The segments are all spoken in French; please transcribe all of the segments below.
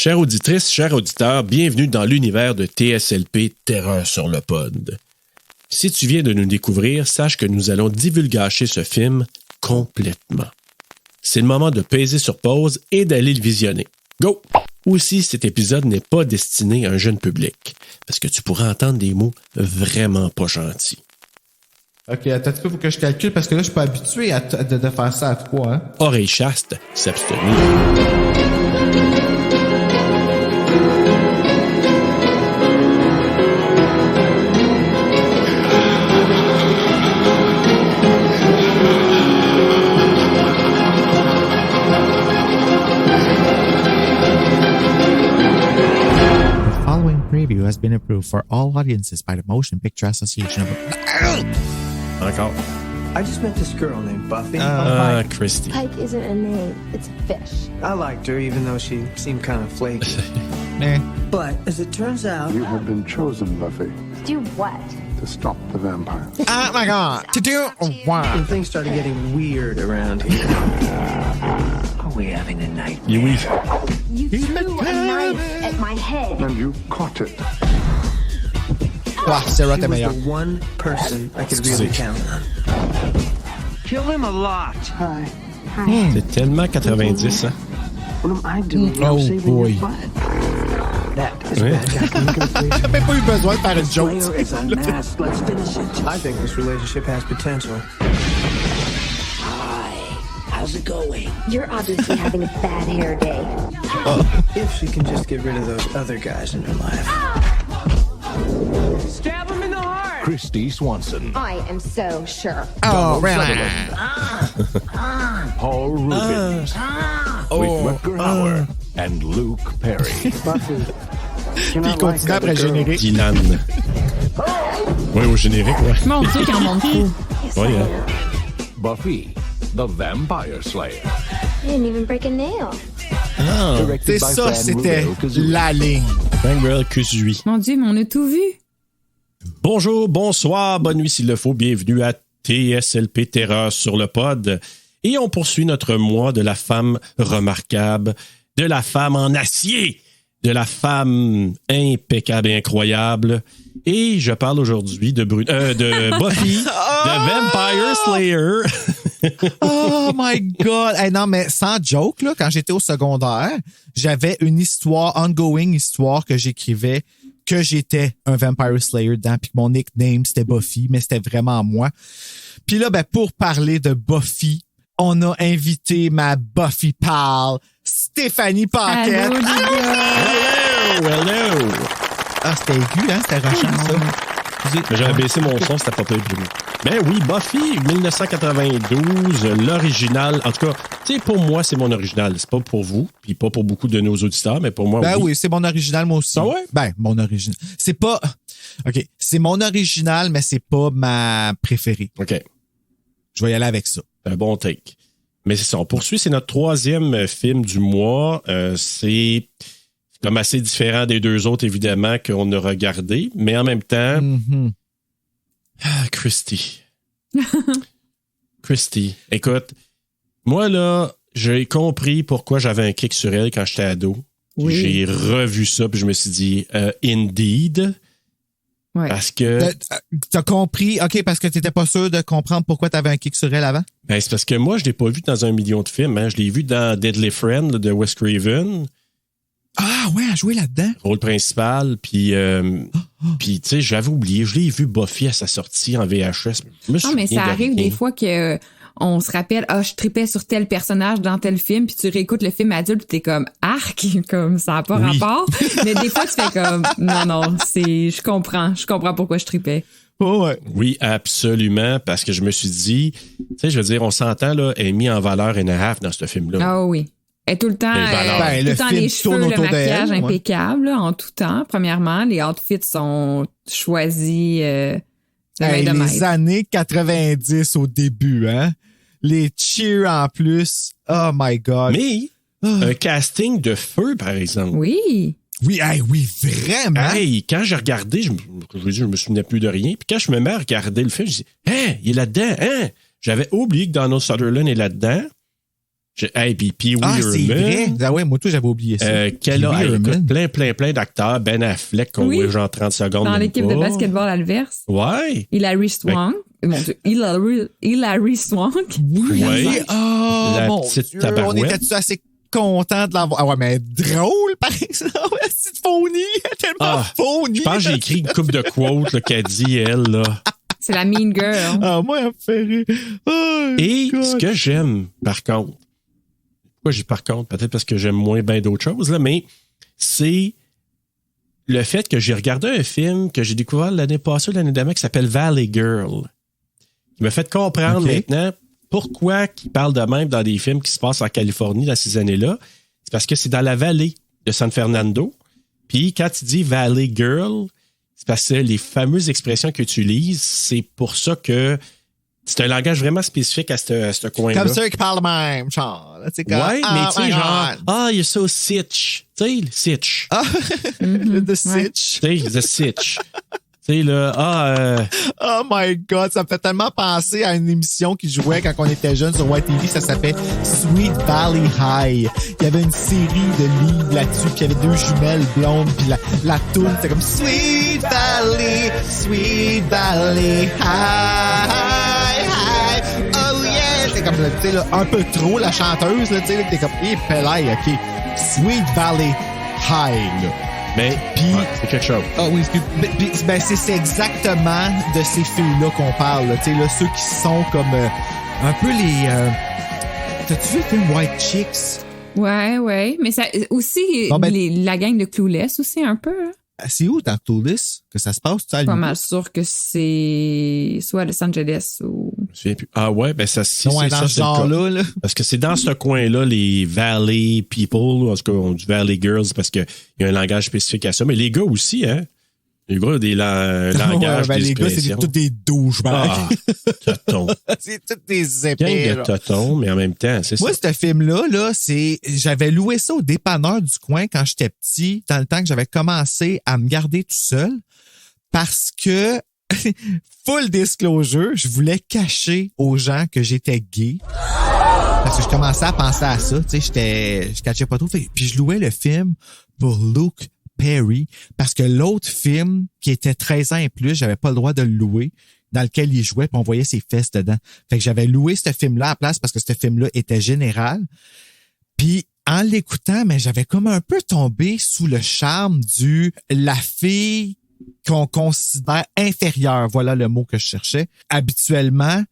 Chères auditrices, chers auditeurs, bienvenue dans l'univers de TSLP Terreur sur le pod. Si tu viens de nous découvrir, sache que nous allons divulgacher ce film complètement. C'est le moment de peser sur pause et d'aller le visionner. Go! Aussi, cet épisode n'est pas destiné à un jeune public, parce que tu pourras entendre des mots vraiment pas gentils. Ok, attends un petit peu, faut que je calcule, parce que là, je suis pas habitué de faire ça à trois, hein. Oreille chaste, s'abstenir. Preview has been approved for all audiences by the Motion Picture Association of... Encore. I just met this girl named Buffy. Christy. Pike isn't a name, it's a fish. I liked her even though she seemed kind of flaky. But as it turns out... You have been chosen, Buffy. To do what? To stop the vampire. Oh my god! To do what? When things started getting weird around here. Are we having a night? Oui. You threw a knife at my head. And you caught it. Ah, Sarah, She t'es was meilleure. the one person I could really count on. Kill him a lot. Hi. C'est tellement 90, hein? What am I doing? Oh, I'm saving boy. your butt. That is Ouais. bad guy. T'as même pas eu besoin de faire une joke. Slayer is unmasked. Let's finish it. I think this relationship has potential. How's it going? You're obviously having a bad hair day. If she can just get rid of those other guys in her life. Stab him in the heart! Christy Swanson, I am so sure. Oh, really? Paul Rubens, with Rutger Hauer and Luke Perry. Buffy. Puis il continue après le générique. Dylan. Oui, au générique, ouais. Mon Dieu, qu'il en monte trop. Oui, hein. Buffy, the Vampire Slayer. I didn't even break a nail. C'est Directed by ça, Fran c'était Rubel Kazooie. la ligne. Gangrel Kusui. Mon Dieu, mais on a tout vu. Bonjour, bonsoir, bonne nuit s'il le faut. Bienvenue à TSLP Terreur sur le pod. Et on poursuit notre mois de la femme remarquable, de la femme en acier, de la femme impeccable et incroyable. Et je parle aujourd'hui de Buffy, de Vampire Slayer. Oh my God! Hey, non, mais sans joke, là, quand j'étais au secondaire, j'avais une ongoing histoire que j'écrivais que j'étais un Vampire Slayer dedans, puis que mon nickname, c'était Buffy, mais c'était vraiment moi. Puis là, ben, pour parler de Buffy, on a invité ma Buffy pal, Stéphanie Paquette. Allô, les gars. Hello! Ah, c'était aigu, hein? C'était rushant, ça. J'avais baissé mon son, c'était pas pire. Ben oui, Buffy, 1992, l'original. En tout cas, tu sais, pour moi, c'est mon original. C'est pas pour vous, puis pas pour beaucoup de nos auditeurs, mais pour moi, Ben oui, c'est mon original, moi aussi. Ah ouais? Ben, mon original. C'est pas... OK, c'est mon original, mais c'est pas ma préférée. OK, Je vais y aller avec ça. un bon take. Mais c'est ça, on poursuit. C'est notre troisième film du mois. C'est comme assez différent des deux autres, évidemment, qu'on a regardé. Mais en même temps... Christy. Christy. Écoute, moi, là, j'ai compris pourquoi j'avais un kick sur elle quand j'étais ado. Oui. J'ai revu ça, puis je me suis dit, indeed. Ouais. Parce que... T'as compris? OK, parce que t'étais pas sûr de comprendre pourquoi t'avais un kick sur elle avant? Ben, c'est parce que moi, je l'ai pas vu dans un million de films. Hein. Je l'ai vu dans Deadly Friend là, de Wes Craven. Ah ouais, elle jouait là-dedans. Rôle principal, puis tu sais, j'avais oublié, je l'ai vu Buffy à sa sortie en VHS. Non, mais ça arrive des fois que on se rappelle, je tripais sur tel personnage dans tel film, puis tu réécoutes le film adulte, puis t'es comme arc, comme ça n'a pas Oui. rapport. Mais des fois, tu fais comme non, je comprends pourquoi je tripais. Oh ouais. Oui, absolument, parce que je me suis dit, tu sais, je veux dire, on s'entend, là, elle est mise en valeur and a half dans ce film-là. Ah oui. Elle est tout le temps, Les valeurs. Ben, tout le le temps film les tourne cheveux, le autour maquillage d'elle, ouais. impeccable, là, en tout temps. Premièrement, les outfits sont choisis de main Hey, de les maître. années 90 au début, hein? Les cheers en plus. Oh my God. Mais un casting de feu, par exemple. Oui. Oui, oui, vraiment. Hey, quand j'ai regardé, je me souvenais plus de rien. Puis quand je me mets à regarder le film, je dis, il est là-dedans, hein? J'avais oublié que Donald Sutherland est là-dedans. Hey, puis Pee Wee c'est vrai. Herman. Ah ouais, moi, tout, j'avais oublié ça. Quel a Pee Wee écoute, Herman. plein d'acteurs. Ben Affleck, qu'on voit genre 30 secondes. Dans même l'équipe pas. de basketball adverse. Ouais. Hilary Swank. Mon Dieu, Hilary Swank. Ouais. Oh, La mon petite Dieu, tabarouette. on était assez content de l'avoir. Ah ouais, mais drôle, par exemple. C'est phony. Tellement phony. Je pense que j'ai écrit une couple de quotes là, qu'elle dit, elle. Là. C'est la Mean Girl. Ah, moi, elle me fait rire. Oh, Et God. ce que j'aime, par contre, pourquoi j'ai par contre, peut-être parce que j'aime moins bien d'autres choses, là, mais c'est le fait que j'ai regardé un film que j'ai découvert l'année passée ou l'année d'avant qui s'appelle Valley Girl. Qui m'a fait comprendre maintenant pourquoi il parle de même dans des films qui se passent en Californie dans ces années-là. C'est parce que c'est dans la vallée de San Fernando. Puis quand il dit Valley Girl, c'est parce que les fameuses expressions qu'il utilise, c'est pour ça que c'est un langage vraiment spécifique à ce coin-là. Comme ceux qui parlent de même, genre. Là, comme, Ouais, mais tu sais, genre, God. you're so sitch. Tu sais, le sitch. The Sitch. Tu sais, the sitch. Tu sais, là, Oh my God, ça me fait tellement penser à une émission qui jouait quand on était jeune sur YTV, ça s'appelait Sweet Valley High. Il y avait une série de livres là-dessus, puis il y avait deux jumelles blondes, puis la toune, c'était comme Sweet Valley High, high, oh yeah! C'est comme, tu sais, là, un peu trop la chanteuse, là, tu sais, là, t'es comme, pelaille, ok. Sweet Valley High, là. mais Puis- c'est quelque chose. Ah oui, ben c'est exactement de ces filles-là qu'on parle. Tu sais, là, ceux qui sont comme un peu les... T'as-tu vu le film White Chicks? Ouais. Mais ça aussi, Bon, ben- la gang de Clueless aussi, un peu. Hein. C'est où dans Clueless que ça se passe? Tu sais, Pas mal sûr que c'est soit à Los Angeles ou... Je me souviens plus. Ah ouais, ben ça, si Non, c'est dans ça, ce c'est le cas. genre-là. Là. Parce que c'est dans ce coin-là, les Valley People, en tout cas, on dit Valley Girls, parce qu'il y a un langage spécifique à ça. Mais les gars aussi, hein? Les gars ont des langages, Ouais, ben, des les gars, c'est expressions. tous des douchebags. Ah, totons. C'est tous des Gang épais. de là. totons, mais en même temps, c'est Moi, ça. ce film-là, j'avais loué ça au dépanneur du coin quand j'étais petit, dans le temps que j'avais commencé à me garder tout seul, parce que, full disclosure, je voulais cacher aux gens que j'étais gay. Parce que je commençais à penser à ça, tu sais, je cachais pas trop. Puis je louais le film pour Luke Perry, parce que l'autre film, qui était 13 ans et plus, j'avais pas le droit de le louer, dans lequel il jouait, puis on voyait ses fesses dedans. Fait que j'avais loué ce film-là à la place parce que ce film-là était général. Puis en l'écoutant, mais j'avais comme un peu tombé sous le charme la fille qu'on considère inférieure, voilà le mot que je cherchais, habituellement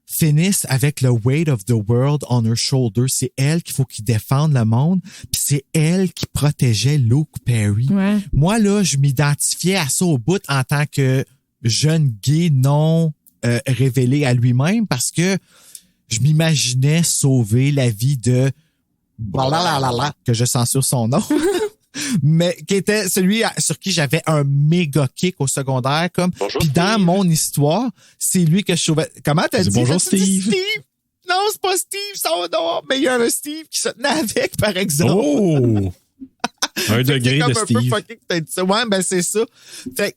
finissent avec le weight of the world on her shoulder. C'est elle qu'il faut qu'il défende le monde, puis c'est elle qui protégeait Luke Perry. Ouais. Moi, là, je m'identifiais à ça au bout en tant que jeune gay non révélé à lui-même parce que je m'imaginais sauver la vie de blablabla, que je censure son nom. Mais qui était celui sur qui j'avais un méga kick au secondaire, comme. Puis dans mon histoire, c'est lui que je sauvais. Comment t'as dit? Bonjour, T'as dit Steve. Non, c'est pas Steve, son nom. Mais il y a un Steve qui se tenait avec, par exemple. Oh! Un degré comme de un peu Steve. fucké que t'as dit ça. Ouais, ben c'est ça. Fait que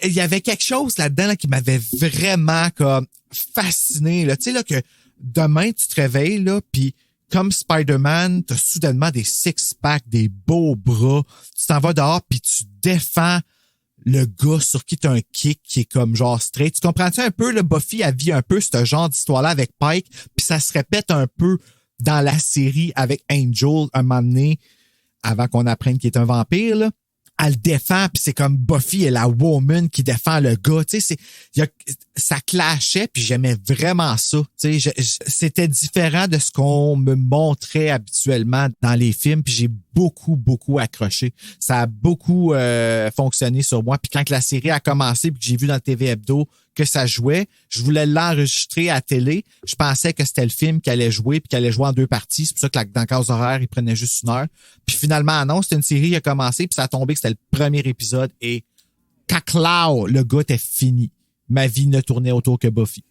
il y avait quelque chose là-dedans là, qui m'avait vraiment comme fasciné. Là. Tu sais, là, que demain, tu te réveilles, là, puis comme Spider-Man, t'as soudainement des six-packs, des beaux bras. Tu t'en vas dehors, puis tu défends le gars sur qui t'as un kick qui est comme genre straight. Tu comprends-tu un peu, le Buffy a vu un peu ce genre d'histoire-là avec Pike, puis ça se répète un peu dans la série avec Angel, un moment donné, avant qu'on apprenne qu'il est un vampire, là. Elle le défend, puis c'est comme Buffy est la woman qui défend le gars. Tu sais, ça clashait, puis j'aimais vraiment ça. Tu sais, c'était différent de ce qu'on me montrait habituellement dans les films, puis j'ai beaucoup accroché. Ça a beaucoup fonctionné sur moi. Puis quand la série a commencé, puis que j'ai vu dans le TV Hebdo que ça jouait, je voulais l'enregistrer à la télé. Je pensais que c'était le film qui allait jouer, puis qu'il allait jouer en deux parties. C'est pour ça que dans la case horaire, il prenait juste 1 heure. Puis finalement, non, c'était une série qui a commencé, puis ça a tombé que c'était le premier épisode, et caclao, le gars était fini. Ma vie ne tournait autour que Buffy.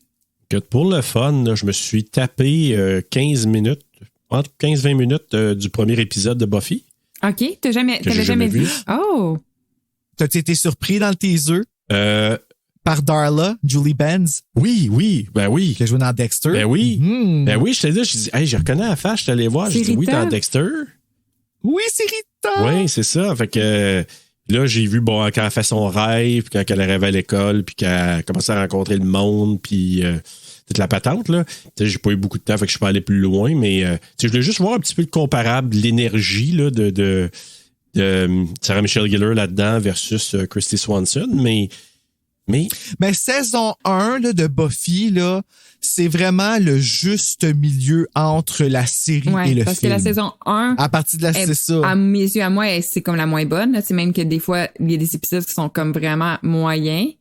Que pour le fun, là, je me suis tapé 15 minutes, entre 15-20 minutes du premier épisode de Buffy. OK. Que j'ai T'avais jamais jamais vu? vu. Oh! T'as-tu été surpris dans le teaser? par Darla, Julie Benz. Oui, ben oui. Qui a joué dans Dexter. Ben oui. Ben oui, je t'ai dit, je dis, hey, je reconnais la face, je suis allé voir. Je dis oui, dans Dexter. Oui, c'est Rita. Oui, c'est ça. Fait que là, j'ai vu, bon, quand elle fait son rêve, puis quand elle arrive à l'école, puis qu'elle commence à rencontrer le monde, puis toute la patente, là. Tu sais, j'ai pas eu beaucoup de temps, fait que je suis pas allé plus loin, mais tu sais, je voulais juste voir un petit peu le comparable, l'énergie, là, de Sarah Michelle Gellar là-dedans versus Christy Swanson, mais saison 1 là, de Buffy, là, c'est vraiment le juste milieu entre la série et le film. Parce que la saison 1, à partir de la c'est ça. À mes yeux, à moi, c'est comme la moins bonne. Là. Même que des fois, il y a des épisodes qui sont comme vraiment moyens.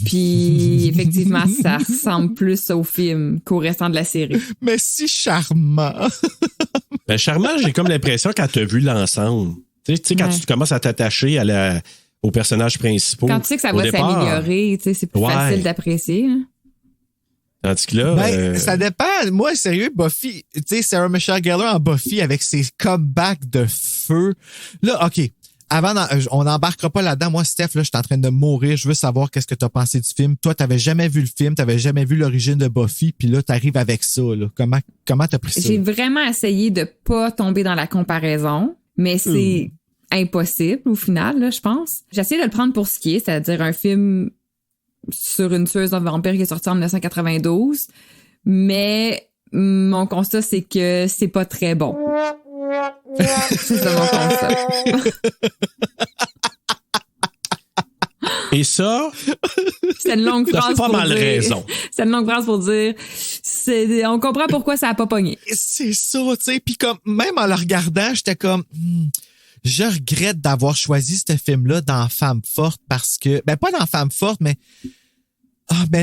Puis, effectivement, ça ressemble plus au film qu'au restant de la série. Mais si charmant. Ben, charmant, j'ai comme l'impression quand tu as vu l'ensemble. Tu sais, quand tu commences à t'attacher aux personnages principaux. Quand tu sais que ça va s'améliorer, tu sais, c'est plus facile d'apprécier. Hein? Tandis que là. Ça dépend. Moi, sérieux, Buffy, tu sais, Sarah Michelle Gellar en Buffy avec ses comebacks de feu. Là, OK. On n'embarquera pas là-dedans. Moi, Steph, là, je suis en train de mourir. Je veux savoir qu'est-ce que tu as pensé du film. Toi, tu n'avais jamais vu le film, tu n'avais jamais vu l'origine de Buffy, puis là, tu arrives avec ça. Là. Comment tu as pris ça? J'ai vraiment essayé de pas tomber dans la comparaison, mais c'est impossible au final, là, je pense. J'ai essayé de le prendre pour ce qui est, c'est-à-dire un film sur une tueuse de vampire qui est sorti en 1992, mais mon constat, c'est que c'est pas très bon. C'est ça mon constat. Et ça, c'est une longue phrase pas pour mal dire, raison. C'est une longue phrase pour dire, on comprend pourquoi ça a pas pogné. C'est ça, tu sais, puis comme même en le regardant, j'étais comme je regrette d'avoir choisi ce film-là dans Femme forte parce que pas dans Femme forte, mais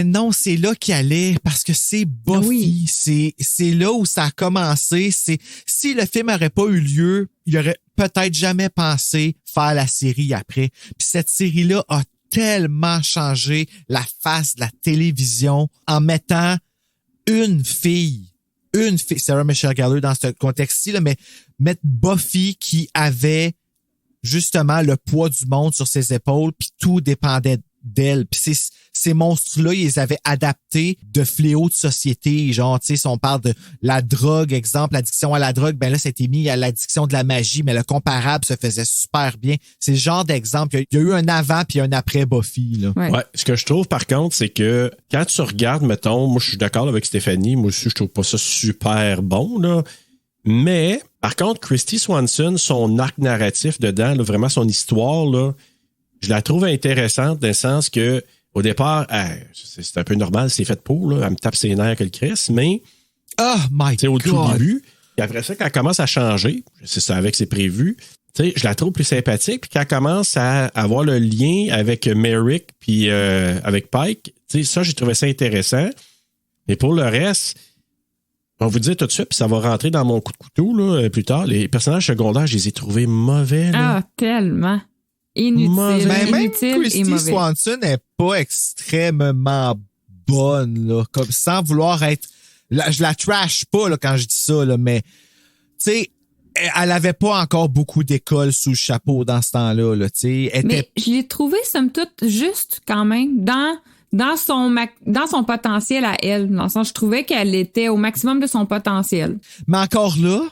non, c'est là qu'il allait parce que c'est Buffy, oui. C'est là où ça a commencé. Si le film n'aurait pas eu lieu, il aurait peut-être jamais pensé faire la série après. Puis cette série-là a tellement changé la face de la télévision en mettant une fille, Sarah Michelle Gellar dans ce contexte-ci, là, mais mettre Buffy qui avait justement le poids du monde sur ses épaules, puis tout dépendait d'elle. Puis ces monstres-là, ils les avaient adaptés de fléaux de société. Genre, tu sais, si on parle de la drogue, exemple, l'addiction à la drogue, ben là, c'était mis à l'addiction de la magie, mais le comparable se faisait super bien. C'est le genre d'exemple. Il y a eu un avant puis un après Buffy, là. Ouais. Ce que je trouve, par contre, c'est que quand tu regardes, mettons, moi, je suis d'accord avec Stéphanie, moi aussi, je trouve pas ça super bon, là. Mais, par contre, Christy Swanson, son arc narratif dedans, là, vraiment son histoire, là, je la trouve intéressante dans le sens que, au départ, c'est un peu normal, c'est fait pour, là, elle me tape ses nerfs que le Christ, mais au tout début, et après ça, quand elle commence à changer, c'est ça avec c'est prévu, je la trouve plus sympathique, puis quand elle commence à avoir le lien avec Merrick puis avec Pike, ça, j'ai trouvé ça intéressant. Mais pour le reste, on va vous dire tout de suite, puis ça va rentrer dans mon coup de couteau là, plus tard, les personnages secondaires, je les ai trouvés mauvais. Là. Ah, tellement. Inutile. Même Christy Swanson n'est pas extrêmement bonne, là, comme sans vouloir être. Je la trash pas là, quand je dis ça, là, mais tu sais, elle avait pas encore beaucoup d'école sous le chapeau dans ce temps-là. Là, mais je l'ai trouvé, somme toute, juste quand même, dans son potentiel à elle. Dans le sens, je trouvais qu'elle était au maximum de son potentiel. Mais encore là,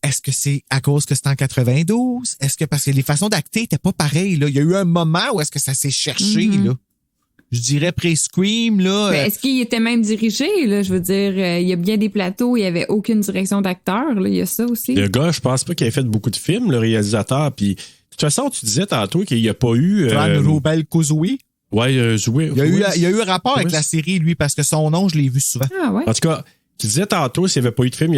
est-ce que c'est à cause que c'était en 92? Est-ce que parce que les façons d'acter étaient pas pareilles, là? Il y a eu un moment où est-ce que ça s'est cherché, là? Je dirais pré-Scream, là. Mais est-ce qu'il était même dirigé, là? Je veux dire, il y a bien des plateaux, il y avait aucune direction d'acteur, là. Il y a ça aussi. Le gars, je pense pas qu'il ait fait beaucoup de films, le réalisateur. Puis, de toute façon, tu disais tantôt qu'il n'y a pas eu. Robert Kouzoui. Ouais, Zoé. Il y a eu un rapport avec la série, lui, parce que son nom, je l'ai vu souvent. Ah, ouais. En tout cas, tu disais tantôt, s'il n'y avait pas eu de film,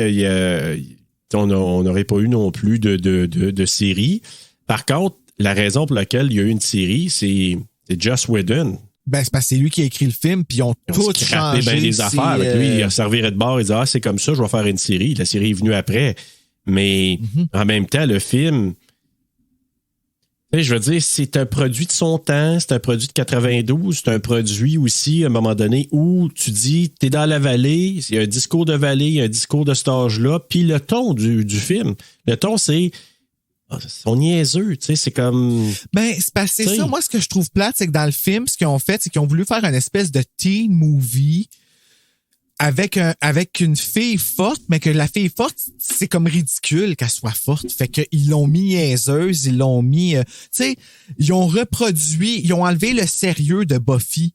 on n'aurait pas eu non plus de série. Par contre, la raison pour laquelle il y a eu une série, c'est Joss Whedon. Ben, c'est parce que c'est lui qui a écrit le film, puis ils ont tout changé. Ben des affaires. Avec lui, il a serviré de bord, il dit « Ah, c'est comme ça, je vais faire une série. » La série est venue après. Mais en même temps, le film, je veux dire, c'est un produit de son temps, c'est un produit de 92, c'est un produit aussi, à un moment donné, où tu dis, t'es dans la vallée, il y a un discours de vallée, il y a un discours de cet âge-là, puis le ton du film. Le ton, c'est sont niaiseux, tu sais, c'est comme... Ben, c'est ça. Moi, ce que je trouve plate, c'est que dans le film, ce qu'ils ont fait, c'est qu'ils ont voulu faire une espèce de teen movie avec une fille forte, mais que la fille forte, c'est comme ridicule qu'elle soit forte. Fait qu'ils l'ont mis niaiseuse, ils l'ont mis... tu sais, ils ont enlevé le sérieux de Buffy.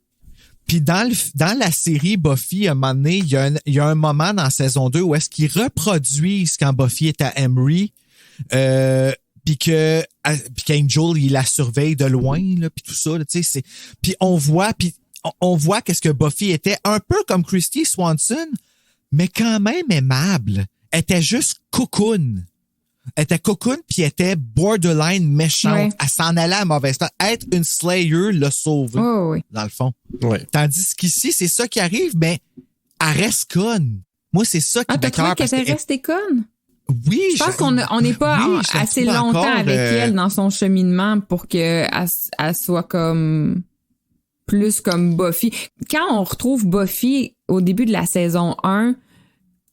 Puis dans la série Buffy, à un moment donné, il y a un moment dans saison 2 où est-ce qu'ils reproduisent quand Buffy est à Emory, puis qu'Angel, il la surveille de loin, là, puis tout ça, tu sais, puis on voit qu'est-ce que Buffy était, un peu comme Christy Swanson, mais quand même aimable. Elle était juste cocoon. Elle était cocoon, puis elle était borderline méchante. Ouais. Elle s'en allait à mauvaise part. Être une Slayer l'a sauvée, oui. dans le fond. Ouais. Tandis qu'ici, c'est ça qui arrive, mais elle reste conne. Moi, c'est ça qui Ah, t'as trouvé m'écoeure. qu'elle était restée conne? Oui, Je pense qu'on n'est pas je la assez trouve longtemps encore, avec elle dans son cheminement pour qu'elle soit comme plus comme Buffy. Quand on retrouve Buffy au début de la saison 1,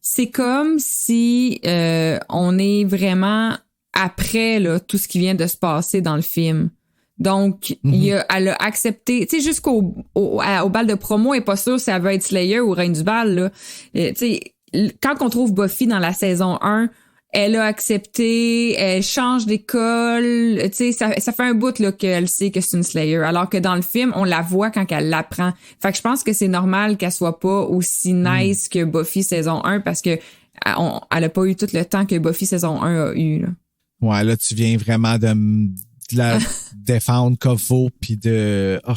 c'est comme si on est vraiment après là, tout ce qui vient de se passer dans le film. Donc, elle a accepté, tu sais, jusqu'au bal de promo, elle est pas sûre si elle veut être Slayer ou Reine du bal, là. Tu sais, quand on trouve Buffy dans la saison 1, elle a accepté, elle change d'école, tu sais, ça fait un bout là qu'elle sait que c'est une Slayer, alors que dans le film, on la voit quand elle l'apprend. Fait que je pense que c'est normal qu'elle soit pas aussi nice que Buffy saison 1 parce que elle a pas eu tout le temps que Buffy saison 1 a eu, là. Ouais, là, tu viens vraiment de la défendre comme faut, puis de... Oh.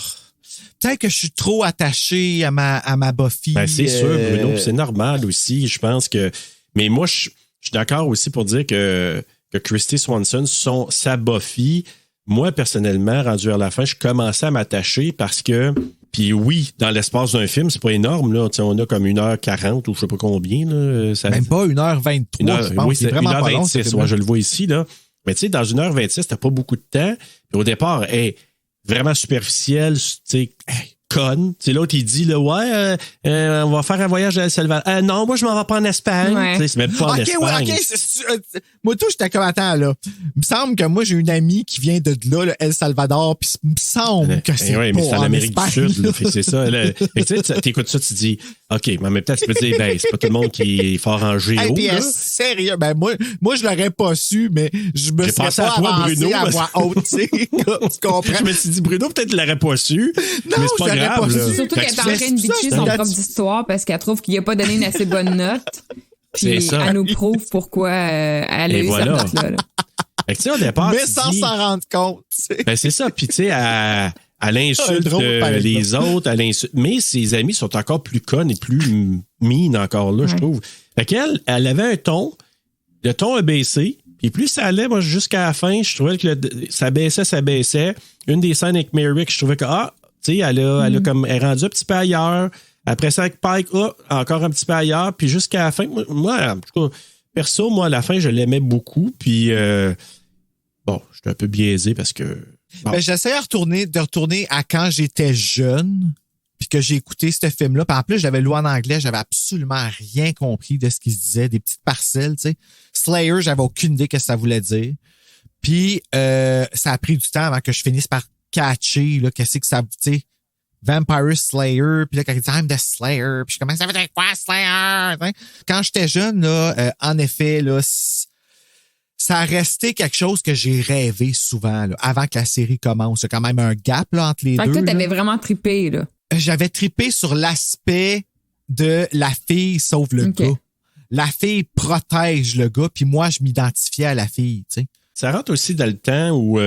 Peut-être que je suis trop attaché à ma Buffy. Ben, c'est sûr, Bruno, c'est normal aussi. Je pense que... Mais moi, je suis d'accord aussi pour dire que Christy Swanson, sa Buffy, moi, personnellement, rendu à la fin, je commençais à m'attacher parce que... Puis oui, dans l'espace d'un film, c'est pas énorme, là. T'sais, on a comme 1h40 ou je sais pas combien, là. Même pas 1h23, je pense. Oui, c'est vraiment 1h26, pas long, ouais, je le vois ici, là. Mais tu sais, dans 1h26, t'as pas beaucoup de temps. Puis au départ, vraiment superficielle, tu sais, conne. Tu sais, l'autre, il dit, là, ouais, on va faire un voyage à El Salvador. Non, moi, je m'en vais pas en Espagne. Ouais. Tu sais, c'est même pas en Espagne. OK. Moi, tout, j'étais comme, attends, là. Il me semble que moi, j'ai une amie qui vient de là, El Salvador, puis il me semble que c'est oui, pas mais c'est en Amérique Espagne, du Sud, là. Fait que c'est ça. Là. Fait que, tu sais, t'écoutes ça, tu dis, OK, mais en même temps, tu peux dire, ben, c'est pas tout le monde qui est fort en géo, hey, là. Sérieux, ben, moi, je l'aurais pas su, mais je me suis pensé pas à toi, avancé Bruno, à parce- voix haute, tu sais. Tu comprends? Je me suis dit, Bruno, peut-être qu'il l'aurait pas su. Non, mais c'est pas je l'aurais grave, pas là. su. Surtout Fait qu'elle est en que train de bitcher son propre histoire parce qu'elle trouve qu'il a pas donné une assez bonne note. C'est Puis ça. elle nous prouve pourquoi elle a Et eu voilà. cette note-là. Là. Fait que, tu sais, au départ, Mais tu sans dis- s'en rendre compte, tu sais. Ben, c'est ça. Puis, tu sais, à l'insulte drôle, par exemple. les autres, mais ses amis sont encore plus connes et plus mines encore là, je trouve. Fait qu'elle, elle avait un ton. Le ton a baissé. Puis plus ça allait, moi, jusqu'à la fin, je trouvais que ça baissait. Une des scènes avec Merrick, je trouvais que, tu sais, elle a comme, elle est rendue un petit peu ailleurs. Après ça, avec Pike, encore un petit peu ailleurs. Puis jusqu'à la fin, moi, en tout cas, perso, moi, à la fin, je l'aimais beaucoup. Puis, bon, j'étais un peu biaisé parce que... Bon. Ben, j'essayais de retourner à quand j'étais jeune, puis que j'ai écouté ce film-là. Puis en plus, j'avais lu en anglais, j'avais absolument rien compris de ce qu'il se disait, des petites parcelles, tu sais. Slayer, j'avais aucune idée de ce que ça voulait dire. Puis ça a pris du temps avant que je finisse par catcher, là, qu'est-ce que ça, tu sais, Vampire Slayer, puis là, quand il dit I'm the Slayer, puis je commence, ça veut dire quoi, Slayer? T'sais? Quand j'étais jeune, là, en effet, là, ça a resté quelque chose que j'ai rêvé souvent, là, avant que la série commence. Il y a quand même un gap là, entre les Fait deux. que toi, t'avais là. vraiment trippé, là. J'avais trippé sur l'aspect de la fille sauve le Ok. gars. La fille protège le gars, puis moi, je m'identifiais à la fille, tu sais. Ça rentre aussi dans le temps où... tu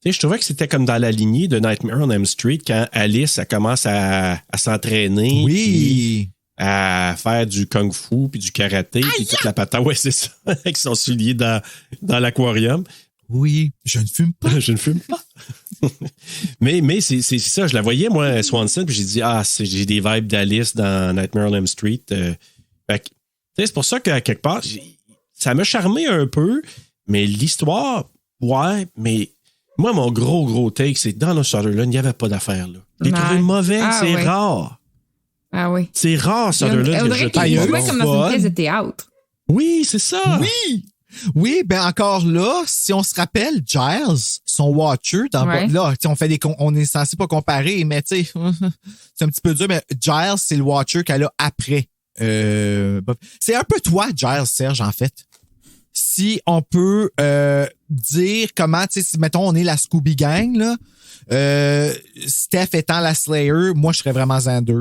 sais, je trouvais que c'était comme dans la lignée de Nightmare on Elm Street quand Alice elle commence à s'entraîner. Oui. À faire du kung-fu puis du karaté puis toute la patate. Ouais, c'est ça. Avec son soulier dans l'aquarium. Oui. Je ne fume pas. Je ne fume pas. mais c'est ça. Je la voyais, moi, Swanson, puis j'ai dit, j'ai des vibes d'Alice dans Nightmare on Elm Street. Fait que, tu sais, c'est pour ça qu'à quelque part, ça m'a charmé un peu, mais l'histoire, ouais, mais moi, mon gros take, c'est dans le Sutherland, il n'y avait pas d'affaire, là. Je l'ai trouvé mauvais, c'est rare. Ah oui. C'est rare, Sutherland. On dirait qu'il jouait comme dans une pièce de théâtre. Oui, c'est ça. Oui. Oui, ben encore là, si on se rappelle, Giles, son Watcher, là, on est censé pas comparer, mais tu sais, c'est un petit peu dur, mais Giles, c'est le Watcher qu'elle a après. C'est un peu toi, Giles, Serge, en fait. Si on peut dire comment, tu sais, si mettons on est la Scooby Gang, là, Steph étant la Slayer, moi je serais vraiment Xander.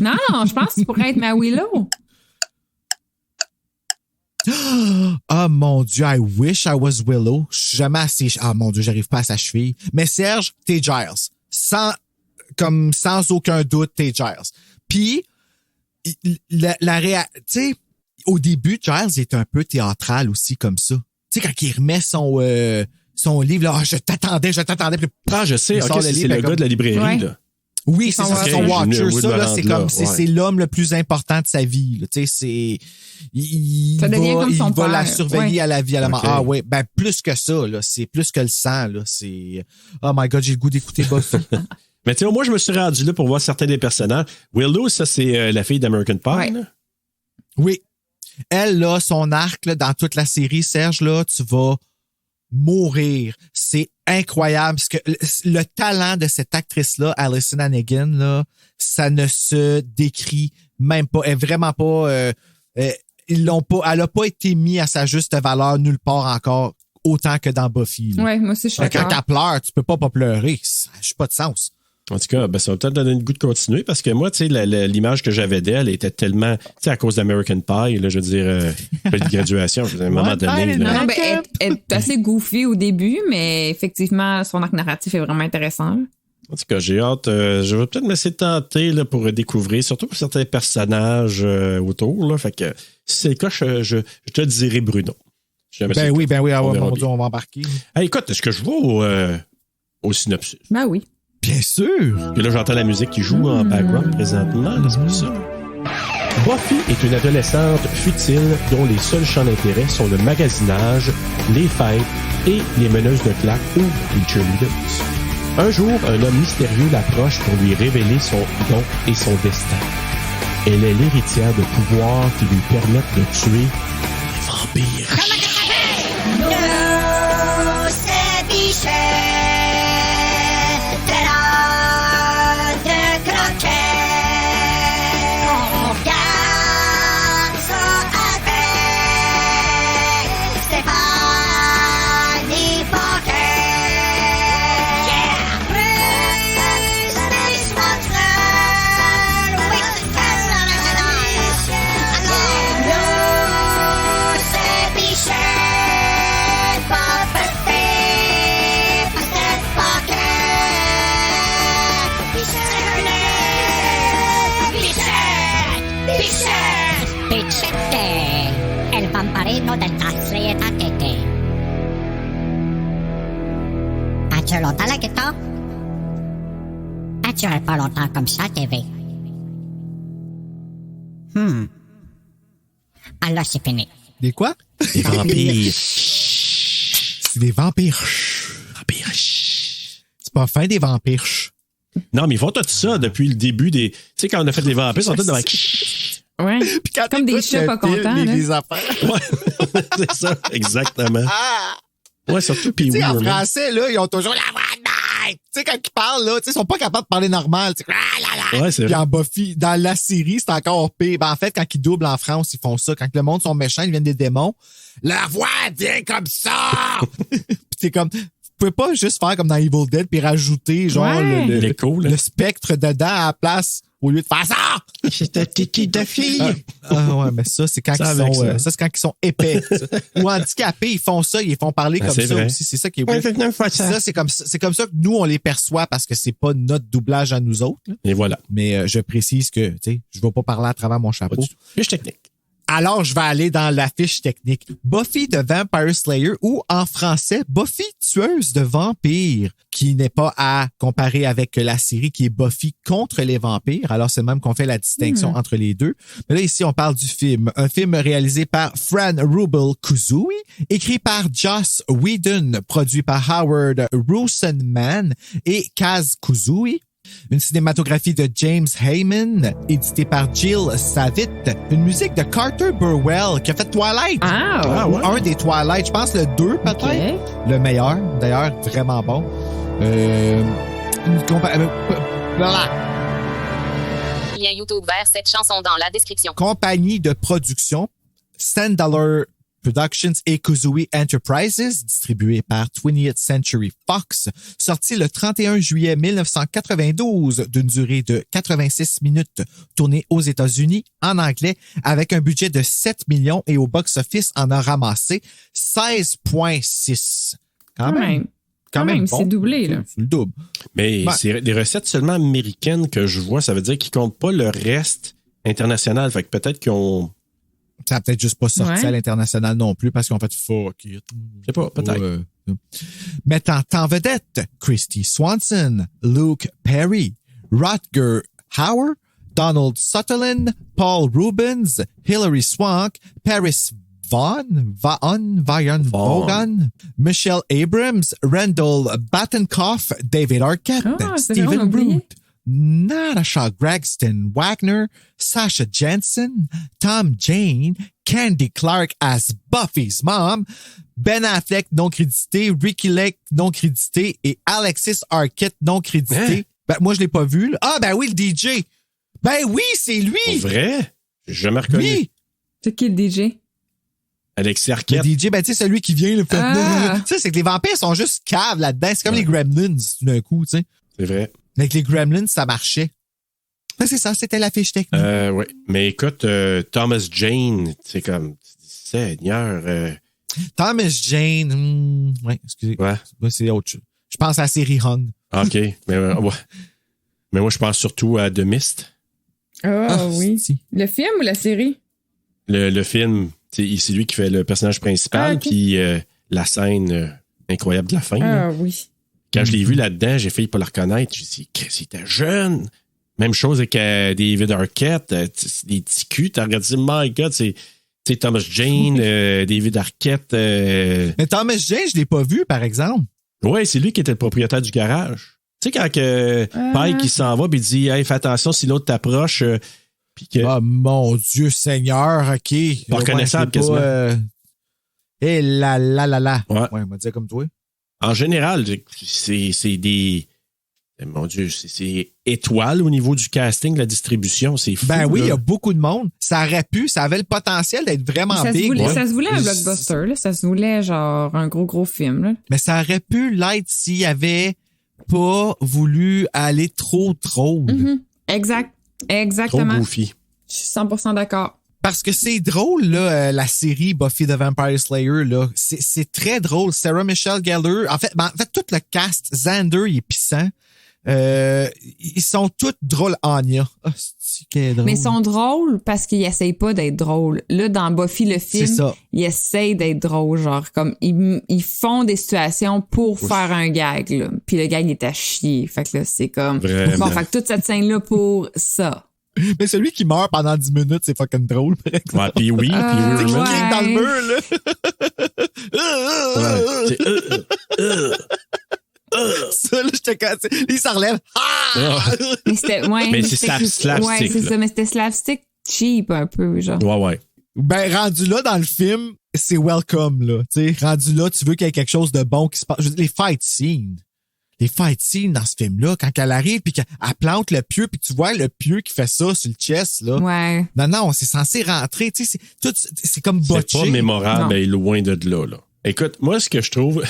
Non, je pense qu'il pourrait être ma Willow. Oh mon Dieu, I wish I was Willow. Je suis jamais assez... Ah mon Dieu, j'arrive pas à sa cheville. Mais Serge, t'es Giles. Sans aucun doute, t'es Giles. Puis, tu sais, au début, Giles est un peu théâtral aussi comme ça. Tu sais, quand il remet son livre, là, je t'attendais. Puis, je sais, ok, c'est le gars de la librairie, là. Oui, c'est ça, son Watcher. Ça, là, c'est comme, ouais. c'est l'homme le plus important de sa vie, là. Tu sais, il va la surveiller à la vie, à la mort. Ah ouais, ben, plus que ça, là. C'est plus que le sang, là. C'est, oh my God, j'ai le goût d'écouter Buffy. Mais tu sais, moi, je me suis rendu là pour voir certains des personnages. Willow, ça, c'est la fille d'American Pie, là. Oui. Elle, là, son arc, là, dans toute la série, Serge, là, tu vas mourir. C'est incroyable parce que le talent de cette actrice-là, Alyson Hannigan, là, ça ne se décrit même pas. Elle est vraiment pas, elle a pas été mise à sa juste valeur nulle part encore autant que dans Buffy. Ouais, moi aussi, je suis d'accord. Quand elle pleure, tu peux pas pleurer. Ça n'a pas de sens. En tout cas, ben, ça va peut-être donner le goût de continuer parce que moi, tu sais, l'image que j'avais d'elle était tellement, tu sais, à cause d'American Pie, là, je veux dire, de graduation, à un moment donné. Non, ben, elle est assez goofy au début, mais effectivement, son arc narratif est vraiment intéressant. En tout cas, j'ai hâte. Je vais peut-être me laisser tenter là, pour découvrir, surtout pour certains personnages autour. Là, fait que si c'est le cas, je te dirai Bruno. Ben oui, ah, mon Dieu, on va embarquer. Hey, écoute, est-ce que je vais au synopsis? Ben oui. Bien sûr! Puis là, j'entends la musique qui joue en background présentement, là, c'est pour ça. Buffy est une adolescente futile dont les seuls champs d'intérêt sont le magasinage, les fêtes et les meneuses de claques ou les cheerleaders. Un jour, un homme mystérieux l'approche pour lui révéler son don et son destin. Elle est l'héritière de pouvoirs qui lui permettent de tuer les vampires. As-tu longtemps la guitare? As-tu pas longtemps comme ça, TV? Alors c'est fini. Des quoi? Des vampires. C'est des vampires. C'est pas fin des vampires. Non, mais ils font tout ça depuis le début des... Tu sais, quand on a fait des vampires, ils sont tous dans la... Ouais. Comme des chats pas contents. Les affaires. Ouais, c'est ça, exactement. Ouais, surtout puis oui. En français, là, ils ont toujours la voix de Mike. Tu sais, quand ils parlent, là, tu sais, ils sont pas capables de parler normal. Ouais, c'est vrai. Puis en Buffy, dans la série, c'est encore pire. Ben, en fait, quand ils doublent en France, ils font ça. Quand le monde sont méchants, ils viennent des démons. La voix vient comme ça! Puis c'est comme... Vous pouvez pas juste faire comme dans Evil Dead puis rajouter, genre, le spectre dedans à la place. Au lieu de faire ça! C'est un titi de fille! Ouais, mais ça, c'est quand c'est quand ils sont épais. Ou handicapés, ils font ça, ils font parler comme ça aussi. C'est ça qui est beau. C'est comme ça que nous, on les perçoit parce que c'est pas notre doublage à nous autres. Là. Et voilà. Mais je précise que, tu sais, je vais pas parler à travers mon chapeau. Fiche technique. Alors, je vais aller dans la fiche technique. Buffy the Vampire Slayer ou en français, Buffy tueuse de vampires, qui n'est pas à comparer avec la série qui est Buffy contre les vampires. Alors, c'est même qu'on fait la distinction entre les deux. Mais là, ici, on parle du film. Un film réalisé par Fran Rubel Kuzui, écrit par Joss Whedon, produit par Howard Rosenman et Kaz Kuzui. Une cinématographie de James Heyman, éditée par Jill Savitt. Une musique de Carter Burwell, qui a fait Twilight. Ah, Ou un des Twilight, je pense le 2 peut-être. OK. Le meilleur, d'ailleurs, vraiment bon. Voilà. Lien YouTube vers cette chanson dans la description. Compagnie de production, $10 Productions et Kuzui Enterprises, distribué par 20th Century Fox, sorti le 31 juillet 1992 d'une durée de 86 minutes, tourné aux États-Unis en anglais avec un budget de 7 millions et au box-office en a ramassé 16,6. Quand même. Quand même, bon. c'est doublé, là. C'est le double. Mais Ben, c'est des recettes seulement américaines que je vois. Ça veut dire qu'ils comptent pas le reste international. Fait que peut-être qu'ils ont... Ça a peut-être juste pas sorti Ouais. à l'international non plus parce qu'on fait fuck it. Je sais pas, peut-être. Mettant en vedette Christy Swanson, Luke Perry, Rutger Hauer, Donald Sutherland, Paul Rubens, Hilary Swank, Paris Vaughan, Michelle Abrams, Randall Battenkoff, David Arquette, Ah, c'est vrai, on a Stephen oublié. Root, Natasha Gregson Wagner, Sasha Jensen, Tom Jane, Candy Clark as Buffy's mom, Ben Affleck non crédité, Ricky Lake non crédité et Alexis Arquette non crédité. Hein? Ben, moi, je l'ai pas vu. Là. Ah, ben oui, le DJ. Ben oui, c'est lui. Pour vrai? J'ai jamais reconnu. Lui. C'est qui le DJ? Alexis Le Arquette. DJ, ben tu sais, celui qui vient, le fait. Ah. Tu sais, c'est que les vampires sont juste caves là-dedans. C'est comme les Gremlins, tout d'un coup, tu sais. C'est vrai. Avec les Gremlins, ça marchait. Ben, c'est ça, c'était la fiche technique. Oui. Mais écoute, Thomas Jane, c'est comme... Seigneur... Thomas Jane, ouais, excusez. Ouais. Moi, c'est autre chose. Je pense à la série Hung. OK. Mais, ouais. Mais moi, je pense surtout à The Mist. Ah, oui. si. Le film ou la série? Le film, c'est lui qui fait le personnage principal, Ah, ok. puis la scène incroyable de la fin. là. Ah, oui. Quand je l'ai vu là-dedans, j'ai failli pas le reconnaître. J'ai dit, qu'est-ce qu'il était jeune. Même chose avec David Arquette, des petits culs. T'as regardé, my God, c'est Thomas Jane, David Arquette. Mais Thomas Jane, je l'ai pas vu, par exemple. Ouais, c'est lui qui était le propriétaire du garage. Tu sais, quand Pike il s'en va, puis il dit, hey, fais attention si l'autre t'approche. Puis que... Ah, mon Dieu Seigneur, OK. Pas reconnaissable, je sais pas, quasiment. Eh là. Ouais. Ouais, on va dire comme toi. En général, c'est des... Mon Dieu, c'est étoile au niveau du casting, la distribution, c'est fou. Ben oui, il y là. a beaucoup de monde. Ça avait le potentiel d'être vraiment Ça se big. voulait, ouais. ça se voulait un blockbuster, là. Ça se voulait genre un gros film, là. Mais ça aurait pu l'être s'il avait pas voulu aller trop drôle. Mhm. Exact. Trop Exactement. goofy. Je suis 100% d'accord. Parce que c'est drôle, là, la série Buffy the Vampire Slayer, là. C'est très drôle. Sarah Michelle Gellar. En fait, tout le cast, Xander, il est pissant. Ils sont tous drôles, Anya. Oh, c'est qu'elle est drôle. Mais ils sont drôles parce qu'ils essayent pas d'être drôles. Là, dans Buffy, le film, C'est ça. ils essayent d'être drôles. Genre, comme, ils font des situations pour faire un gag, là. Puis le gag est à chier. Fait que là, c'est comme... Vraiment. Bon, fait que toute cette scène-là pour ça. Mais celui qui meurt pendant 10 minutes, c'est fucking drôle, par exemple. Ouais, puis oui, puis Tu sais, qui oui, clique dans le mur, là. Ça, là, j'étais cassé. Il s'en relève. Ah! Mais c'était... Ouais, Mais c'est c'était- slapstick, Ouais, c'est là. ça. Mais c'était slapstick cheap un peu, genre. Ouais. Ben, rendu là, dans le film, c'est welcome, là. Tu sais, rendu là, tu veux qu'il y ait quelque chose de bon qui se passe. Je veux dire, les fight scenes dans ce film-là, quand elle arrive puis qu'elle plante le pieu puis tu vois le pieu qui fait ça sur le chest, là. Ouais. Non, c'est censé rentrer, tu sais, c'est comme C'est botché. pas mémorable, Non. mais loin de là. Écoute, moi, ce que je trouve,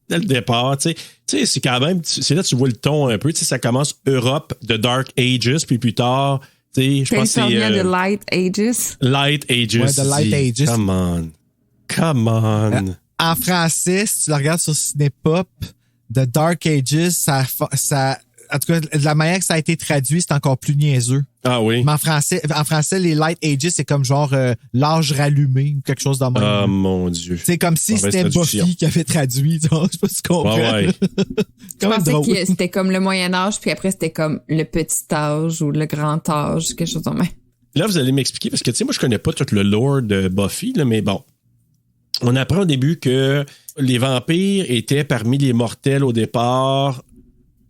dès le départ, tu sais, c'est quand même, c'est là que tu vois le ton un peu, tu sais, ça commence Europe, The Dark Ages, puis plus tard, tu sais, je pense que California c'est de Light Ages. Light Ages. Ouais, The Light Dis, Ages. Come on. En français, si tu le regardes sur Cinépop, The Dark Ages, ça, en tout cas, de la manière que ça a été traduit, c'est encore plus niaiseux. Ah oui. Mais en français, les Light Ages, c'est comme genre l'âge rallumé ou quelque chose de même. Ah, mon Dieu. C'est comme si Mauvaise c'était traduction. Buffy qui avait traduit. Donc, je sais pas si tu comprends. Ouais. Je Quand même pensais drôle. que c'était comme le Moyen-Âge, puis après, c'était comme le petit âge ou le grand âge, quelque chose de même. Là, vous allez m'expliquer, parce que, tu sais, moi, je connais pas tout le lore de Buffy, là, mais bon. On apprend au début que les vampires étaient parmi les mortels au départ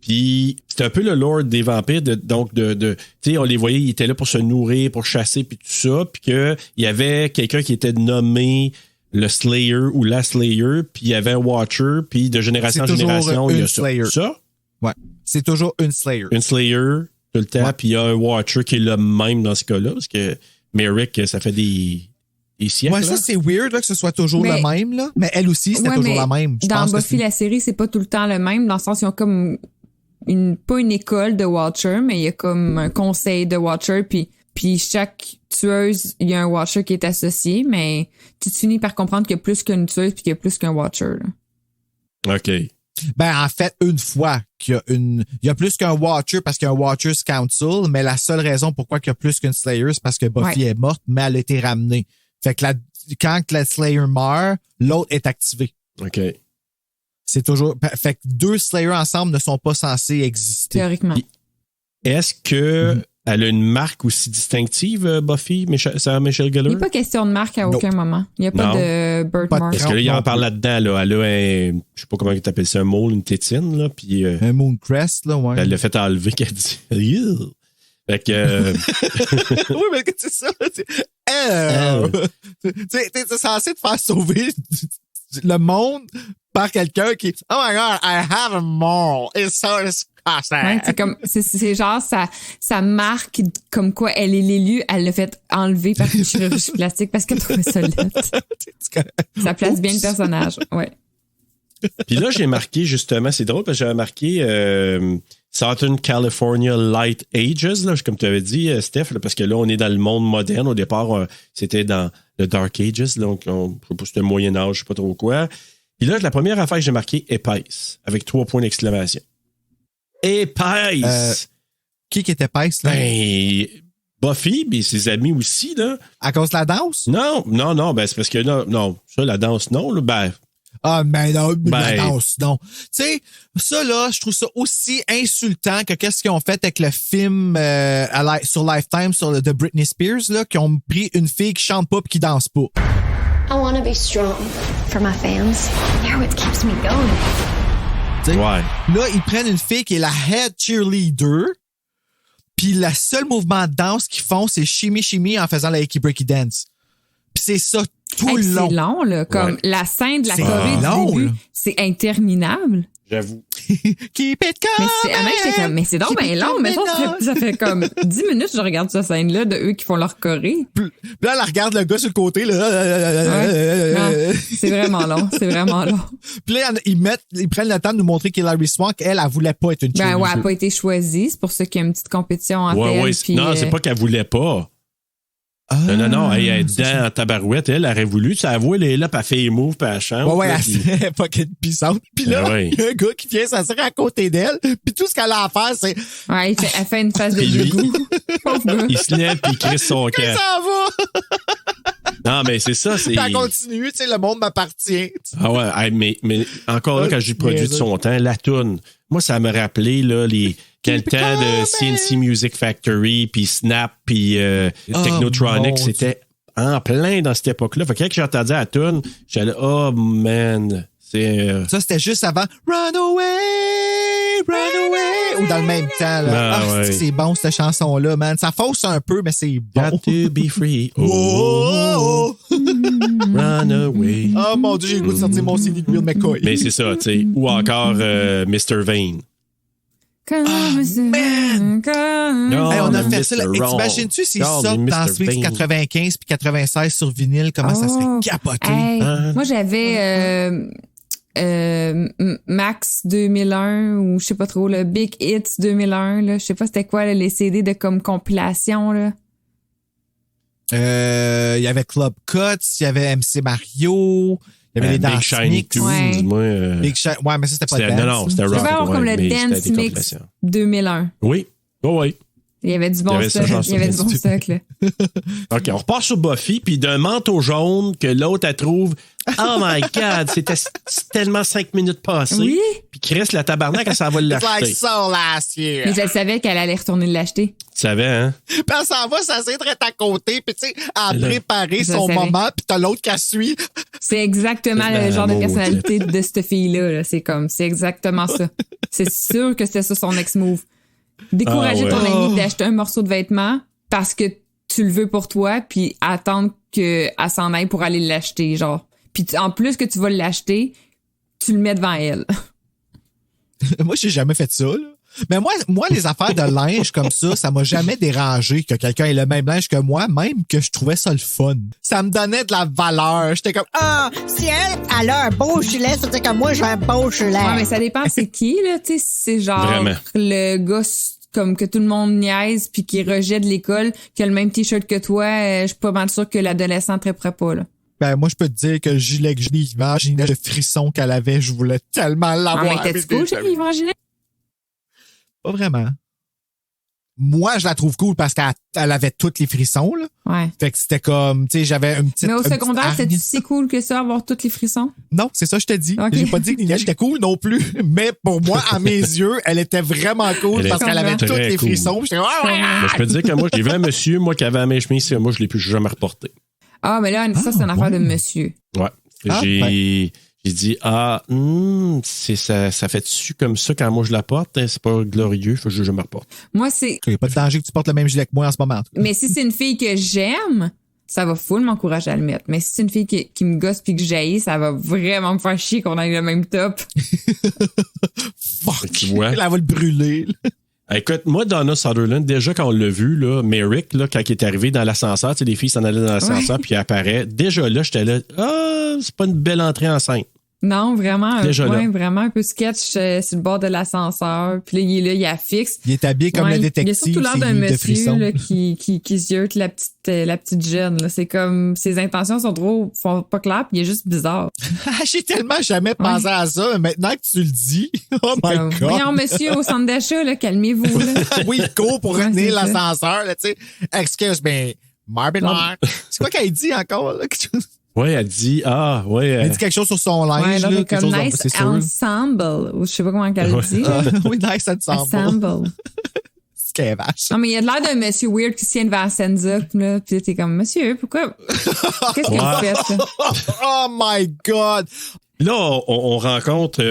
Puis c'était un peu le lore des vampires, tu sais, on les voyait, ils étaient là pour se nourrir, pour chasser, puis tout ça, puis qu'il y avait quelqu'un qui était nommé le Slayer ou la Slayer, puis il y avait un Watcher, puis de génération en génération, il y a Slayer. Ça? Ouais. C'est toujours une Slayer. Une Slayer, tout le temps, puis il y a un Watcher qui est le même dans ce cas-là, parce que Merrick, ça fait des siècles. Ouais, ça, c'est weird là, que ce soit toujours le même, là. Mais elle aussi, c'était toujours la même. Dans Buffy, la série, c'est pas tout le temps le même, dans le sens où ils ont comme pas une école de Watcher, mais il y a comme un conseil de Watcher, puis chaque tueuse, il y a un Watcher qui est associé, mais tu finis par comprendre qu'il y a plus qu'une tueuse puis qu'il y a plus qu'un Watcher. Là. OK. Ben, en fait, une fois qu'il y a il y a plus qu'un Watcher parce qu'il y a un Watcher's Council, mais la seule raison pourquoi il y a plus qu'une Slayer, c'est parce que Buffy est morte, mais elle a été ramenée. Fait que quand la Slayer meurt, l'autre est activé. OK. C'est toujours. Fait que 2 Slayers ensemble ne sont pas censés exister. Théoriquement. Est-ce que elle a une marque aussi distinctive, Buffy, Sarah Michelle Gellar? Il n'y a pas question de marque à aucun moment. Il n'y a pas de birthmark. Parce que là, il en parle là-dedans. Là. Elle a un, je sais pas comment tu appelles ça, un mole, une tétine. Là, puis, un Mooncrest, là, ouais. Elle l'a fait enlever, qu'elle dit. Fait que. Oui, mais c'est ça. T'es censé te faire sauver le monde par quelqu'un qui. Oh my God, I have a mole. It's so disgusting. Ouais, c'est comme, c'est genre, ça marque comme quoi elle est l'élu, elle l'a fait enlever par une chirurgie plastique parce qu'elle trouvait ça laid. Ça place bien le personnage, ouais. Puis là, j'ai marqué, justement, c'est drôle parce que j'avais marqué Southern California Light Ages, là, comme tu avais dit, Steph, là, parce que là, on est dans le monde moderne. Au départ, c'était dans le Dark Ages, donc je sais pas si c'était le Moyen-Âge, je sais pas trop quoi. Puis là, la première affaire que j'ai marqué, épaisse, avec 3 points d'exclamation. Épaisse! Qui était épaisse, là? Ben, Buffy, mais ses amis aussi, là. À cause de la danse? Non, ben, c'est parce que, non, ça, la danse, non, là, ben. Ah, mais non, la danse, non. Tu sais, ça, là, je trouve ça aussi insultant que qu'est-ce qu'ils ont fait avec le film sur Lifetime, sur de Britney Spears, là, qui ont pris une fille qui chante pas pis qui danse pas. I want to be strong for my fans. They're what keeps me going. Ouais. Là, ils prennent une fille qui est la head cheerleader, puis le seul mouvement de danse qu'ils font, c'est shimmy shimmy en faisant la Icky Breaky Dance. Puis c'est ça tout le long. C'est long, là. Comme la scène de la Corée du début, c'est interminable. J'avoue. Keep it coming! Mais c'est donc bien long. Mais ça fait comme 10 minutes que je regarde cette scène-là de eux qui font leur Corée. Puis là, elle regarde le gars sur le côté. Là. Non, c'est vraiment long. C'est vraiment long. Puis là, ils prennent le temps de nous montrer qu'Hilary Swank, elle voulait pas être une cheerleader. Ben ouais, elle n'a pas été choisie. C'est pour ça qu'il y a une petite compétition entre elle. Puis, non, c'est pas qu'elle voulait pas. Non, elle est dedans en tabarouette. Elle aurait voulu. Tu avoues, elle est là, puis elle fait les moves, puis elle chante. Ouais, elle est fucking puissante. Puis là, il y a un gars qui vient s'asseoir à côté d'elle, puis tout ce qu'elle a à faire, c'est... Ouais, elle fait une phase de dégoût. Il se lève, puis il crisse son camp. Ça va! Non, mais c'est ça. Puis elle continue, tu sais, le monde m'appartient. Ah ouais, mais encore là, quand j'ai produit de son temps, la toune, moi, ça me rappelait, là, quel temps de CNC Music Factory, puis Snap, puis Technotronic, c'était en plein dans cette époque-là. Fait que quand j'entendais la toune, j'allais là, oh man, c'est... Ça, c'était juste avant Run Away, Run Away, ou dans le même temps. Là. Ouais. C'est bon, cette chanson-là, man. Ça fausse un peu, mais c'est bon. Got to be free. Oh, Run Away. Oh mon Dieu, j'ai le goût de sortir mon CD de Will McCoy. Mais c'est ça, tu sais. Ou encore Mr. Vane. Man! On a fait ça. T'imagines-tu s'ils sortent dans Sphinx 95 puis 96 sur vinyle, comment ça serait capoté? Moi, j'avais Max 2001 ou je sais pas trop, le Big Hits 2001. Là, je sais pas c'était quoi là, les CD de comme compilation. Là. Il y avait Club Cuts, il y avait MC Mario... Il y avait les Dance Mix. Ouais. Big Shine. Ouais, mais ça, c'était pas de dance. Non, c'était rock. C'était vraiment comme le Dance Mix 2001. Oui. Oh, oui. Il y avait du bon stock. Il y avait du bon stock, là. OK, on repart sur Buffy, puis d'un manteau jaune que l'autre, elle trouve. Oh my God, c'était tellement 5 minutes passées. Oui. Puis Chris, la tabarnak, elle s'en va It's l'acheter. like so last year. Mais je savais qu'elle allait retourner l'acheter. Tu savais, hein? Puis elle s'en va s'asseoir à côté, puis tu sais, à Là, préparer je son savais. moment, puis t'as l'autre qui suit. C'est exactement Ben, le genre de maudit. personnalité de cette fille-là. Là. C'est exactement ça. C'est sûr que c'était ça son ex-move. Décourager Ah ouais. ton ami d'acheter un morceau de vêtement parce que tu le veux pour toi, puis attendre qu'elle s'en aille pour aller l'acheter, genre. Puis en plus que tu vas l'acheter, tu le mets devant elle. Moi, j'ai jamais fait ça, là. Mais moi, les affaires de linge comme ça m'a jamais dérangé que quelqu'un ait le même linge que moi, même que je trouvais ça le fun. Ça me donnait de la valeur. J'étais comme, Si elle a un beau gilet, ça veut dire que moi, j'ai un beau gilet. Ouais, mais ça dépend c'est qui, là. Tu sais, c'est genre Vraiment. le gars comme que tout le monde niaise puis qui rejette de l'école, qui a le même t-shirt que toi, je suis pas mal sûre que l'adolescent ne triperait pas, là. ben, moi, je peux te dire que le gilet que j'ai imaginé le frisson qu'elle avait, je voulais tellement Ah, l'avoir. mais t'es-tu cool, chez Evangeline? Pas vraiment. Moi, je la trouve cool parce qu'elle avait tous les frissons, là. Ouais. Fait que c'était comme, tu sais, j'avais une petite. Mais au une secondaire, petite c'est hargne. si cool que ça, avoir tous les frissons? Non, c'est ça, je te dis. Ok. J'ai pas dit que Nina était cool non plus. Mais pour moi, à mes yeux, elle était vraiment cool Elle parce est qu'elle avait tous très les cool. frissons. J'étais comme, ah ouais! Mais je peux te dire que moi, j'ai vu un monsieur, moi, qui avait la même chemise, moi, je l'ai plus jamais reporté. Ah, mais là, ça, c'est une affaire de monsieur. Ouais. Ah, J'ai dit, ça fait dessus comme ça quand moi je la porte, hein, c'est pas glorieux, faut que je me reporte. Moi, c'est. Il n'y a pas de danger que tu portes le même gilet que moi en ce moment. En tout cas. Mais si c'est une fille que j'aime, ça va full m'encourager à le mettre. Mais si c'est une fille qui me gosse puis que j'haïs, ça va vraiment me faire chier qu'on ait le même top. Fuck! Tu vois? Elle va le brûler. Écoute, moi, Donna Sutherland, déjà quand on l'a vu, là, Merrick, là, quand il est arrivé dans l'ascenseur, tu sais, les filles s'en allaient dans l'ascenseur, puis il apparaît. Déjà là, j'étais là, c'est pas une belle entrée en scène. Non, vraiment, Déjà là. vraiment un peu sketch sur le bord de l'ascenseur. Puis là, il est fixe. Il est habillé comme Ouais, le détective. il a surtout l'air c'est d'un de monsieur frissons. là, qui ziote la petite jeune. Là. C'est comme ses intentions sont pas claires, puis il est juste bizarre. J'ai tellement jamais pensé à ça. Mais maintenant que tu le dis, oh my Comme, God. voyons, monsieur, au centre d'achat, là, calmez-vous. Là. Oui, il court pour Ouais, retenir c'est ça. l'ascenseur. Là, tu sais. Excuse me, Marvin Mark. C'est quoi qu'elle dit encore? Là? Ouais, elle dit, Elle dit quelque chose sur son linge. Ouais, là, là, mais quelque comme chose nice c'est sûr. ensemble. Ou je sais pas comment elle le dit. là. Oui, nice ensemble. Ensemble. C'est qu'elle est vache. Non, mais il y a de l'air d'un monsieur weird qui se tient devant la Senza. Là, puis là, t'es comme, monsieur, pourquoi? Qu'est-ce que vous faites? Là? Oh my God! Là, on rencontre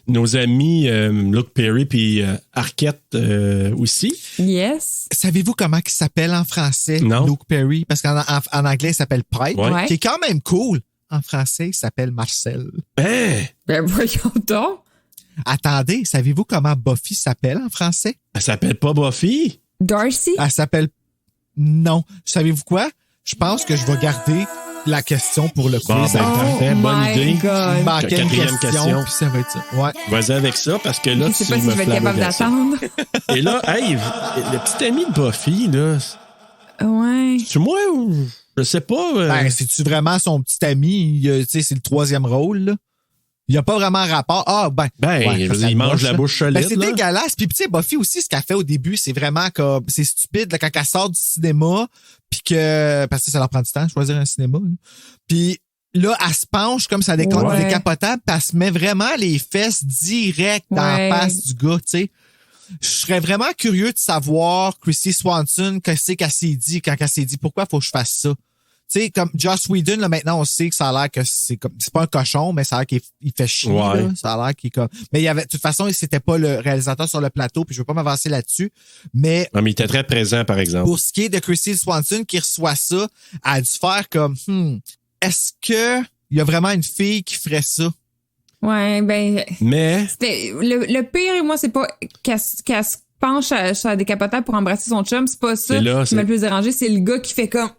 nos amis Luke Perry puis Arquette aussi. Yes. Savez-vous comment il s'appelle en français, Non. Luke Perry? Parce qu'en en anglais, il s'appelle Pike, Ouais. qui est quand même cool. En français, il s'appelle Marcel. Ben, Ben, voyons donc. Attendez, savez-vous comment Buffy s'appelle en français? elle s'appelle pas Buffy. Darcy? Elle s'appelle... Non. Savez-vous quoi? Je pense que je vais garder la question pour le quiz. Bon, ben, parfait, bonne my idée. God. Il manquait une Quatrième question. puis ça va être ça. Ouais. Vas-y avec ça, parce que là, Je sais tu pas si me je vais être capable flabbergastes. d'attendre. Et là, hey, le petit ami de Buffy, là, Ouais. c'est moi ou je sais pas. Ben, c'est-tu vraiment son petit ami? Tu sais, c'est le troisième rôle, là. Il n'y a pas vraiment rapport. Ah, ben. je veux dire, ça il mange moche, la là. bouche Ben, solide. c'est là. dégueulasse. Puis, tu sais, Buffy aussi, ce qu'elle fait au début, c'est vraiment comme. C'est stupide, là, quand elle sort du cinéma. Puis que. Parce que ça leur prend du temps de choisir un cinéma. Là. Puis là, elle se penche comme ça décolle Ouais. décapotable. Puis elle se met vraiment les fesses direct dans Ouais. la face du gars, tu sais. Je serais vraiment curieux de savoir, Christy Swanson, qu'est-ce qu'elle s'est dit quand elle s'est dit pourquoi faut que je fasse ça. Tu sais, comme Joss Whedon, là, maintenant, on sait que ça a l'air que c'est comme, c'est pas un cochon, mais ça a l'air qu'il il fait chier, Ouais. là. Ça a l'air qu'il est comme, mais il y avait, de toute façon, c'était pas le réalisateur sur le plateau, puis je veux pas m'avancer là-dessus. Mais Non, mais il était très présent, par exemple. pour ce qui est de Christy Swanson qui reçoit ça, elle a dû faire comme, est-ce que il y a vraiment une fille qui ferait ça? Ouais, ben. Mais, Le pire, moi, c'est pas qu'elle se penche sur la décapotable pour embrasser son chum. C'est pas ça C'est là, qui m'a le plus dérangé. C'est le gars qui fait comme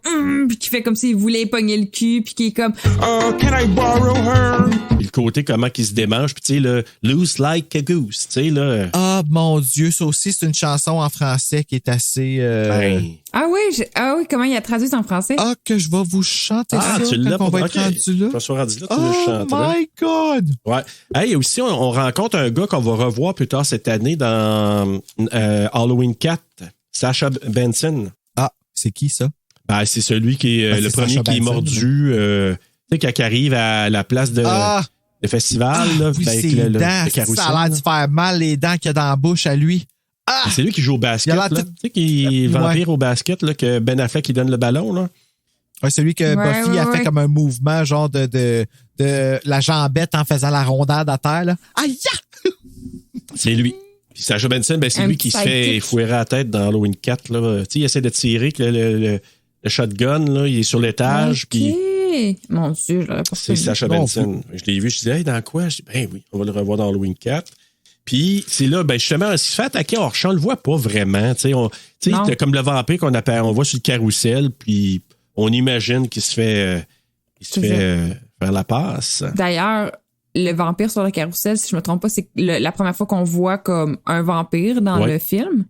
puis qui fait comme s'il voulait pogner le cul, puis qui est comme Can I borrow her? le côté comment qu'il se démange, puis tu sais, le loose like a goose, tu sais, là. Ah, mon Dieu, ça aussi, c'est une chanson en français qui est assez, Ben, ah oui, comment il a traduit en français? Ah, que je vais vous chanter ça tu l'as quand on pas va être ok. rendu là. Quand on soit rendu là, tu le Oh chanteras. my God! Ouais. Hey, aussi, on rencontre un gars qu'on va revoir plus tard cette année dans Halloween 4, Sacha Benson. Ah, c'est qui ça? Ben, c'est celui qui est Ben, le c'est premier Sacha qui est Benson, mordu, tu sais, quand il arrive à la place de... Ah! le festival, là, Oui, avec ses le dents, carrousel. ça a l'air de faire mal les dents qu'il y a dans la bouche à lui. Ah! C'est lui qui joue au basket, Il là. a l'air Tu sais, qui est vampire au basket, là, que Ben Affleck qui donne le ballon, là. Ouais, celui que Buffy a fait ouais. comme un mouvement, genre de la jambette en faisant la rondade à terre, là. Aïe! C'est lui. Puis Sacha Benson, ben, c'est Un lui petit qui se fait sidekick. fouetter à la tête dans Halloween 4, là. Tu sais, il essaie de tirer que le shotgun, là, il est sur l'étage, puis Mon Dieu, je l'aurais pas c'est reconnu. Sacha Benson. Je l'ai vu, je disais, hey, dans quoi? Je dis, ben oui, on va le revoir dans Halloween 4. Puis c'est là, ben justement, il se fait attaquer hors champ, on le voit pas vraiment. Tu sais, Non. comme le vampire qu'on appelle, on voit sur le carrousel, puis on imagine qu'il se fait, faire la passe. D'ailleurs, le vampire sur le carrousel, si je me trompe pas, c'est la première fois qu'on voit comme un vampire dans Ouais. le film.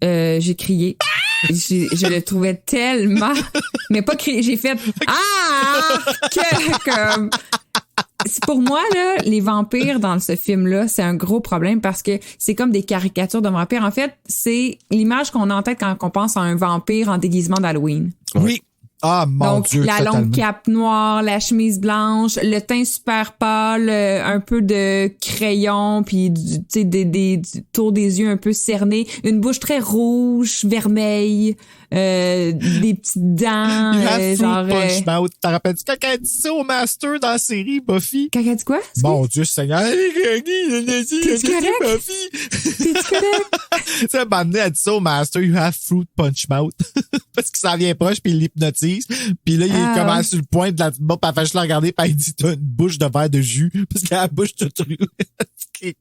J'ai crié. Je le trouvais tellement... Mais pas crié, j'ai fait « Ah! » Que comme... Pour moi, là, les vampires dans ce film-là, c'est un gros problème parce que c'est comme des caricatures de vampires. En fait, c'est l'image qu'on a en tête quand on pense à un vampire en déguisement d'Halloween. Oui. Ah, mon Donc, Dieu, la totalement. longue cape noire, la chemise blanche, le teint super pâle, un peu de crayon, puis tu sais, du tour des yeux un peu cerné, une bouche très rouge, vermeille, des petites dents, You have genre... fruit punch mouth. T'en rappelles-tu quand elle dit ça au Master dans la série, Buffy? Quand elle dit quoi? Mon Dieu, Seigneur. T'es-tu correct? Buffy? T'es-tu correct? Tu sais, à un moment donné, elle dit ça au Master, you have fruit punch mouth. Parce qu'il s'en vient proche, puis il l'hypnotise. Puis là, il est comme ouais. sur le point de la bombe, puis elle fait juste la regarder, puis elle dit, t'as une bouche de verre de jus. Parce qu'elle a la bouche toute rue. C'est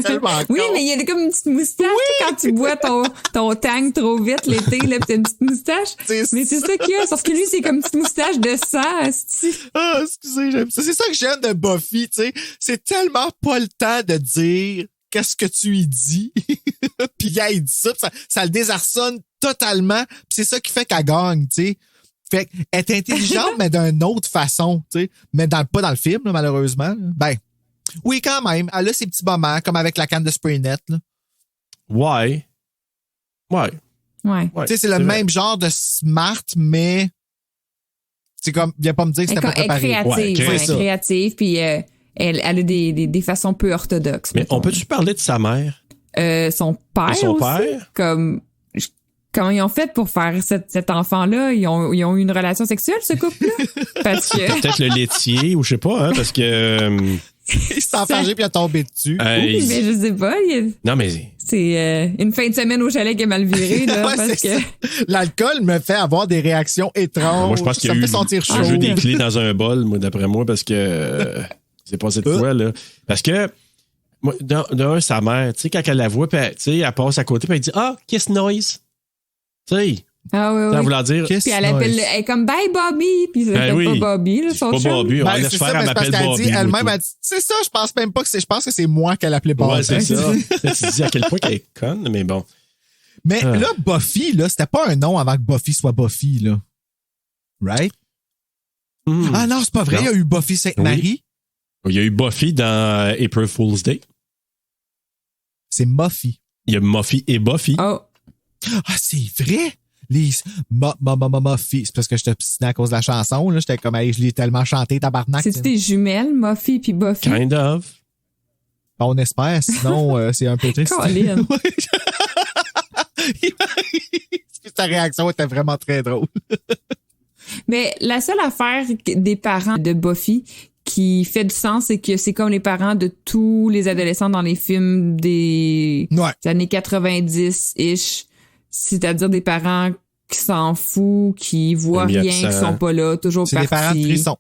tellement Oui, con. mais il y a comme une petite moustache tu sais, quand tu bois ton tang trop vite l'été, là, pis t'as une petite moustache. Mais c'est ça qu'il y a, parce que lui, c'est comme une petite moustache de sang, asti. Ah, excusez, j'aime ça. C'est ça que j'aime de Buffy, tu sais. C'est tellement pas le temps de dire qu'est-ce que tu y dis. Puis gars, il dit ça, pis ça le désarçonne totalement. Puis c'est ça qui fait qu'elle gagne, tu sais. Fait qu'elle est intelligente, mais d'une autre façon, tu sais. Mais pas dans le film, là, malheureusement. Là. Ben, oui, quand même. Elle a ses petits moments, comme avec la canne de spray net, là. Ouais. Ouais. Tu sais, c'est le même genre de smart, mais c'est comme, viens pas me dire que c'était pas Elle est préparé. créative, Ouais, ouais, c'est ça. créative, puis elle a des façons peu orthodoxes. Mais mettons. on peut-tu parler de sa mère? Son père Et son aussi, père? Comment ils ont fait pour faire cet enfant-là? Ils ont eu une relation sexuelle, ce couple-là? Parce que... Peut-être le laitier, ou je sais pas, hein, parce que... Il s'est enfargé puis il a tombé dessus. Oui, mais je sais pas. Non, mais... C'est une fin de semaine au chalet qui est mal virée, là, Ouais, parce c'est que... ça. L'alcool me fait avoir des réactions étranges. Moi, je pense qu'il y ça a me eu fait sentir un chaud. jeu des clés dans un bol, moi, d'après moi, parce que c'est passé de quoi, là. Parce que, moi, d'un, sa mère, tu sais, quand elle la voit, puis tu sais, elle passe à côté, puis elle dit « Ah, kiss noise! » Tu sais, Ah oui, ça oui. voulant dire... Kiss Puis elle noise. appelle, elle est comme bye Bobby, puis c'est Ben oui. pas Bobby, là, C'est son pas chum. Bobby, on Ben, laisse c'est faire, ça, elle mais c'est parce m'appelle qu'elle dit Bobby. elle-même, moi, elle dit, c'est ça, je pense même pas que je pense que c'est moi qu'elle appelait Bobby. Ouais, c'est ça. Là, tu te dis à quel point qu'elle est conne, mais bon. Mais là, Buffy, là, c'était pas un nom avant que Buffy soit Buffy, là. Right? Ah non, c'est pas vrai, Non. il y a eu Buffy Sainte-Marie. Il y a eu Buffy dans April Fool's Day. C'est Muffy. Il y a Muffy et Buffy. Oh. Ah, c'est vrai? Les Muffy. C'est parce que j'étais obstiné à cause de la chanson, là. J'étais comme, hey, je l'ai tellement chanté, tabarnak. C'est-tu des jumelles, Muffy puis Buffy? Kind of. On espère, sinon, c'est un peu triste. Colin. Ta réaction était vraiment très drôle. Mais la seule affaire des parents de Buffy qui fait du sens, c'est que c'est comme les parents de tous les adolescents dans les films des années 90-ish. C'est-à-dire des parents qui s'en foutent, qui voient Mis rien, qui accent. sont pas là, toujours C'est partis. des parents de frissons.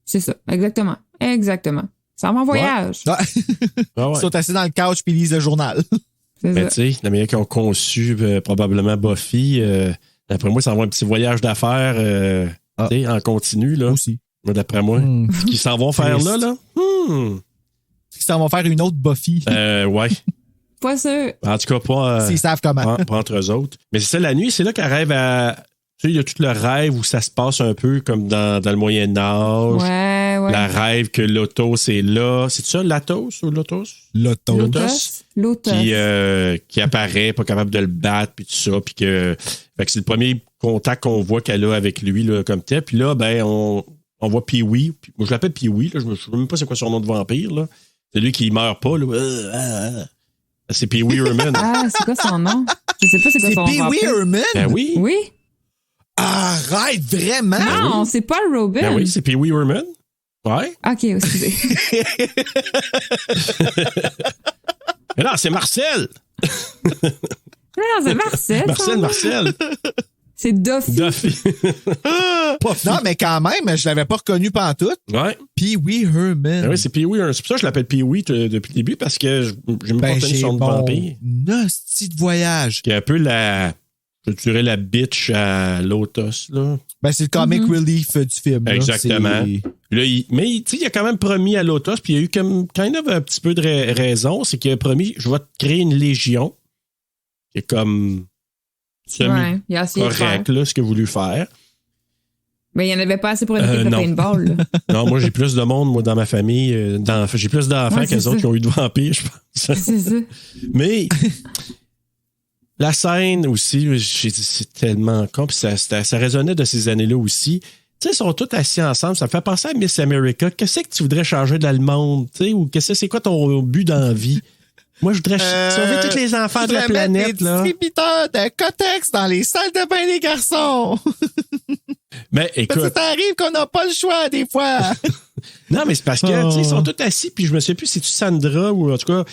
C'est ça, exactement. Exactement. Ça va en voyage. Ah ouais. Ils sont assis dans le couch puis ils lisent le journal. C'est Mais ça. tu sais, la meilleure qui ont conçu probablement Buffy, d'après moi, ça va un petit voyage d'affaires tu sais, en continu, là. Aussi. Moi, d'après moi. Ce qu'ils s'en vont faire là, là? Ils s'en vont faire une autre Buffy. Ouais. Pas sûr. En tout cas, pas, S'ils savent comment. pas entre eux autres. Mais c'est ça, la nuit, c'est là qu'elle rêve à... Tu sais, il y a tout le rêve où ça se passe un peu comme dans le Moyen-Âge. Ouais, ouais. La rêve que l'Otos est là. C'est ça, l'Atos ou l'Otos? Lotus. Lotus. Qui apparaît, pas capable de le battre, puis tout ça. Puis que, fait que c'est le premier contact qu'on voit qu'elle a avec lui là, comme tel. Puis là, ben, on on voit Pee-wee. Moi, je l'appelle Pee-wee. Là. Je ne sais même pas c'est quoi son nom de vampire. Là. C'est lui qui meurt pas. Là. C'est Pee-wee Herman. Ah, c'est quoi son nom? Je sais pas c'est quoi son nom. C'est Pee-wee Herman? Ben oui. Oui. Arrête, vraiment? Non, c'est pas Robin. Ben oui, c'est Pee-wee Herman. Ouais. OK, excusez. Mais non, c'est Marcel. Non, c'est Marcel. Marcel. C'est Duffy. Non, mais quand même, je l'avais pas reconnu pantoute. Ouais. Pee-wee Herman. Ben oui, c'est Pee-wee Herman. C'est pour ça que je l'appelle Pee-wee depuis le début, parce que j'ai même pas tenu son de vampire. Nasty de voyage. Qui est un peu je dirais la bitch à Lotus, là. Ben, c'est le comic relief du film. Là. Exactement. Là, mais il a quand même promis à Lotus, puis il y a eu quand même un petit peu de raison, c'est qu'il a promis, je vais te créer une légion. C'est comme il a essayé correct, là, ce qu'il a voulu faire. Mais il n'y en avait pas assez pour une équipe de paintball. Là. Non, moi, j'ai plus de monde, moi, dans ma famille. J'ai plus d'enfants que les autres qui ont eu de vampires, je pense. C'est ça. Mais la scène aussi, j'ai dit, c'est tellement con, puis ça résonnait de ces années-là aussi. Tu sais, ils sont tous assis ensemble. Ça me fait penser à Miss America. Qu'est-ce que tu voudrais changer de l'allemande? Tu sais, ou c'est quoi ton but dans la vie? Moi, je voudrais sauver tous les enfants de la planète. Des distributeurs de Cotex dans les salles de bain des garçons. Mais écoute. Ça t'arrive qu'on n'a pas le choix, des fois. Non, mais c'est parce que, tu sais, ils sont tous assis, puis je me sais plus si c'est Sandra ou en tout cas,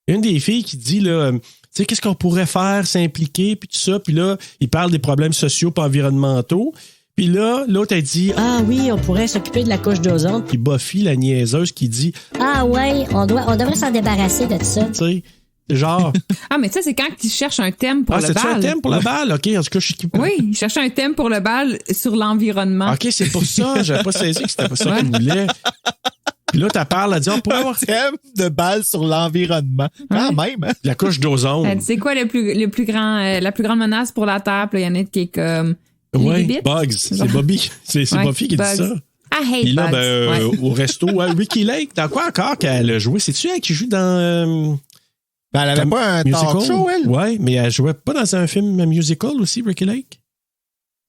une des filles qui dit, là, tu sais, qu'est-ce qu'on pourrait faire, s'impliquer, puis tout ça. Puis là, ils parlent des problèmes sociaux et environnementaux. Puis là, l'autre, elle dit... Ah oui, on pourrait s'occuper de la couche d'ozone. Puis Buffy, la niaiseuse, qui dit... Ah ouais, on devrait s'en débarrasser de ça. Tu sais, genre... Ah, mais ça, c'est quand tu cherches un thème pour le bal. Ah, c'est un thème pour le bal? OK, en tout cas, je suis... Oui, il cherchait un thème pour le bal sur l'environnement. OK, c'est pour ça. J'avais pas saisi que c'était pas ça qu'il voulait. Puis là, tu parles, elle dit, on pourrait avoir... Un thème de bal sur l'environnement. Quand même. Hein? La couche d'ozone. Elle dit, c'est quoi la plus grande menace pour la Terre? Puis il y en a qui est comme... Oui, Bugs. C'est Bobby. C'est Buffy qui dit ça. I hate Puis là, Bugs. au resto, Ricky Lake, dans quoi encore qu'elle a joué? C'est-tu elle qui joue dans... Ben, elle avait pas un talk show, elle? Oui, mais elle jouait pas dans un film musical aussi, Ricky Lake?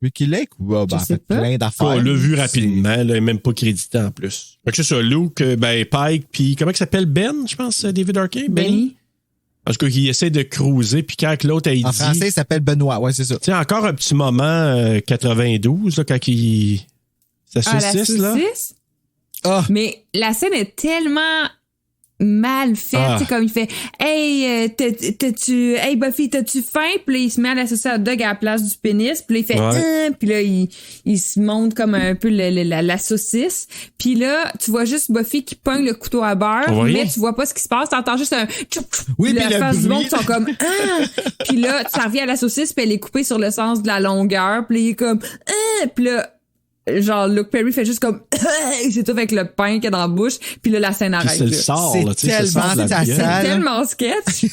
Ricky Lake? Ouais, ben, elle fait plein d'affaires. On l'a vu rapidement, là, elle n'est même pas crédité en plus. Fait que c'est ça, Luke, Pike, puis comment il s'appelle? Ben, je pense, David Arquette? Benny. Parce qu'il essaie de cruiser, puis quand l'autre, elle dit... En français, il s'appelle Benoît, ouais, c'est ça. Tu sais, encore un petit moment, 92, là, quand il... Sa saucisse, là. Ah. Mais la scène est tellement mal faite. C'est comme il fait Hey, hey Buffy, t'as-tu faim? Puis là, il se met à la saucisse à hot dog à la place du pénis. Puis là, il fait puis là, il se monte comme un peu la saucisse. Puis là, tu vois juste Buffy qui pogne le couteau à beurre, mais tu vois pas ce qui se passe. T'entends juste un oui, puis la face du monde sont comme puis là, ça revient à la saucisse, puis elle est coupée sur le sens de la longueur. Puis là, il est comme puis là, genre Luke Perry fait juste comme c'est tout avec le pain qu'il y a dans la bouche, puis là la scène arrête. C'est le sort, là, tu sais, c'est tellement sketch.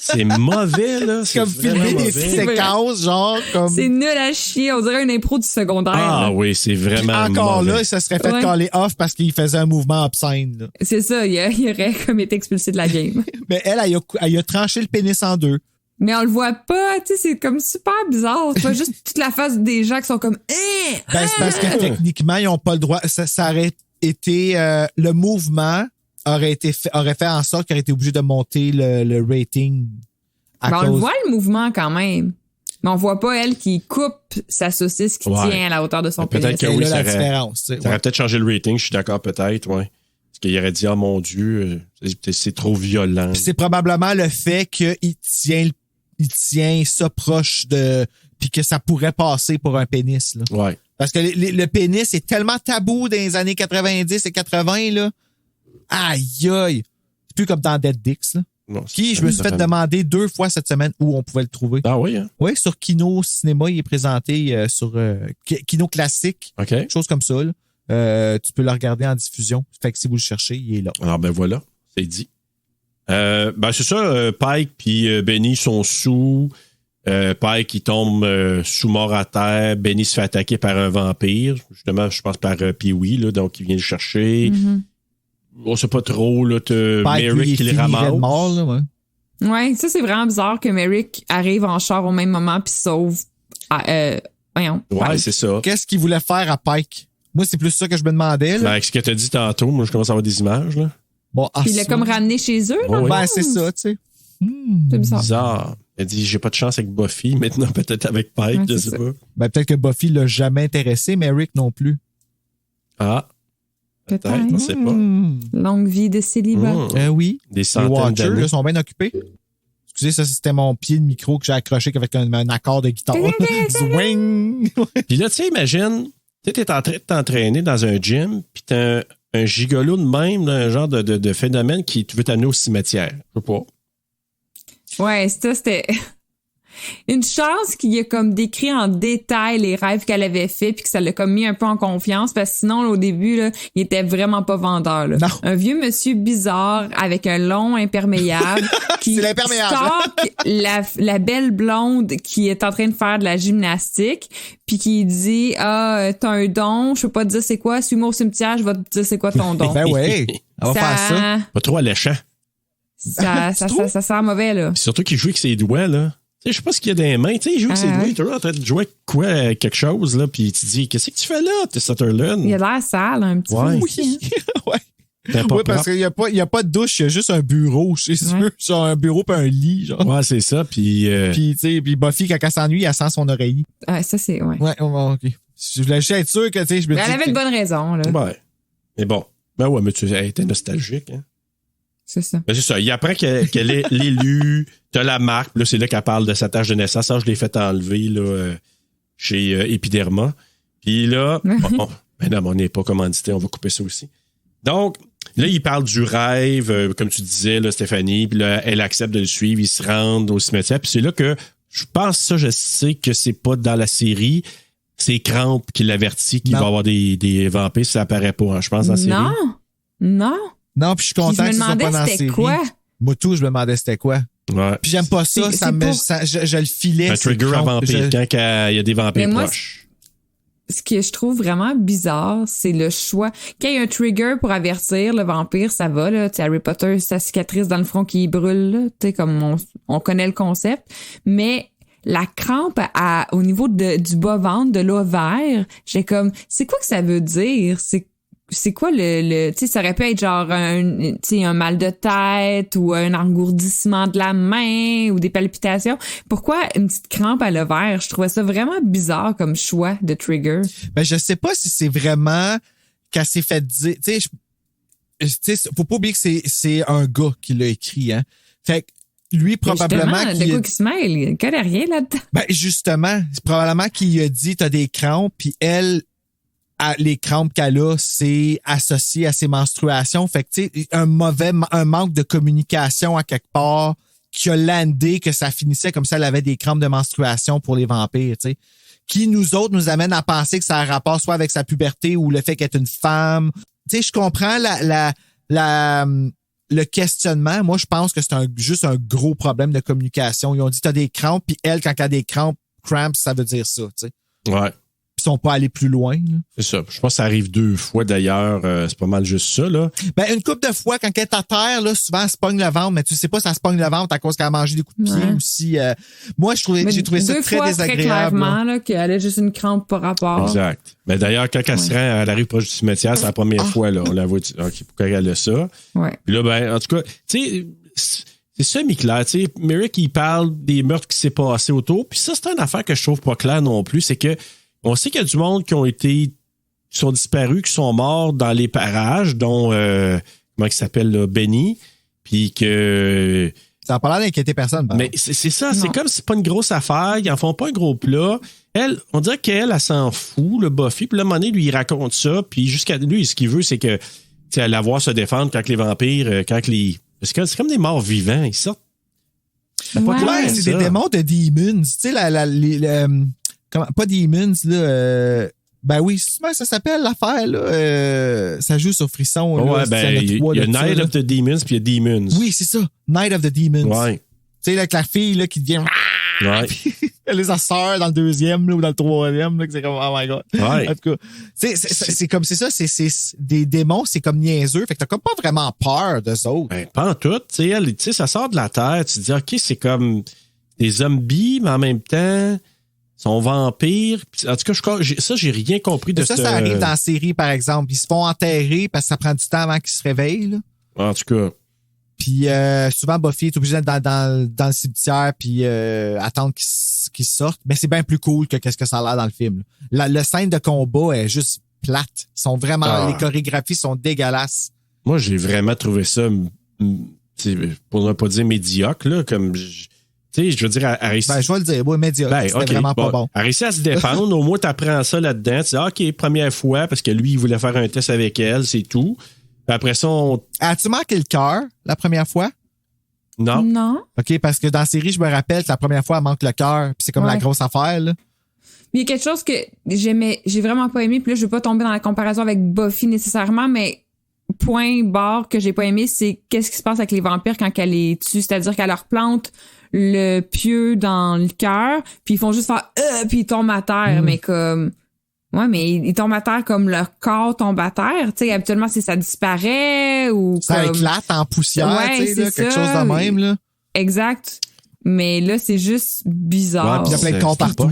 C'est mauvais, là. C'est comme filmer des séquences, genre comme. C'est nul à chier, on dirait une impro du secondaire. Ah là. Oui, c'est vraiment encore mauvais. là, ça serait fait caller off parce qu'il faisait un mouvement obscène. Là. C'est ça, il aurait comme été expulsé de la game. Mais elle a tranché le pénis en deux. Mais on le voit pas, tu sais, c'est comme super bizarre. C'est pas juste toute la face des gens qui sont comme Ben, c'est parce que techniquement, ils ont pas le droit. Ça aurait été le mouvement aurait fait en sorte qu'il aurait été obligé de monter le rating. On le voit le mouvement quand même. Mais on voit pas elle qui coupe sa saucisse qui tient à la hauteur de son pénis. Peut-être que oui, la différence. Ça aurait peut-être changé le rating, je suis d'accord, peut-être, oui. Parce qu'il aurait dit, oh mon Dieu, c'est trop violent. Puis c'est probablement le fait qu'il tient ça proche de... Puis que ça pourrait passer pour un pénis. Là. Ouais. Parce que le pénis est tellement tabou dans les années 90 et 80, là. Aïe, aïe. C'est plus comme dans Dead Dicks, là. Non, je me suis fait demander 2 fois cette semaine où on pouvait le trouver. Ah oui, hein? Oui, sur Kino Cinéma, il est présenté sur Kino Classique. OK. Quelque chose comme ça, là. Tu peux le regarder en diffusion. Fait que si vous le cherchez, il est là. Alors, ben voilà, c'est dit. C'est ça, Pike puis Benny sont sous. Pike, il tombe sous mort à terre. Benny se fait attaquer par un vampire. Justement, je pense par Pee-wee, là, donc il vient le chercher. Mm-hmm. On sait pas trop, là, Merrick Merrick qui les ramasse. Mort, là, ouais, ça, c'est vraiment bizarre que Merrick arrive en char au même moment puis sauve. Voyons. Ouais, Pike. c'est ça. Qu'est-ce qu'il voulait faire à Pike? Moi, c'est plus ça que je me demandais. Là. Ben, avec ce que tu as dit tantôt, moi, je commence à avoir des images. Là. Bon, Puis il l'a comme ramené chez eux. Oh, oui. Ben, c'est ça, tu sais. C'est bizarre. Bizarre. Elle dit, j'ai pas de chance avec Buffy. Maintenant, peut-être avec Pike, je sais pas. Ben, peut-être que Buffy l'a jamais intéressé, mais Rick non plus. Ah. Peut-être, on sait pas. Longue vie de célibat. Oui. Des Les centaines Watchers, d'années. là, sont bien occupés. Excusez, ça, c'était mon pied de micro que j'ai accroché avec un accord de guitare. Swing! Puis là, tu sais, imagine, tu es en train de t'entraîner dans un gym, puis t'as un gigolo de même, là, un genre de phénomène qui veut t'amener au cimetière. Je sais pas. Ouais, ça, c'était une chance qu'il ait comme décrit en détail les rêves qu'elle avait fait puis que ça l'a comme mis un peu en confiance parce que sinon, là, au début, là, il était vraiment pas vendeur. Là. Non. Un vieux monsieur bizarre avec un long imperméable qui C'est l'imperméable. stalk la belle blonde qui est en train de faire de la gymnastique puis qui dit « Ah, t'as un don, je peux pas te dire c'est quoi, suis-moi au cimetière, je vais te dire c'est quoi ton don. » Ben oui, on va faire ça. Pas trop alléchant. Ça sent mauvais, là. Puis surtout qu'il joue avec ses doigts, là. Tu sais, je sais pas ce qu'il y a dans les mains. Tu sais, il joue avec ses doigts, il est toujours en train de jouer avec quoi, quelque chose, là. Puis tu te dis, qu'est-ce que tu fais là, t'es Sutherland? Il a l'air sale, un petit Ouais. peu. aussi, hein. Ouais. T'es pas Oui, parce propre. qu'il n'y a pas de douche, il y a juste un bureau chez eux. Genre un bureau puis un lit, genre. Ouais, c'est ça. Puis, Puis, tu sais, puis Buffy, quand elle s'ennuie, elle sent son oreiller. Ouais, ça, c'est... Ouais. Ouais, OK. Je voulais juste être sûr que, tu sais, je me Mais dis. elle avait de bonnes raisons, là. ouais. Mais bon. Ben ouais, mais elle était nostalgique, hein. C'est ça. Ben c'est ça. Il apprend qu'elle est l'élu. T'as la marque. Puis là, c'est là qu'elle parle de sa tâche de naissance. Ça, je l'ai fait enlever là, chez Epiderma. Puis là, ben non, mais on n'est pas commandité. On va couper ça aussi. Donc, là, il parle du rêve, comme tu disais, là, Stéphanie. Puis là, elle accepte de le suivre. Ils se rendent au cimetière. Puis c'est là que je pense ça, je sais que c'est pas dans la série. C'est Cramp qui l'avertit qu'il va y avoir des vampires. Ça apparaît pas, hein, je pense, dans la série. Non. Non, puis je suis content que ce soit pas dans la série. Quoi? Moi, tout, je me demandais c'était quoi. Ouais. Puis j'aime pas ça, je le filais. Un trigger à vampire, quand il y a des vampires proches. Ce que je trouve vraiment bizarre, c'est le choix. Quand il y a un trigger pour avertir le vampire, ça va, là. Tu sais, Harry Potter, sa cicatrice dans le front qui brûle, là. Tu sais, comme on connaît le concept. Mais la crampe au niveau du bas-ventre, de l'ovaire, j'ai comme, c'est quoi que ça veut dire? C'est quoi le tu sais, ça aurait pu être genre un mal de tête ou un engourdissement de la main ou des palpitations. Pourquoi une petite crampe à l'ovaire? Je trouvais ça vraiment bizarre comme choix de trigger. Ben, je sais pas si c'est vraiment qu'elle s'est fait dire, tu sais, faut pas oublier que c'est un gars qui l'a écrit, hein. Fait que lui, probablement de quoi qu'il se mêle, il connaît rien là-dedans. Ben, justement, c'est probablement qu'il a dit t'as des crampes, puis elle, les crampes qu'elle a, c'est associé à ses menstruations. Fait que, tu sais, un manque de communication à quelque part qui a landé que ça finissait comme ça, elle avait des crampes de menstruation pour les vampires, tu sais. Qui, nous autres, nous amène à penser que ça a un rapport soit avec sa puberté ou le fait qu'elle est une femme. Tu sais, je comprends le questionnement. Moi, je pense que c'est juste un gros problème de communication. Ils ont dit t'as des crampes, puis elle, quand elle a des cramps, ça veut dire ça, tu sais. Ouais. Ils sont pas allés plus loin. Là. C'est ça. Je pense que ça arrive 2 fois d'ailleurs. C'est pas mal juste ça, là. Ben, une couple de fois, quand elle est à terre, là, souvent, elle se pogne le ventre, mais tu sais pas si elle se pogne le ventre à cause qu'elle a mangé des coups de pied ou si. Moi, j'ai trouvé ça très désagréable. Très clairement, là, qu'elle a juste une crampe par rapport. Exact. Mais d'ailleurs, quand elle se rend, elle arrive proche du cimetière, c'est la première fois, là. On la voit. OK, pourquoi elle a ça? Ouais. Puis là, ben, en tout cas, tu sais, c'est semi-clair. Tu sais, Merrick, il parle des meurtres qui s'est passé autour. Puis ça, c'est une affaire que je trouve pas claire non plus. C'est que on sait qu'il y a du monde qui sont disparus, qui sont morts dans les parages, dont, comment il s'appelle, là, Benny. Puis que. Ça n'a pas l'air d'inquiéter personne. Mais c'est ça, c'est comme si c'est pas une grosse affaire, ils en font pas un gros plat. Elle, on dirait qu'elle, elle s'en fout, le Buffy. Puis là, à un moment donné, lui, il raconte ça. Puis jusqu'à lui, ce qu'il veut, c'est que, tu sais, la voir se défendre quand les vampires, parce que c'est comme des morts vivants, ils sortent. Ouais, c'est des démons de demons. Tu sais, pas demons, là. Ben oui, ça s'appelle l'affaire, là. Ça joue sur Frisson. Ouais, là, ben, il y a Night of the Demons, puis il y a Demons. Oui, c'est ça. Night of the Demons. Ouais. Tu sais, là, avec la fille, là, qui devient. Ouais. Elle les a sœurs dans le 2e, là, ou dans le 3e, là, que c'est comme, oh my god. Ouais. En tout cas, c'est comme, c'est ça, c'est des démons, c'est comme niaiseux. Fait que t'as comme pas vraiment peur d'eux autres. Ben, pas en tout. Tu sais, ça sort de la terre. Tu te dis, OK, c'est comme des zombies, mais en même temps, sont vampires. En tout cas, j'ai rien compris de ça. Ça arrive dans la série, par exemple. Ils se font enterrer parce que ça prend du temps avant qu'ils se réveillent. Là. En tout cas. Puis souvent, Buffy est obligée d'être dans le cimetière puis attendre qu'ils sortent. Mais c'est bien plus cool que qu'est-ce que ça a l'air dans le film. Le scène de combat est juste plate. Ils sont vraiment, les chorégraphies sont dégueulasses. Moi, j'ai vraiment trouvé ça, pour ne pas dire médiocre, là, comme... Tu sais, je veux dire, à réussir. Ben, je vais le dire, médiocre. C'était vraiment pas bon. À réussir à se défendre, au moins, t'apprends ça là-dedans. Tu dis, OK, première fois, parce que lui, il voulait faire un test avec elle, c'est tout. Puis après ça, As-tu manqué le cœur la première fois? Non. Non. OK, parce que dans la série, je me rappelle que la première fois, elle manque le cœur. Puis c'est comme la grosse affaire, là. Mais il y a quelque chose que j'ai vraiment pas aimé. Puis là, je veux pas tomber dans la comparaison avec Buffy nécessairement, mais point barre que j'ai pas aimé, c'est qu'est-ce qui se passe avec les vampires quand elle les tue. C'est-à-dire qu'elle leur plante le pieu dans le cœur, puis ils font juste faire puis ils tombent à terre, mais comme mais ils tombent à terre comme leur corps tombe à terre, tu sais, habituellement c'est ça disparaît ou ça comme... éclate en poussière, tu sais, là, quelque chose de même là. Exact. Mais là c'est juste bizarre. Ouais, puis il y a plein de corps partout.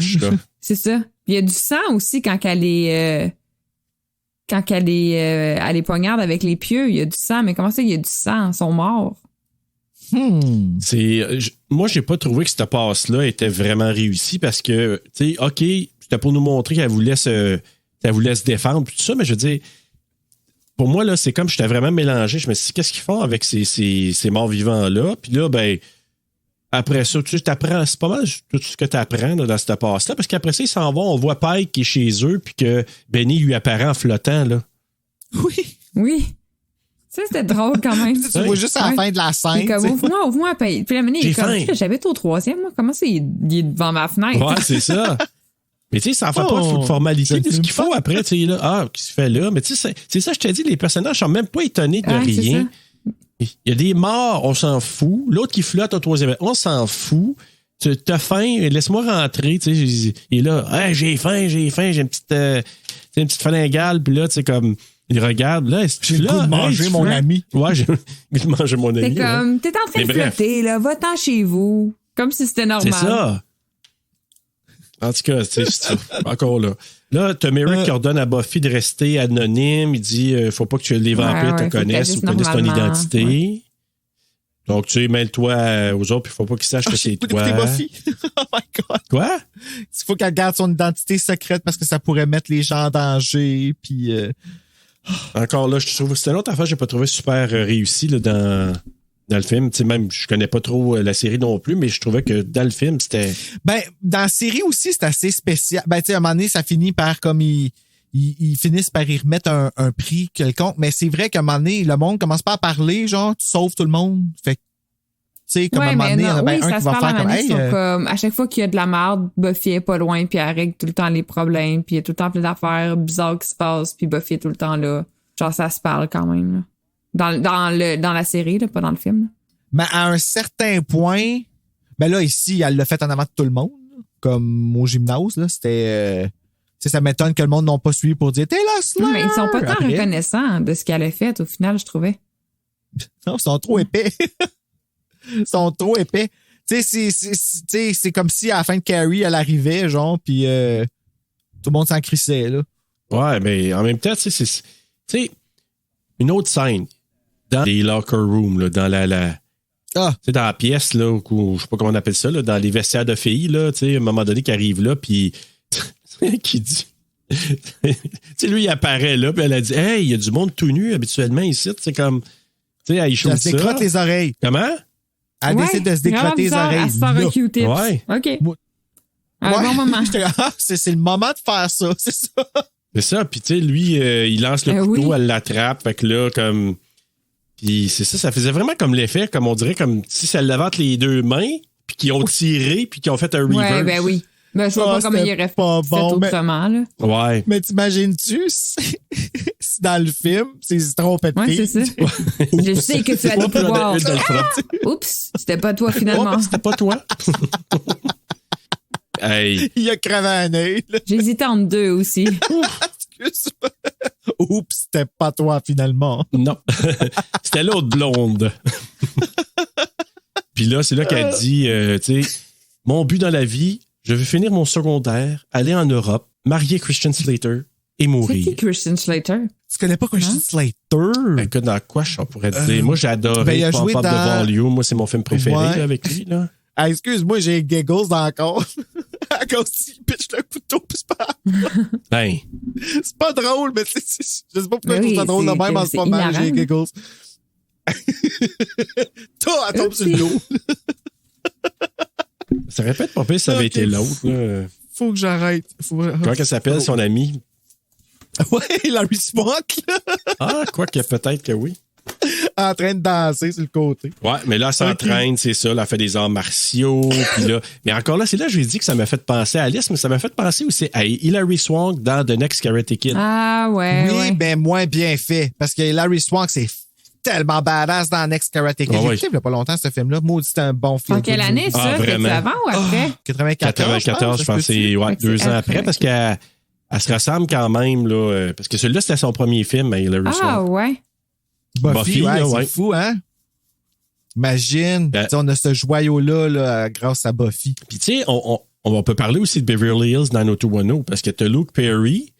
C'est ça. Il y a du sang aussi quand elle est elle est poignarde avec les pieux, il y a du sang, mais comment ça il y a du sang, ils sont morts. Moi, j'ai pas trouvé que cette passe-là était vraiment réussie parce que, tu sais, OK, c'était pour nous montrer qu'elle voulait se défendre, puis tout ça, mais je veux dire, pour moi, là, c'est comme j'étais vraiment mélangé. Je me suis dit, qu'est-ce qu'ils font avec ces morts-vivants-là? Puis là, ben, après ça, tu sais, t'apprends, c'est pas mal tout ce que tu apprends dans cette passe-là, parce qu'après ça, ils s'en vont, on voit Pike qui est chez eux, puis que Benny lui apparaît en flottant, là. Oui. Ça, c'était drôle quand même. Tu vois juste à la fin de la scène. Comme, ouvre-moi, puis la minute, il est comme, j'habite au 3e, moi. Comment ça, il est devant ma fenêtre? Ouais, c'est ça. Mais tu sais, ça en fait pas de formalité de ce qu'il faut après, tu sais, là. Qu'est-ce qu'il fait là? Mais tu sais, c'est ça, je t'ai dit, les personnages sont même pas étonnés de rien. Il y a des morts, on s'en fout. L'autre qui flotte au 3e, on s'en fout. T'as faim, laisse-moi rentrer, tu sais. Il est là, hey, j'ai faim, j'ai une petite fringale, puis là, tu sais, comme... Il regarde, là, j'ai le goût de manger mon ami. Ouais, j'ai le goût de manger mon ami. C'est comme, t'es en train de flotter, là, va-t'en chez vous. Comme si c'était normal. C'est ça. En tout cas, c'est encore là. Là, t'as Merrick qui ordonne à Buffy de rester anonyme. Il dit, faut pas que les vampires te connaissent ou connaissent ton identité. Ouais. Donc, tu sais, mêle-toi aux autres, puis il faut pas qu'ils sachent que c'est toi. Buffy. Oh my God. Quoi? Il faut qu'elle garde son identité secrète parce que ça pourrait mettre les gens en danger, puis... Encore là, je trouve c'était une autre affaire que j'ai pas trouvé super réussi là, dans le film. Tu sais, même, je connais pas trop la série non plus, mais je trouvais que dans le film, c'était... Ben, dans la série aussi, c'est assez spécial. Ben, tu sais, à un moment donné, ça finit par comme ils finissent par y remettre un prix quelconque, mais c'est vrai qu'à un moment donné, le monde commence pas à parler, genre, tu sauves tout le monde. Fait que, tu sais, comme à un moment donné, il y en a bien un qui va faire comme, hey, comme, à chaque fois qu'il y a de la merde, Buffy est pas loin, puis elle règle tout le temps les problèmes, puis il y a tout le temps plein d'affaires bizarres qui se passent, puis Buffy est tout le temps là. Genre, ça se parle quand même, là. Dans la série, là, pas dans le film, là. Mais à un certain point, ben là, ici, elle l'a fait en avant de tout le monde, là, comme au gymnase, là, c'était... tu sais, ça m'étonne que le monde n'ont pas suivi pour dire « T'es là, Slayer! » Mais ils sont pas tant reconnaissants de ce qu'elle a fait, au final, je trouvais. Non, ils sont trop épais. Ils sont trop épais. Tu sais, c'est comme si à la fin de Carrie, elle arrivait, genre, puis tout le monde s'en crissait, là. Ouais, mais en même temps, tu sais, une autre scène dans les locker rooms, là, dans tu sais, dans la pièce, là, ou je sais pas comment on appelle ça, là, dans les vestiaires de filles, là, tu sais, à un moment donné, qui arrive là, puis qui dit... tu sais, lui, il apparaît là, puis elle a dit « Hey, il y a du monde tout nu habituellement ici. » C'est comme... Tu sais, elle shoot ça. Elle se décrotte les oreilles. Comment? Elle décide de se décrotter les oreilles. Elle se sort un Q-tips. Ouais. OK. Un bon moment. C'est le moment de faire ça, c'est ça. C'est ça, puis tu sais, lui, il lance le couteau, elle l'attrape, fait que là, comme... Puis c'est ça faisait vraiment comme l'effet, comme on dirait, comme si ça l'avait entre les deux mains, puis qu'ils ont tiré, puis qu'ils ont fait un reverse. Ouais, ben oui. Ben, je vois pas comment il aurait fait autrement, là. Ouais. Mais t'imagines-tu, si dans le film, c'est trompé de fille. Ouais, c'est ça. Je sais que tu as des pouvoirs. Oups, c'était pas toi, finalement. Oh, c'était pas toi. Hey. Il a crevé un œil. J'hésitais entre deux aussi. Excuse-moi. Oups, c'était pas toi, finalement. Non. C'était l'autre blonde. Puis là, c'est là qu'elle dit, tu sais, mon but dans la vie, je veux finir mon secondaire, aller en Europe, marier Christian Slater et C'est mourir. qui Christian Slater? Tu connais pas Christian Slater? Ben, écoute, dans quoi on pourrait dire? Moi, j'ai adoré il a joué Pop Up dans- de Volume. Moi, c'est mon film préféré Ouais. là, avec lui. Là. Ah, excuse-moi, j'ai giggles dans le corps. À cause qu'il pitch le couteau, pis Ben, c'est pas drôle, mais je sais pas pourquoi je trouve ça drôle de même en ce c'est moment, hilarant. j'ai giggles. Toi, elle tombe sur le dos. ça répète pas pire si ça avait Ok. été l'autre. Là. Faut que j'arrête. Comment qu'elle s'appelle, son ami? Ouais, Larry Swank, là, Ah, quoi que peut-être que oui. en train de danser sur le côté. Ouais, mais là, elle s'entraîne, c'est ça. Elle a fait des arts martiaux. Puis là, mais encore là, c'est là que je lui ai dit que ça m'a fait penser à Alice, mais ça m'a fait penser aussi à Hilary Swank dans The Next Karate Kid. Ah, ouais. Oui, ouais. ben moins bien fait. Parce que Larry Swank, c'est tellement badass dans Next Karate Kid. Ah J'ai ouais. écouté il y a pas longtemps ce film-là. Maudit, c'était un bon film. En quelle année, ça? Ah, C'était vraiment? avant ou après? 94, 94, je pense que c'est ouais, Fait que 2 c'est ans après, après. parce qu'elle se ressemble quand même, là, parce que celui-là, c'était son premier film, Hilary Ah, Swank. ouais. Buffy, ouais, là, c'est ouais. fou, hein? Imagine, Ben- tu sais, on a ce joyau-là là, grâce à Buffy. Puis, tu sais, on peut parler aussi de Beverly Hills dans 90210, parce que t'as Luke Perry,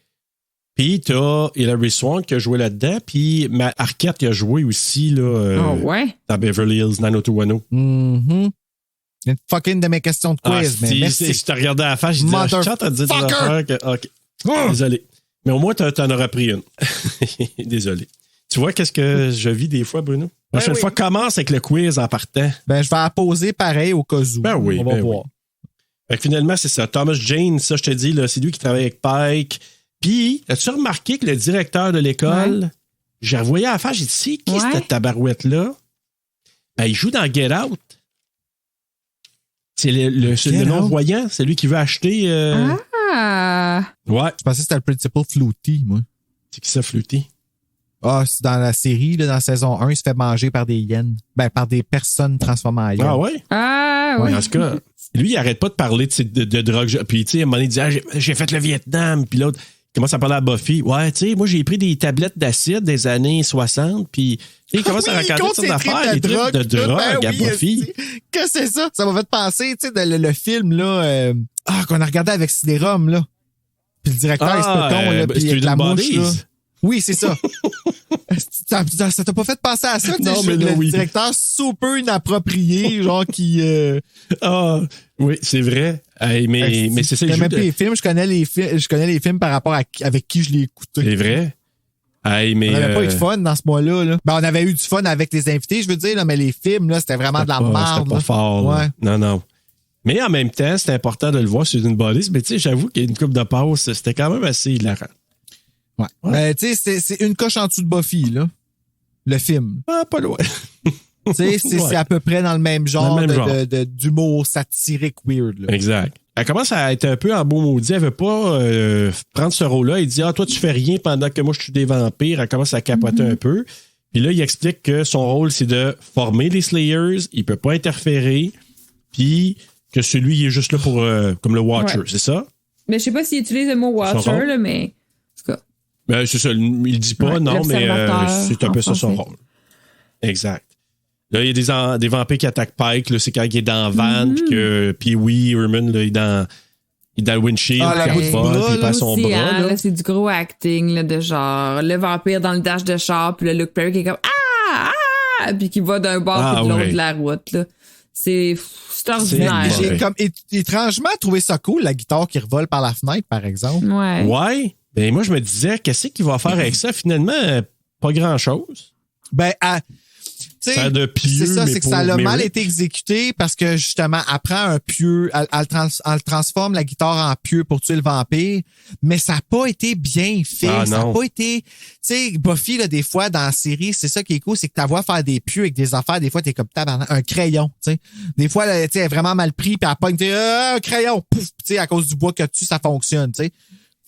puis t'as Hilary Swank qui a joué là-dedans, puis Matt Arquette qui a joué aussi là, Ah, ouais. dans Beverly Hills 90210. Mm-hmm. Une fucking de mes questions de Ah, quiz, mais si, merci. je te regardais à la face, j'ai dit, je suis en train de dire des Motherfucker! affaires que... OK. Désolé. Mais au moins, t'en auras pris une. Désolé. Tu vois qu'est-ce que je vis des fois, Bruno? La prochaine oui. fois, commence avec le quiz en partant. Ben, je vais la poser pareil au cas où. Ben oui, on va ben voir. Fait que finalement, c'est ça. Thomas Jane, ça, je te dis, là, c'est lui qui travaille avec Pike. Puis, as-tu remarqué que le directeur de l'école, j'ai revoyé à la face, j'ai dit, c'est qui Ouais. cette tabarouette-là? Ben, il joue dans Get Out. C'est le non-voyant, c'est lui qui veut acheter. Ah! Ouais. Je pensais que c'était le Principal Flutie, moi. C'est qui ça, Flutie? Ah, c'est dans la série, là, dans la saison 1, il se fait manger par des hyènes. Ben, par des personnes transformées en hyènes. Ah ouais? Ah, oui. En tout cas, lui, il arrête pas de parler de drogue. Puis, tu sais, à un moment donné, il dit, ah, j'ai fait le Vietnam. Puis l'autre, il commence à parler à Buffy. Ouais, tu sais, moi, j'ai pris des tablettes d'acide des années 60. Puis, tu sais, il commence à raconter toutes sortes d'affaires, des trucs de drogue à Buffy. Qu'est-ce que c'est ça? Ça m'a fait penser, tu sais, le film, là, qu'on a regardé avec CD-ROM, là. Puis le directeur, il se peut con, là, puis avec la mouche, là. Oui, c'est ça. ça t'a pas fait penser à ça? Non, mais là, le oui. directeur super inapproprié, genre qui... Ah, oui, c'est vrai. Hey, mais c'est ça, Je il connais joue même plus les films, je connais les films par rapport à avec qui je l'ai écouté. C'est vrai. Hey, mais, On n'avait pas eu de fun dans ce mois-là. Là. Ben, on avait eu du fun avec les invités, je veux dire, là, mais les films, là, c'était vraiment de la merde. C'était pas là. fort. Là. Ouais. Non, non. Mais en même temps, c'était important de le voir sur une balise. Mais tu sais, j'avoue qu'il y a une coupe de passe, c'était quand même assez hilarant. Ouais. Ben, tu sais, c'est une coche en dessous de Buffy, là. Le film. Ah, pas loin. Tu sais, c'est à peu près dans le même genre, Dans le même genre. d'humour satirique weird. Là. Exact. Elle commence à être un peu en beau maudit. Elle veut pas prendre ce rôle-là. Il dit, ah, toi, tu fais rien pendant que moi, je suis des vampires. Elle commence à capoter un peu. Puis là, il explique que son rôle, c'est de former les Slayers. Il peut pas interférer. Puis que celui, il est juste là pour comme le Watcher. Ouais. C'est ça? Mais je sais pas s'il utilise le mot Son Watcher, rôle? là, mais. En tout cas. Ben, c'est ça. Il dit pas, Ouais, non, mais l'observateur c'est un peu en ça son français. rôle. Exact. Là, il y a des vampires qui attaquent Pike. Là, c'est quand il est dans la van, puis que Pee-wee Herman, là, il est dans le windshield, Ah, la puis bout il du vole, bras, puis il là, perd son Aussi, bras. hein, là. là, c'est du gros acting, là, de genre, le vampire dans le dash de char, puis le Luke Perry qui est comme Ah! Puis qui va d'un bord Ah, puis de l'autre ouais. de la route, là. C'est ordinaire. C'est J'ai Ouais. comme étrangement trouvé ça cool, la guitare qui revole par la fenêtre, par exemple. Ouais. Ouais. Ben, moi, je me disais, qu'est-ce qu'il va faire avec ça? Finalement, pas grand-chose. Ben, tu sais, Ça a de pieux, c'est ça, mais c'est que pour ça a mal Merrick. été exécuté parce que justement, elle prend un pieu, elle transforme la guitare en pieu pour tuer le vampire, mais ça n'a pas été bien fait. Ah, ça n'a non. pas été. Tu sais, Buffy, là, des fois, dans la série, c'est ça qui est cool, c'est que tu la vois faire des pieux avec des affaires, des fois, t'es comme tabarnak, un crayon, tu sais. Des fois, là, tu sais, elle est vraiment mal pris, puis elle pogne, un crayon, pouf, tu sais, à cause du bois que tu, ça fonctionne, tu sais.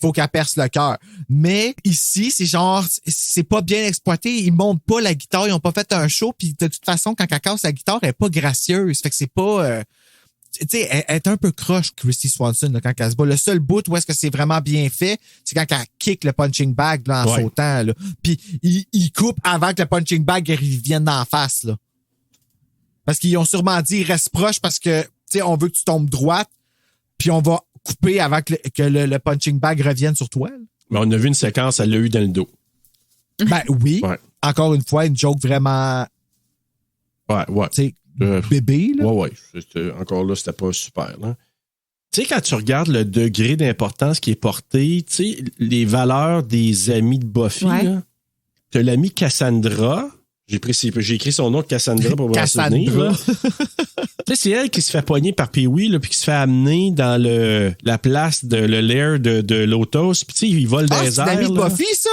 Faut qu'elle perce le cœur. Mais ici, c'est genre, c'est pas bien exploité. Ils montent pas la guitare, ils ont pas fait un show. Puis de toute façon, quand elle casse la guitare, elle est pas gracieuse. Fait que c'est pas, tu sais, elle est un peu croche, Christy Swanson, là, quand elle se bat. Le seul bout où est-ce que c'est vraiment bien fait, c'est quand elle kick le punching bag là, en Ouais. sautant. Là. Puis il coupe avant que le punching bag revienne en face. Là. Parce qu'ils ont sûrement dit, reste proche parce que, tu sais, on veut que tu tombes droite. puis on va couper avant que le punching bag revienne sur toi. Mais on a vu une séquence, elle l'a eu dans le dos. Ben oui. Ouais. Encore une fois, une joke vraiment. Ouais. Tu sais, bébé, là. Ouais. Encore là, c'était pas super, là. Tu sais, quand tu regardes le degré d'importance qui est porté, tu sais, les valeurs des amis de Buffy, là, t'as l'ami Cassandra. J'ai écrit son nom, Cassandra, pour me souvenir. Là. Tu sais, c'est elle qui se fait pogner par Pee-wee, là, puis qui se fait amener dans la place le lair de Lotus. Puis tu sais, il vole dans les airs. C'est l'ami de Buffy, ça?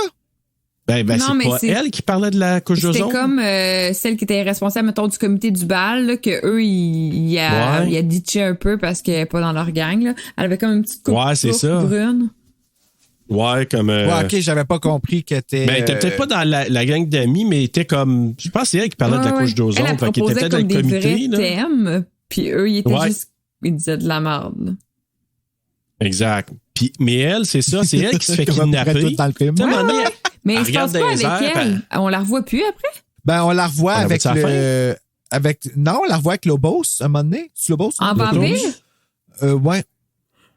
Ben non, c'est pas elle qui parlait de la couche d'ozone. C'était comme celle qui était responsable, mettons, du comité du bal, là, que eux, il a ditché un peu parce qu'elle n'est pas dans leur gang. Là. Elle avait comme une petite coupe brune. Ouais, comme. OK, j'avais pas compris qu'elle était. Ben, elle était peut-être pas dans la gang d'amis, mais elle était comme. Je pense que c'est elle qui parlait de la couche d'ozone. Elle qui était peut-être dans le comité. Vrais thèmes, puis eux, ils étaient juste. Ils disaient de la merde. Là. Exact. Mais elle, c'est ça, c'est elle qui se fait kidnapper. Dans le film. Mais il se passe pas avec elle. On la revoit plus après? Ben, on la revoit avec non, on la revoit avec Lobos, à un moment donné. C'est Lobos? En vampire? Ouais.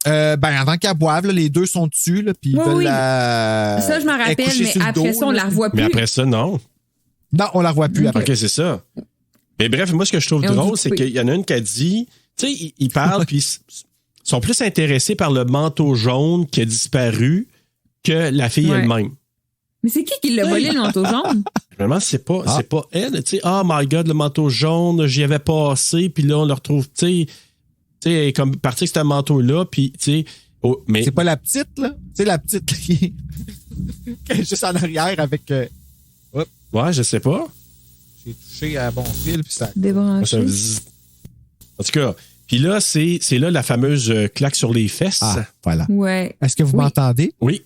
Ben, avant qu'elle boive, là, les deux sont dessus, là, puis ils veulent la. Ça, je m'en rappelle, mais après ça, on la revoit plus. Mais après ça, non. Non, on la revoit plus après. OK, c'est ça. Mais bref, moi, ce que je trouve drôle, c'est qu'il y en a une qui a dit, tu sais, ils parlent, puis ils sont plus intéressés par le manteau jaune qui a disparu que la fille elle-même. Mais c'est qui l'a volé, le manteau jaune? Vraiment, c'est pas elle. Tu sais, oh my God, le manteau jaune, j'y avais passé, puis là, on le retrouve, tu sais, comme parti avec ce manteau-là, puis, tu sais. Mais... C'est pas la petite, là? C'est la petite qui est juste en arrière avec. Ouais, je sais pas. J'ai touché à bon fil, puis ça. Débranché. En tout cas, puis là, c'est là la fameuse claque sur les fesses. Ah, voilà. Ouais. Est-ce que vous m'entendez? Oui.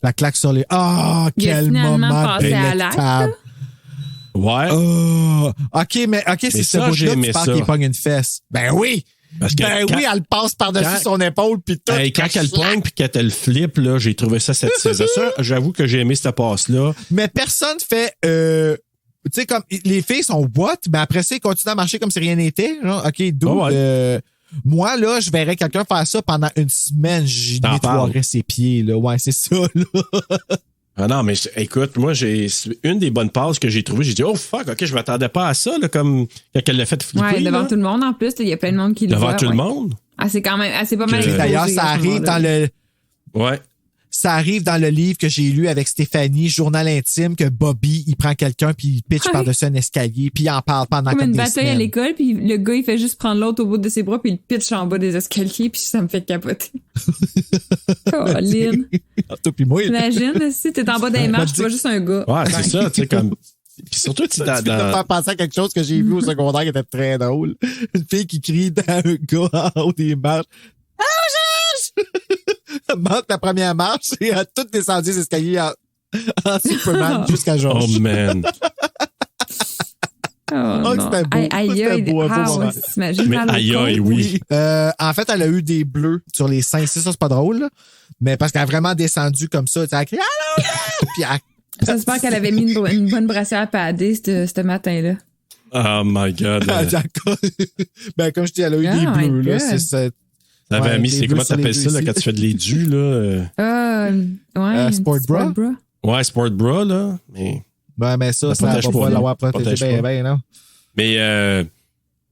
La claque sur les. Ah, quel moment délectable. Ouais. Oh. OK, c'est ce bout-là que tu parles qu'il pogne une fesse. Ben oui! Parce que oui, elle passe par-dessus son épaule, puis tout. Quand elle pogne, puis quand elle flippe, là, j'ai trouvé ça satisfaisant. Ça, j'avoue que j'ai aimé cette passe-là. Mais personne fait... tu sais, comme les filles sont what, mais après ça, ils continuent à marcher comme si rien n'était. Genre, OK, moi, là, je verrais quelqu'un faire ça pendant une semaine, j'y nettoierais ses pieds, là. Ouais, c'est ça, là. Ah non, mais écoute, moi, j'ai une des bonnes passes que j'ai trouvées. J'ai dit, oh fuck, OK, je m'attendais pas à ça, là, comme quand elle l'a fait flipper. Ouais, devant tout le monde, en plus, il y a plein de monde qui le voit. Devant tout le monde? Ah, c'est quand même, c'est pas mal. D'ailleurs, ça arrive dans le... Ouais. Ça arrive dans le livre que j'ai lu avec Stéphanie, Journal intime, que Bobby, il prend quelqu'un puis il pitch par-dessus un escalier puis il en parle pendant comme des semaines. Comme une bataille à l'école puis le gars, il fait juste prendre l'autre au bout de ses bras puis il pitch en bas des escaliers puis ça me fait capoter. Colin. Toi puis moi. Imagine, si t'es en bas des marches, tu vois juste un gars. Ouais, c'est ça, tu sais, comme... Puis surtout, tu vas me faire penser à quelque chose que j'ai vu au secondaire qui était très drôle. Une fille qui crie dans un gars en haut des marches. Elle manque la première marche et a tout descendu les escaliers en Superman jusqu'à George. Oh man. C'était beau. Aïe, t'imagines mal aïe, oui. En fait, elle a eu des bleus sur les seins. C'est ça, c'est pas drôle, là. Mais parce qu'elle a vraiment descendu comme ça. Elle a crié « Allô! » Puis j'espère qu'elle avait mis une bonne brassière padée ce matin-là. Oh my God. Ben, comme je dis, elle a eu des bleus, là. C'est ça. T'avais mis, c'est comment t'appelles ça, là, quand tu fais de l'édu, là? Sport bra? Ouais, sport bra, là. Mais... Ouais, mais ça va pas l'avoir protégé bien, non? Mais,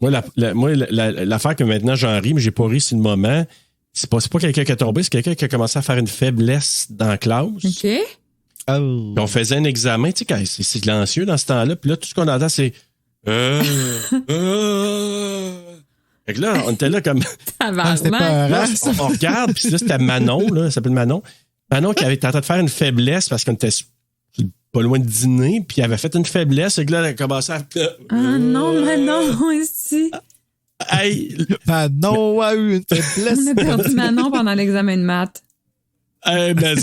moi, l'affaire que maintenant j'en ris, mais j'ai pas ri sur le moment, c'est pas quelqu'un qui est tombé, c'est quelqu'un qui a commencé à faire une faiblesse dans la classe. OK. Oh. On faisait un examen, tu sais, quand c'est silencieux dans ce temps-là, puis là, tout ce qu'on entend, c'est Fait que là, on était là comme. Là, on regarde, puis là, c'était Manon, là, ça s'appelle Manon. Manon qui avait tenté de faire une faiblesse parce qu'on était pas loin de dîner, puis elle avait fait une faiblesse, et que là, elle a commencé à. Ah non, Manon, ici. Hey! Manon a eu une faiblesse. On a perdu Manon pendant l'examen de maths. Hey, mais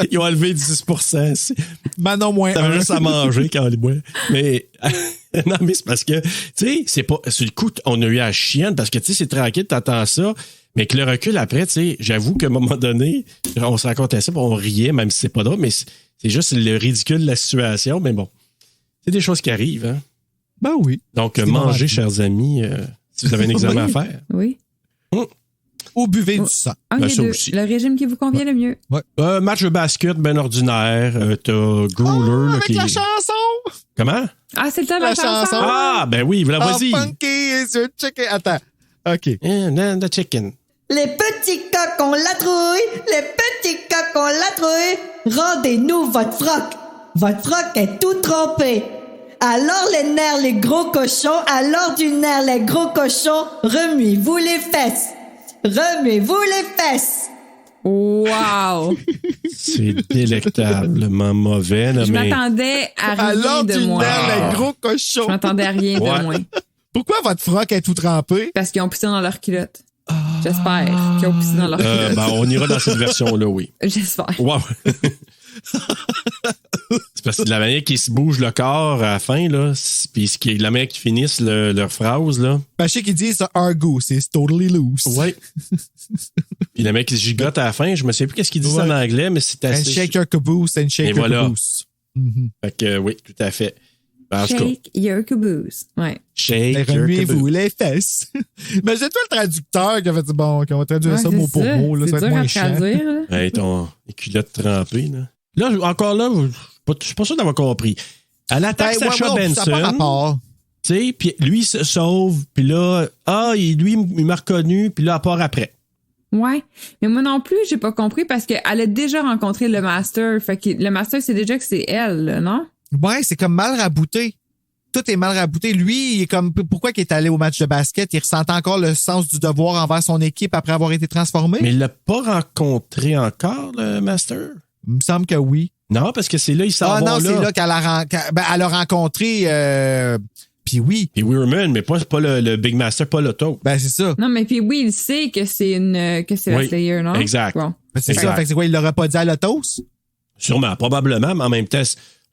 ils ont enlevé 10%. Manon moins. T'avais juste à manger quand on les boit. Mais, non, mais c'est parce que, tu sais, c'est pas, sur le coup, on a eu à chienne parce que, tu sais, c'est tranquille, t'entends ça. Mais que le recul après, tu sais, j'avoue qu'à un moment donné, on se racontait ça, on riait, même si c'est pas drôle, mais c'est juste le ridicule de la situation. Mais bon, c'est des choses qui arrivent, hein. Ben oui. Donc, mangez, chers amis, si vous avez un examen à faire. Oui. Ou buvez du sang. Un Ben, des ça deux. aussi. Le régime qui vous convient le mieux. Match de basket, ben ordinaire. T'as Gruler là, Avec qui... la chanson! Comment? Ah, c'est le temps de La la chanson. chanson. Ah, ben oui, voilà, vas-y. How funky is your chicken? Attends. OK. And the chicken. Les petits coqs ont la trouille, les petits coqs ont la trouille. Rendez-nous votre froc. Votre froc est tout trempé. Alors les nerfs, les gros cochons, alors du nerf, les gros cochons, remuez-vous les fesses. Remuez-vous les fesses. Wow! C'est délectablement mauvais, là, Je mais... m'attendais à rien Alors de du moins. nerf, les gros cochons. Je m'attendais à rien Ouais. de moins. Pourquoi votre froc est tout trempé? Parce qu'ils ont pissé dans leur culotte. J'espère qu'ils ont pissé dans leur culotte. Ben, on ira dans cette version-là, oui. J'espère. Wow. C'est parce que de la manière qu'ils se bougent le corps à la fin, là, puis de la manière qu'ils finissent leur phrase, là. Ben, je sais qu'ils disent argo, c'est totally loose. Ouais. Puis le mec qui se gigote à la fin, je me sais plus qu'est-ce qu'ils disent en anglais, mais c'est And assez... shake your caboose, and shake Et your voilà. caboose. Mhm. Fait que, oui, tout à fait. En tout cas, Shake your caboose. Ouais. shake Mais your remuez-vous caboose. les fesses. Mais c'est toi le traducteur qui a fait bon, qui va traduire Ouais, ça c'est mot pour mot, là, C'est ça va dur être à moins chiant. traduire. Là. Hey, les culottes trempées, là. Là, encore là, je suis pas sûr d'avoir compris. Elle attaque Ben, Sacha ouais, ça a pas Benson. rapport. Tu sais, puis lui, il se sauve, puis là, lui, il m'a reconnu, puis là, elle part après. Ouais. Mais moi non plus, j'ai pas compris parce qu'elle a déjà rencontré le Master. Fait que le Master, c'est déjà que c'est elle, là, non? Ouais, c'est comme mal rabouté. Tout est mal rabouté. Lui, il est comme, pourquoi qu'il est allé au match de basket? Il ressentait encore le sens du devoir envers son équipe après avoir été transformé? Mais il l'a pas rencontré encore, le Master? Il me semble que oui. Non, parce que c'est là, il s'en va non, là. c'est là qu'elle a rencontré, puis oui. Puis Weirman, mais pas le Big Master, pas l'auto. Ben, c'est ça. Non, mais puis oui, il sait que c'est la Oui, Slayer, non? exact. Bon. Ben, c'est Exact. ça. Fait que c'est quoi, il l'aurait pas dit à l'autos? Sûrement, probablement, mais en même temps,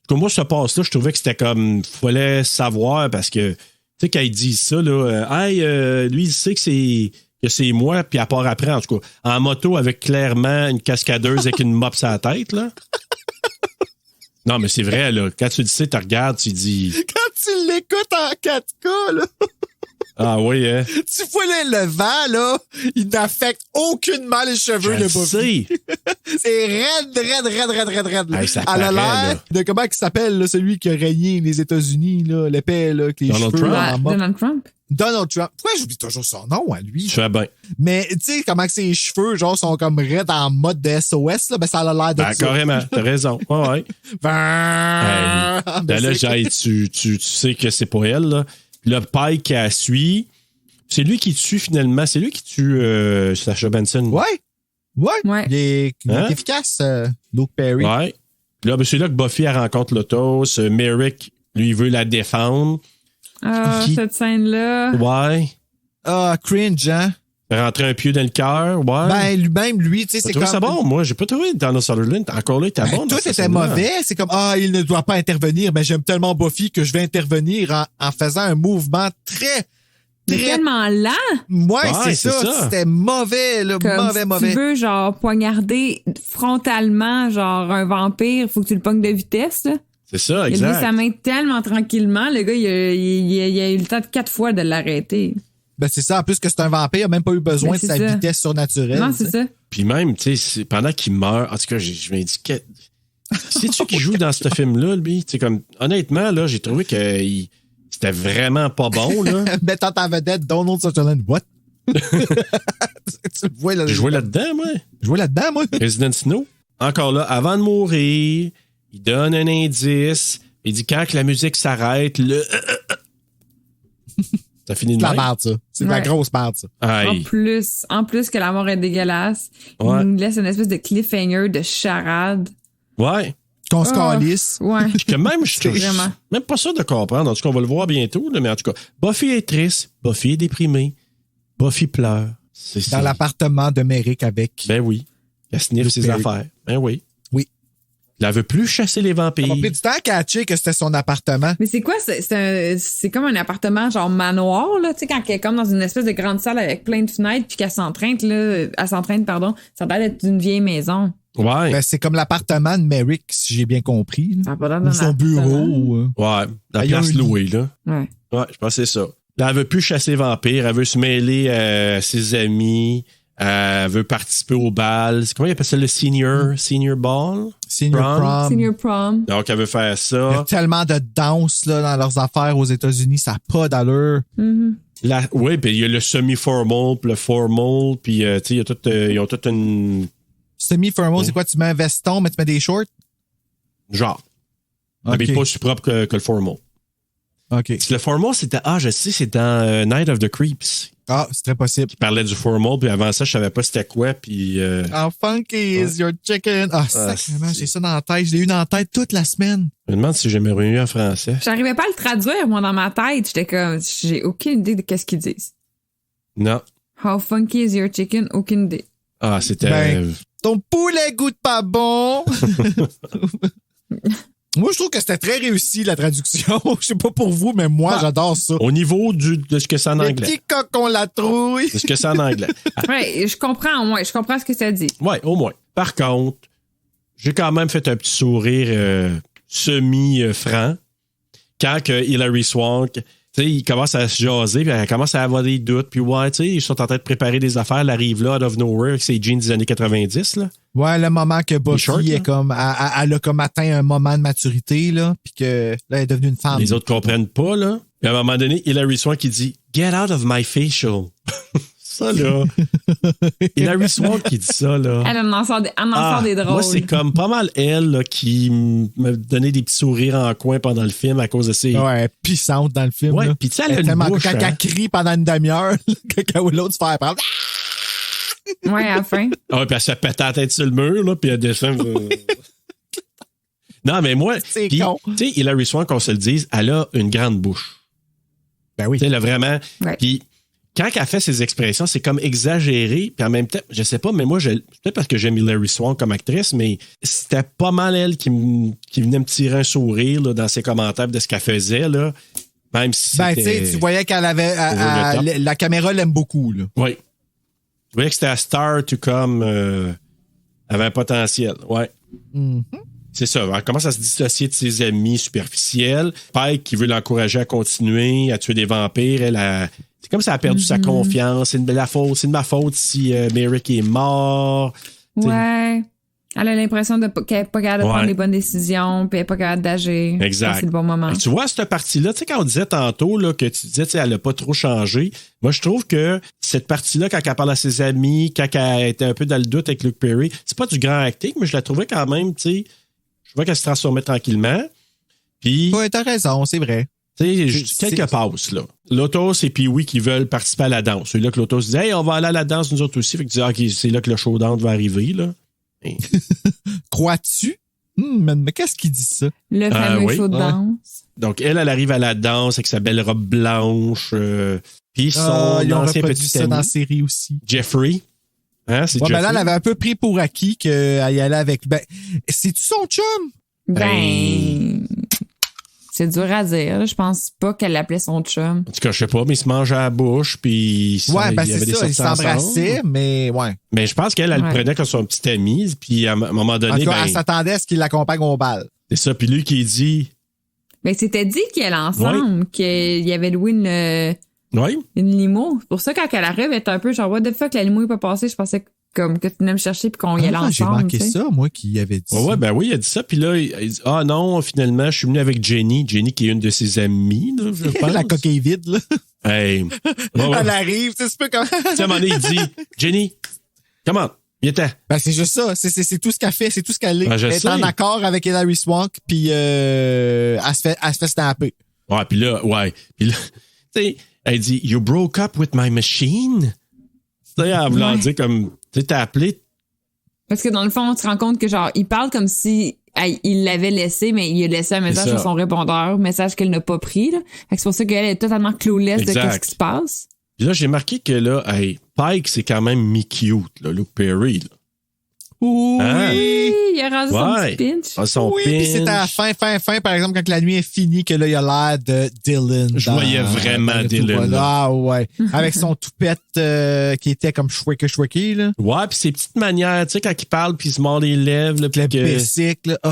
comme moi, ce passe-là, je trouvais que c'était comme, fallait savoir parce que, tu sais, quand ils disent ça, là, lui, il sait que c'est moi, puis à part après, en tout cas, en moto avec clairement une cascadeuse avec une mop sur la tête, là. Non, mais c'est vrai, là. Quand tu dis ça, tu regardes, tu dis. Quand tu l'écoutes en 4K, là, Ah oui, hein? tu vois le vent, là, il n'affecte aucunement les cheveux Je de Buffy. sais. C'est raide. Là. Hey, ça Elle a paraît, l'air là. de comment il s'appelle, là, celui qui a régné les États-Unis, là, l'épée, là, avec les Donald cheveux Trump. en mode. Donald Trump? Donald Trump. Pourquoi j'oublie toujours son nom à lui? Tu fais bien. Mais tu sais, comment que ses cheveux, genre, sont comme raides en mode de SOS, là, ben ça a l'air de Ben, ça. carrément, t'as raison. Ouais, ouais. Ben, Ben là, c'est- Jay, tu sais que c'est pas elle, là. Le Pike qui la suit, c'est lui qui tue finalement. C'est lui qui tue Sacha Benson. Ouais. Il est Hein? efficace, Luke Perry. Ouais. Puis là, ben, c'est là que Buffy elle rencontre Lotus. Merrick, lui, il veut la défendre. Ah, Qui- cette scène-là. Ouais. Ah, cringe, hein? Rentrer un pieu dans le cœur. Ouais. Ben, lui-même, lui, tu sais, T'as c'est trouvé comme... ça bon? Moi, j'ai pas trouvé Donald Sutherland. Encore là, il était Ben, bon. dans tout cette était scène-là. mauvais. C'est comme, il ne doit pas intervenir. Mais j'aime tellement Buffy que je vais intervenir en faisant un mouvement très... Mais tellement lent. Ouais, Ouais, c'est ça. ça. C'était mauvais, là. Comme mauvais. si tu veux, genre, poignarder frontalement, genre, un vampire, faut que tu le pognes de vitesse, là. C'est ça, Il a levé sa exact. main tellement tranquillement. Le gars, il a eu le temps de 4 fois de l'arrêter. Ben, c'est ça. En plus que c'est un vampire, il n'a même pas eu besoin Ben, de c'est sa ça. vitesse surnaturelle. Non, tu sais. c'est ça. Puis même, tu sais, pendant qu'il meurt, en tout cas, je me dis que. C'est-tu qui joue dans ce film-là, lui? Tu sais, comme, honnêtement, là, j'ai trouvé que c'était vraiment pas bon, là. Mettant en vedette Donald Sutherland. What? Tu le vois là. J'ai joué là-dedans, moi. Joué là-dedans, moi. Resident Snow. Encore là, avant de mourir, il donne un indice. Il dit quand que la musique s'arrête, ça finit de C'est de la même. merde, ça. C'est de la Ouais. grosse merde, ça. Aïe. En plus que la mort est dégueulasse, Ouais. il nous laisse une espèce de cliffhanger de charade. Ouais. Qu'on se Ah, calisse. Ouais. Puis que même, je suis Vraiment. même pas sûr de comprendre. En tout cas, on va le voir bientôt, là, mais en tout cas, Buffy est triste, Buffy est déprimée, Buffy pleure. C'est Dans ça. l'appartement de Merrick avec. Ben oui. Elle sniffe Luke ses Perry. affaires. Ben oui. Oui. Elle veut plus chasser les vampires. Ça m'a pris du temps à catcher que c'était son appartement. Mais c'est quoi? C'est comme un appartement genre manoir, là, tu sais, quand elle est comme dans une espèce de grande salle avec plein de fenêtres puis qu'elle s'entraîne, pardon. Ça a l'air d'être une vieille maison. Ouais. Ben, c'est comme l'appartement de Merrick, si j'ai bien compris. là. Ça a pas l'air Ou d'un son appartement. bureau. Ouais. La Il y a place un lit. louée, là. Ouais. Ouais, je pense que c'est ça. Là, elle veut plus chasser vampires, elle veut se mêler à ses amis, elle veut participer au bal. Comment il appelle ça, le senior ball? Senior prom. Senior prom. Donc, elle veut faire Il y a ça. tellement de danse là, dans leurs affaires aux États-Unis, ça n'a pas d'allure. Oui, puis il y a le semi-formal, puis le formal, puis tu sais, ils ont toute une... Semi-formal, c'est quoi? Tu mets un veston, mais tu mets des shorts? Genre. Ok. Mais pas aussi propre que le formal. OK. Le formal, c'était... Ah, je sais, c'est dans Night of the Creeps. Ah, c'est très possible. Il parlait du formal, puis avant ça, je savais pas c'était quoi, puis... How funky is your chicken? Ah, sacrément, j'ai ça dans la tête. Je l'ai eu dans la tête toute la semaine. Je me demande si j'aimerais mieux en français. J'arrivais pas à le traduire, moi, dans ma tête. J'étais comme, j'ai aucune idée de qu'est-ce qu'ils disent. Non. How funky is your chicken? Aucune idée. Ah, c'était... Ben, ton poulet goûte pas bon. Moi, je trouve que c'était très réussi, la traduction. Je sais pas pour vous, mais moi, j'adore ça. Au niveau de ce que c'est en Le anglais. petit cocon la trouille. De ce que c'est en anglais. Ouais, je comprends, au moins. Je comprends ce que ça dit. Ouais, au moins. Par contre, j'ai quand même fait un petit sourire semi-franc quand que Hilary Swank, tu sais, il commence à se jaser, puis elle commence à avoir des doutes, puis ouais, tu sais, ils sont en train de préparer des affaires, elle arrive là, out of nowhere, avec ses jeans des années 90, là. Ouais, le moment que Buffy shorts, est comme, elle a comme atteint un moment de maturité, là, puis que là, elle est devenue une femme. Les autres comprennent pas, là. Puis à un moment donné, Hilary Swank qui dit « Get out of my facial ». Ça, là. Hilary Swank qui dit ça, là. Elle en sort des drôles. Moi, c'est comme pas mal elle là, qui me donnait des petits sourires en coin pendant le film à cause de ses... Ouais, pissante dans le film. Ouais, là. puis tu sais, elle a une tellement bouche, quand hein. elle crie pendant une demi-heure, quand l'autre se fait prendre. Ouais, à la fin. Ah ouais, puis elle se pète la tête sur le mur, là, puis elle descend. Non, mais moi, C'est puis, con. tu sais, Hilary Swank, qu'on se le dise, elle a une grande bouche. Ben oui. Tu sais, elle a vraiment... Ouais. Puis quand elle fait ses expressions, c'est comme exagéré, puis en même temps, je sais pas, mais moi, peut-être parce que j'aime Hilary Swank comme actrice, mais c'était pas mal elle qui venait me tirer un sourire là, dans ses commentaires de ce qu'elle faisait, là. Même si Ben, tu c'était... sais, tu voyais qu'elle avait. Over the top. La caméra l'aime beaucoup, là. Oui. Tu voyais que c'était à Star to Come avait un potentiel. Ouais. C'est ça. Elle commence à se dissocier de ses amis superficiels. Pike qui veut l'encourager à continuer, à tuer des vampires. C'est comme si elle a perdu sa confiance. C'est de ma faute si Merrick est mort. Ouais. Elle a l'impression qu'elle n'est pas capable de prendre Ouais. les bonnes décisions, puis elle n'est pas capable d'agir. Exact. C'est le bon moment. Et tu vois, cette partie-là, tu sais, quand on disait tantôt là, que tu disais, tu sais, elle n'a pas trop changé. Moi, je trouve que cette partie-là, quand elle parle à ses amis, quand elle était un peu dans le doute avec Luke Perry, c'est pas du grand acting, mais je la trouvais quand même, tu sais, je vois qu'elle se transformait tranquillement. Puis, Ouais, t'as raison, c'est vrai. tu sais, quelques passes, là. Lotus et Pee-wee qui veulent participer à la danse. C'est là que Lotus dit, hey, on va aller à la danse, nous autres aussi. Fait que tu dis, OK, c'est là que le showdown va arriver, là. Et- Crois-tu? Mais qu'est-ce qu'il dit ça? Le fameux oui. show de danse. Donc, elle arrive à la danse avec sa belle robe blanche. Puis son Ils ont ancien reproduit petit ça ami, dans la série aussi. Jeffrey. Hein, c'est Ouais, ben Jeffrey. là, elle avait un peu pris pour acquis qu'elle y allait avec. Ben, c'est-tu son chum? Ben. C'est dur à dire. là. Je pense pas qu'elle l'appelait son chum. En tout cas, je sais pas, mais ils se mangeaient à la bouche, puis Ouais, ben il y avait c'est des ça, ils sorties s'embrassaient, ensemble. mais ouais. Mais je pense qu'elle, elle le Ouais. prenait comme son petit ami, puis à un moment En donné, tout cas, ben, elle s'attendait à ce qu'il l'accompagne au bal. c'est ça. Puis lui qui dit, Ben, c'était dit qu'ils allaient ensemble, qu'il y avait loué oui, une limo. C'est pour ça, quand elle arrive, elle est un peu genre, what the fuck, la limo est pas passée. Je pensais comme que tu venais me chercher puis qu'on y allait J'ai ensemble. manqué tu sais. ça, moi, qui avait dit ouais, ça. ben oui, il a dit ça. Puis là, il dit, ah non, finalement, je suis venu avec Jenny. Jenny qui est une de ses amies, là, je pense. La coquille vide, là. Hey. Ouais, ouais. Elle arrive, c'est peu comme. Tu sais, à un moment donné, il dit, Jenny, comment? Viens-t'en. Ben, c'est juste ça. C'est tout ce qu'elle fait. C'est tout ce qu'elle est. Ben, je Elle est sais. en accord avec Hilary Swank, puis elle se fait snapper. Ouais, puis là, tu sais, elle dit, You broke up with my machine? Tu sais, en voulant Ouais. dire comme, tu sais, t'as appelé. Parce que dans le fond, on se rend compte que genre, il parle comme si il l'avait laissé, mais il a laissé un message C'est ça. sur son répondeur, message qu'elle n'a pas pris. Là. Fait que c'est pour ça qu'elle est totalement clueless de Exact. ce qui se passe. Puis là, j'ai marqué que là, hey, Pike, c'est quand même mi-cute, là, Luke Perry, là. Oui! Hein? Il a rendu son Ouais. petit pinch. Ah, son Oui, puis c'est à la fin, par exemple, quand la nuit est finie, que là, il a l'air de Dylan. Je voyais vraiment le Dylan, tout, là. Ah, ouais. Avec son toupette qui était comme shwicky, là. Ouais, puis ses petites manières, tu sais, quand il parle, puis il se mord les lèvres, là, puis Le que... basic, là. Oh,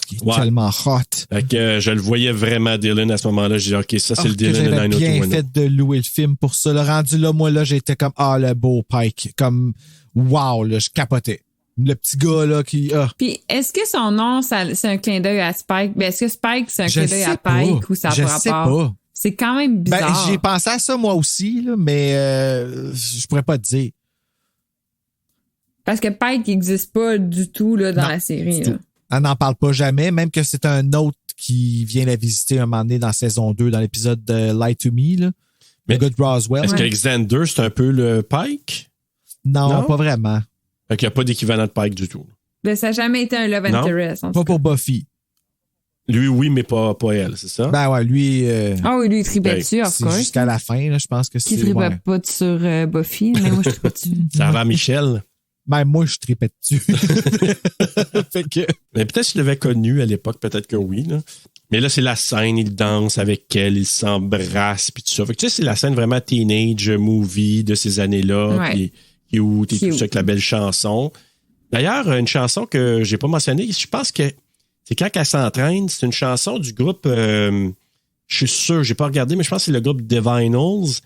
qui est Ouais. tellement hot. Fait que je le voyais vraiment Dylan à ce moment-là. J'ai dit, OK, ça, c'est le que Dylan de j'avais bien 90210. fait de louer le film pour ça. Le rendu là, moi, là, j'étais comme, le beau Pike. Comme, wow, là, je capotais. Le petit gars, là, qui, Puis, est-ce que son nom, c'est un clin d'œil à Spike? Ben, est-ce que Spike, c'est un Je clin d'œil sais à pas. Pike ou ça Je n'a sais pas rapport? pas. C'est quand même bizarre. J'ai pensé à ça, moi aussi, là, mais je pourrais pas te dire. Parce que Pike n'existe pas du tout là, dans Non, la série. du Là. tout. Elle n'en parle pas jamais, même que c'est un autre qui vient la visiter un moment donné dans saison 2, dans l'épisode de Lie to Me, là. Mais le gars de Roswell. Est-ce qu'Alexander, c'est un peu le Pike? Non, pas vraiment. Fait qu'il n'y a pas d'équivalent de Pike du tout. Ben, ça n'a jamais été un love Non. interest. En tout Pas cas. pour Buffy. Lui, oui, mais pas elle, c'est ça? Ben ouais, lui... Ah oui, lui, il tripait dessus, of c'est course. jusqu'à la fin, là, je pense que c'est... Qui tripait ouais. pas sur Buffy, mais moi, je tripais dessus. Ça va, Michel. Ben, moi, je tripais dessus. Fait que... Mais peut-être qu'il l'avait connu à l'époque, peut-être que oui. Là. Mais là, c'est la scène, il danse avec elle, il s'embrasse, puis tout ça. Fait que tu sais, c'est la scène vraiment teenage movie de ces années-là, Ouais. puis cute et tout Cute. ça avec la belle chanson. D'ailleurs, une chanson que j'ai pas mentionnée, je pense que c'est quand elle s'entraîne, c'est une chanson du groupe, je suis sûr, j'ai pas regardé, mais je pense que c'est le groupe Divinals.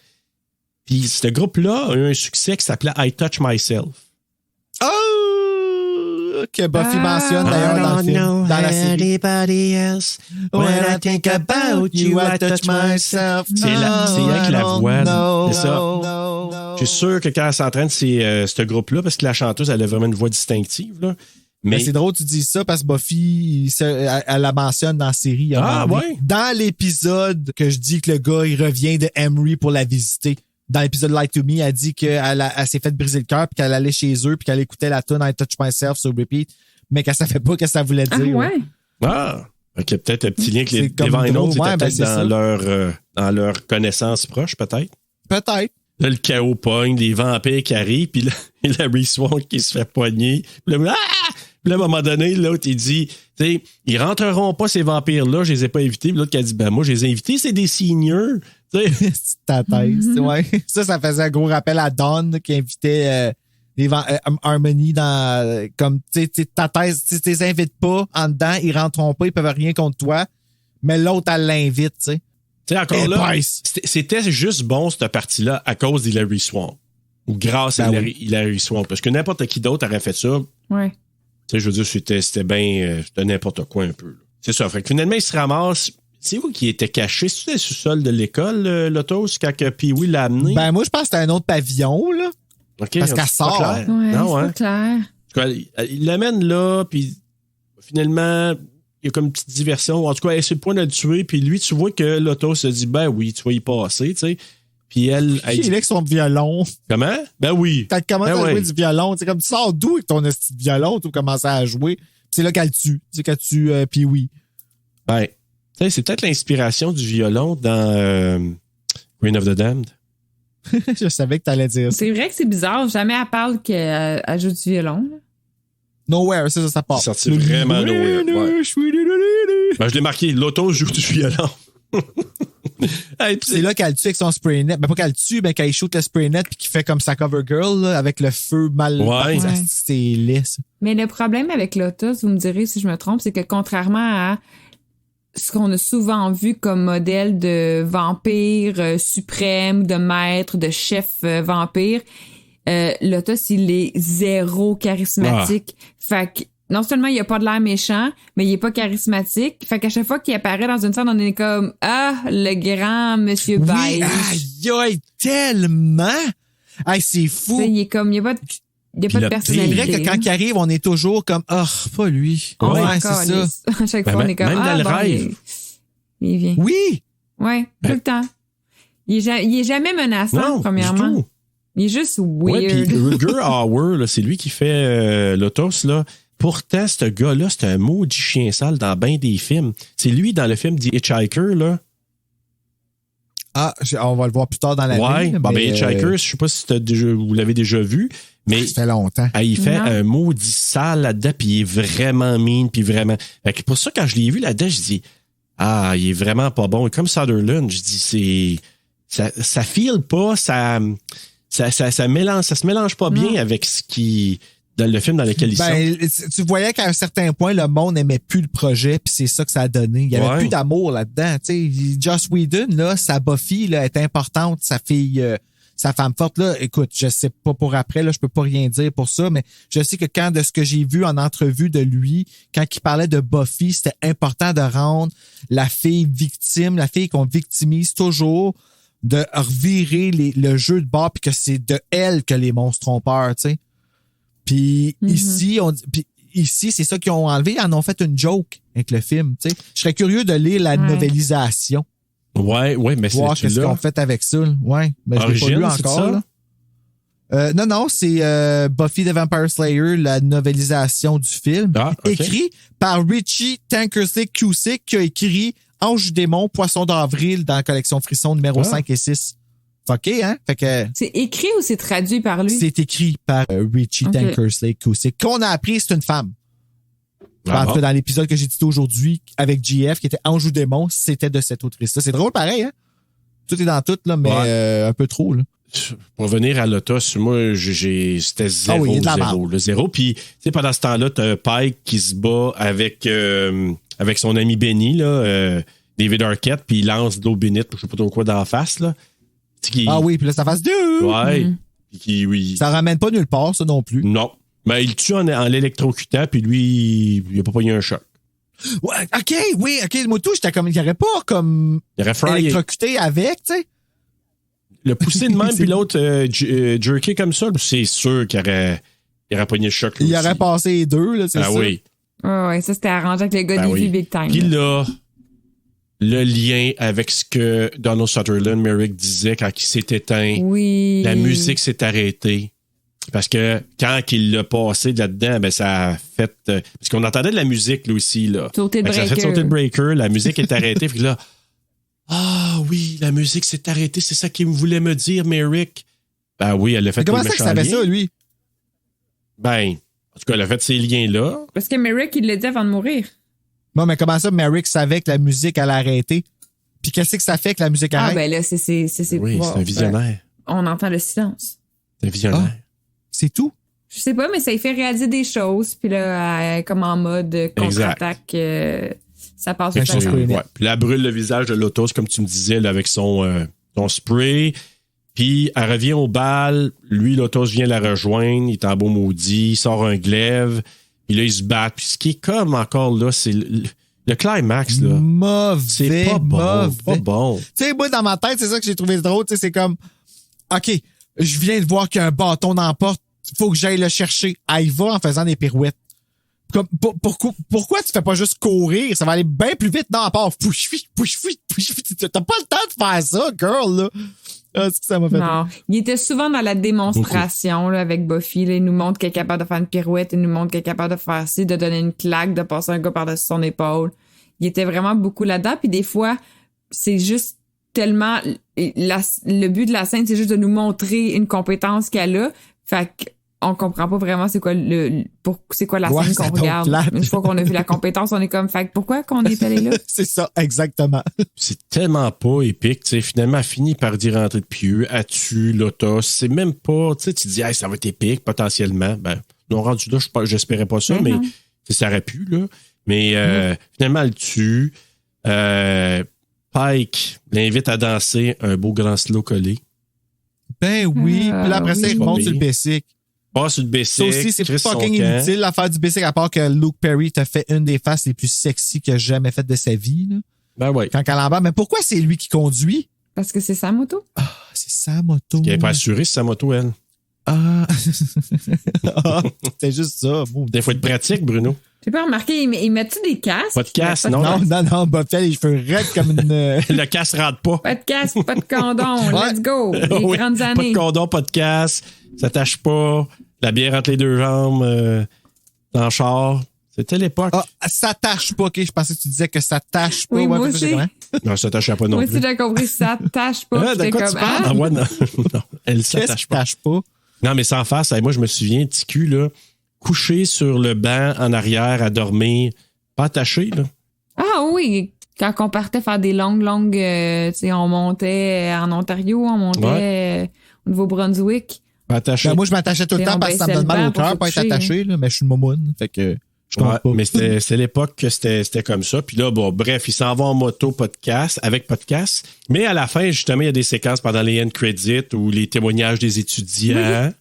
Puis ce groupe-là a eu un succès qui s'appelait I Touch Myself. Oh! Que Buffy mentionne d'ailleurs dans le film, dans la série. Anybody else. When I think about you, I touch myself. C'est elle qui la voix. C'est ça. Je suis sûr que quand elle s'entraîne, c'est ce groupe-là, parce que la chanteuse, elle a vraiment une voix distinctive. Là. Mais c'est drôle que tu dis ça parce que Buffy, elle la mentionne dans la série. Ah, ouais? Dans l'épisode que je dis que le gars, il revient de Emery pour la visiter. Dans l'épisode Lie to Me, elle dit qu'elle s'est fait briser le cœur puis qu'elle allait chez eux puis qu'elle écoutait la tune I Touch Myself sur repeat, mais qu'elle savait pas ce que ça voulait dire. Ah ouais? Ah! Ok, peut-être un petit lien que les C'est comme Divinals drôle, étaient ouais, ben, peut-être c'est ça. dans leur connaissance proche, peut-être. Peut-être. Là, le chaos pogne, les vampires qui arrivent, puis là, Larry Swank qui se fait pogner. Puis là, Puis là, à un moment donné, l'autre, il dit, tu sais, ils rentreront pas, ces vampires-là, je les ai pas invités. Puis l'autre qui a dit, ben moi, je les ai invités, c'est des seniors. Tu sais. C'est ta tête. Ouais. Ça faisait un gros rappel à Dawn qui invitait Harmony dans comme tu sais ta thèse, tu les invites pas en dedans, ils rentreront pas, ils peuvent rien contre toi, mais l'autre elle l'invite, tu sais. Tu sais, encore là, Bryce. c'était juste bon, cette partie-là, à cause d'Hilary Swank. Ou grâce à Hilary Swank. Parce que n'importe qui d'autre aurait fait ça. Ouais. Tu sais, je veux dire, c'était bien, c'était n'importe quoi un peu. Là. C'est ça. Fait que finalement, il se ramasse. C'est où qui était caché? C'est-tu le sous-sol de l'école, l'autos, quand Pee-wee l'a amené? Ben, moi, je pense que c'était un autre pavillon, là. OK, parce qu'elle c'est pas sort. clair. Ouais, Non, c'est hein? pas clair. En tout cas, il l'amène là, puis finalement, il y a comme une petite diversion. En tout cas, elle est sur le point de le tuer, puis lui, tu vois que l'auto se dit, ben oui, tu vas y passer, tu sais. Puis elle Il est dit, avec son violon. comment? Ben oui. Quand tu commences Ben à jouer ouais. du violon, tu sais, comme tu sors d'où avec ton petit violon, tu commences à jouer. Puis c'est là qu'elle tue. C'est qu'elle tue Pee-wee. Ben, tu sais, c'est peut-être l'inspiration du violon dans Reign of the Damned. Je savais que t'allais dire ça. C'est vrai que c'est bizarre. Jamais elle parle qu'elle joue du violon. Là. Nowhere, ça part. C'est sorti vraiment nowhere, ouais. Ben, je l'ai marqué, l'auto joue du violon. Hey, puis C'est là qu'elle tue avec son spray net. Ben, pas qu'elle tue, mais qu'elle shoot le spray net puis qu'il fait comme sa cover girl, là, avec le feu mal. Ouais. Ça, c'est laid, ça. Mais le problème avec Lotus, vous me direz si je me trompe, c'est que contrairement à ce qu'on a souvent vu comme modèle de vampire suprême, de maître, de chef vampire, Lotus, il est zéro charismatique. Fait que non seulement il a pas de l'air méchant, mais il est pas charismatique. Fait qu'à chaque fois qu'il apparaît dans une scène, on est comme « Ah, le grand monsieur Oui, beige. aïe, aïe, tellement! Aïe, c'est Tu fou. sais, il est comme, il y a pas de, il y a pas de le C'est personnalité. vrai que quand il arrive, on est toujours comme, oh, pas lui. On Ouais, est c'est ça. calisse. À chaque Ben, fois, on est comme, même dans le bon, rêve. il vient. Oui! Ouais, tout le temps. Il est jamais menaçant, non, premièrement. du tout. Il est juste Ouais, weird. puis Rutger Hauer, là, c'est lui qui fait l'autos, là. Pourtant, ce gars-là, c'est un maudit chien sale dans bien des films. C'est lui dans le film The Hitchhiker, là. Ah, on va le voir plus tard dans l'année. Ouais, bon, ben Hitchhiker, je sais pas si vous l'avez déjà vu, mais ça fait longtemps. Il fait un maudit sale là-dedans, puis il est vraiment mean, puis vraiment. Fait que pour ça, quand je l'ai vu là-dedans, je dis il est vraiment pas bon. Et comme Sutherland, je dis ça file pas, ça se mélange pas bien avec ce qui dans le film dans lequel ils sont. Tu voyais qu'à un certain point, le monde n'aimait plus le projet, puis c'est ça que ça a donné. Il n'y avait plus d'amour là-dedans. Tu sais, Joss Whedon, là, sa Buffy là, est importante, sa fille, sa femme forte. Là, écoute, je sais pas pour après, là, je peux pas rien dire pour ça, mais je sais que quand de ce que j'ai vu en entrevue de lui, quand il parlait de Buffy, c'était important de rendre la fille victime, la fille qu'on victimise toujours, de revirer le jeu de bord, puis que c'est de elle que les monstres ont peur, tu sais. Puis ici, c'est ça qu'ils ont enlevé. Ils en ont fait une joke avec le film. Tu sais. Je serais curieux de lire la novélisation. Ouais, mais c'est voir qu'est-ce qu'ils ont fait avec ça. Ouais, mais je l'ai pas lu encore. Là. Non, c'est Buffy the Vampire Slayer, la novélisation du film. Écrit par Richie Tankersley Cusick, qui a écrit Ange du démon, Poisson d'avril dans la collection Frisson numéro 5 et 6. OK, hein? Fait que. C'est écrit ou c'est traduit par lui? C'est écrit par Richie Tankersley Cusick. Qu'on a appris, c'est une femme. En tout cas, dans l'épisode que j'ai dit aujourd'hui avec GF, qui était Ange ou démon, c'était de cette autrice-là. C'est drôle, pareil, hein? Tout est dans tout, là, mais un peu trop, là. Pour revenir à Lotus, moi, c'était zéro. Puis, tu sais, pendant ce temps-là, t'as Pike qui se bat avec son ami Benny, là, David Arquette, puis il lance de l'eau bénite, je sais pas trop quoi d'en face, là. Oui, puis là, ça fasse deux. Ouais. Oui. Ça ramène pas nulle part, ça non plus. Non. Mais il le tue en l'électrocutant, puis lui, il a pas pogné un choc. Ouais, OK, le moto, j'étais comme, il n'y aurait pas comme électrocuté avec, tu sais. Le pousser de même, puis l'autre jerké comme ça, c'est sûr qu'il aurait pogné le choc. Il aurait passé les deux, là, c'est ça. Oui. Ouais, ça, c'était arrangé avec le gars des Big Time. Puis là, le lien avec ce que Donald Sutherland, Merrick disait quand il s'est éteint. Oui. La musique s'est arrêtée. Parce que quand il l'a passé là-dedans, ben ça a fait... parce qu'on entendait de la musique, là aussi. Là. Sauter le breaker. Ça a fait sauter le breaker. La musique est arrêtée. Puis là, oui, la musique s'est arrêtée. C'est ça qu'il voulait me dire, Merrick. Ben oui, elle a fait... Mais comment ça qu'il savait ça, lui? Ben, en tout cas, elle a fait ces liens-là. Parce que Merrick, il l'a dit avant de mourir. Non, mais comment ça, Merrick savait que la musique allait arrêter? Puis qu'est-ce que ça fait que la musique arrête? Ben là, c'est oui, c'est un visionnaire. On entend le silence. C'est un visionnaire. C'est tout? Je sais pas, mais ça lui fait réaliser des choses. Puis là, comme en mode contre-attaque, ça passe au temps. Puis là, elle brûle le visage de Lotus, comme tu me disais, là, avec son spray. Puis elle revient au bal. Lui, Lotus vient la rejoindre. Il est en beau maudit. Il sort un glaive. Puis là, ils se battent. Puis ce qui est comme encore là, c'est le climax, là. Mauvais. C'est pas bon. Pas bon. Tu sais, moi, dans ma tête, c'est ça que j'ai trouvé drôle. Tu sais, c'est comme, OK, je viens de voir qu'il y a un bâton dans la porte. Il faut que j'aille le chercher. Elle y va en faisant des pirouettes. Comme, pourquoi tu fais pas juste courir? Ça va aller bien plus vite. Non, à part push. T'as pas le temps de faire ça, girl, là. C'est que ça m'a fait. Non. Il était souvent dans la démonstration, là, avec Buffy, là. Il nous montre qu'elle est capable de faire une pirouette. Il nous montre qu'elle est capable de faire ci, de donner une claque, de passer un gars par-dessus son épaule. Il était vraiment beaucoup là-dedans. Puis des fois, c'est juste tellement... le but de la scène, c'est juste de nous montrer une compétence qu'elle a. Fait qu'on comprend pas vraiment c'est quoi la scène qu'on regarde. Une fois qu'on a vu la compétence, on est comme, fait pourquoi qu'on est allé là? C'est ça, exactement. C'est tellement pas épique, tu sais. Finalement, elle finit par dire rentrer de pieux, elle tue Lotus. C'est même pas, tu sais, tu dis, hey, ça va être épique, potentiellement. Ben, non, rendu là, j'espérais pas ça, mais ça aurait pu, là. Mais finalement, elle tue. Pike l'invite à danser un beau grand slow collé. Ben oui. Puis là, après ça, il remonte sur le basic. Pas sur le basic. Ça aussi, c'est fucking inutile, l'affaire du basic, à part que Luke Perry t'a fait une des faces les plus sexy qu'il a jamais faites de sa vie, là. Ben oui. Quand elle embarque. Mais pourquoi c'est lui qui conduit? Parce que c'est sa moto. Ah, c'est sa moto. Parce qu'elle n'est pas assurée, c'est sa moto, elle. C'est juste ça. Il faut être pratique, Bruno. J'ai pas remarqué, ils mettent-tu des casques? Pas de casque, non. Non, Buffy, les cheveux raides comme une... Le casque rentre pas. Pas de casque, pas de condom. Let's go. Les grandes années. Pas de condom, pas de casque. Ça tâche pas. La bière entre les deux jambes dans le char. C'était l'époque. Ça tâche pas, OK? Je pensais que tu disais que ça tâche pas. Oui, moi aussi. Non, ça t'attachait pas non Moi plus. aussi, j'ai compris ça tâche pas. De J'étais quoi comme, tu parles? Ah ouais, non. Non, elle s'attache pas. Tâche pas. Non, mais sans face, moi, je me souviens, petit cul, là, couché sur le banc en arrière à dormir, pas attaché, là. Ah oui, quand on partait faire des longues, tu sais, on montait en Ontario, on montait au Nouveau-Brunswick. Pas attaché. Ben, moi, je m'attachais tout le temps parce que ça me donne mal au cœur, pas être attaché, là, mais je suis une momoune. Fait que je comprends pas. Mais c'était l'époque que c'était comme ça. Puis là, bon, bref, il s'en va en moto avec podcast. Mais à la fin, justement, il y a des séquences pendant les end credits ou les témoignages des étudiants.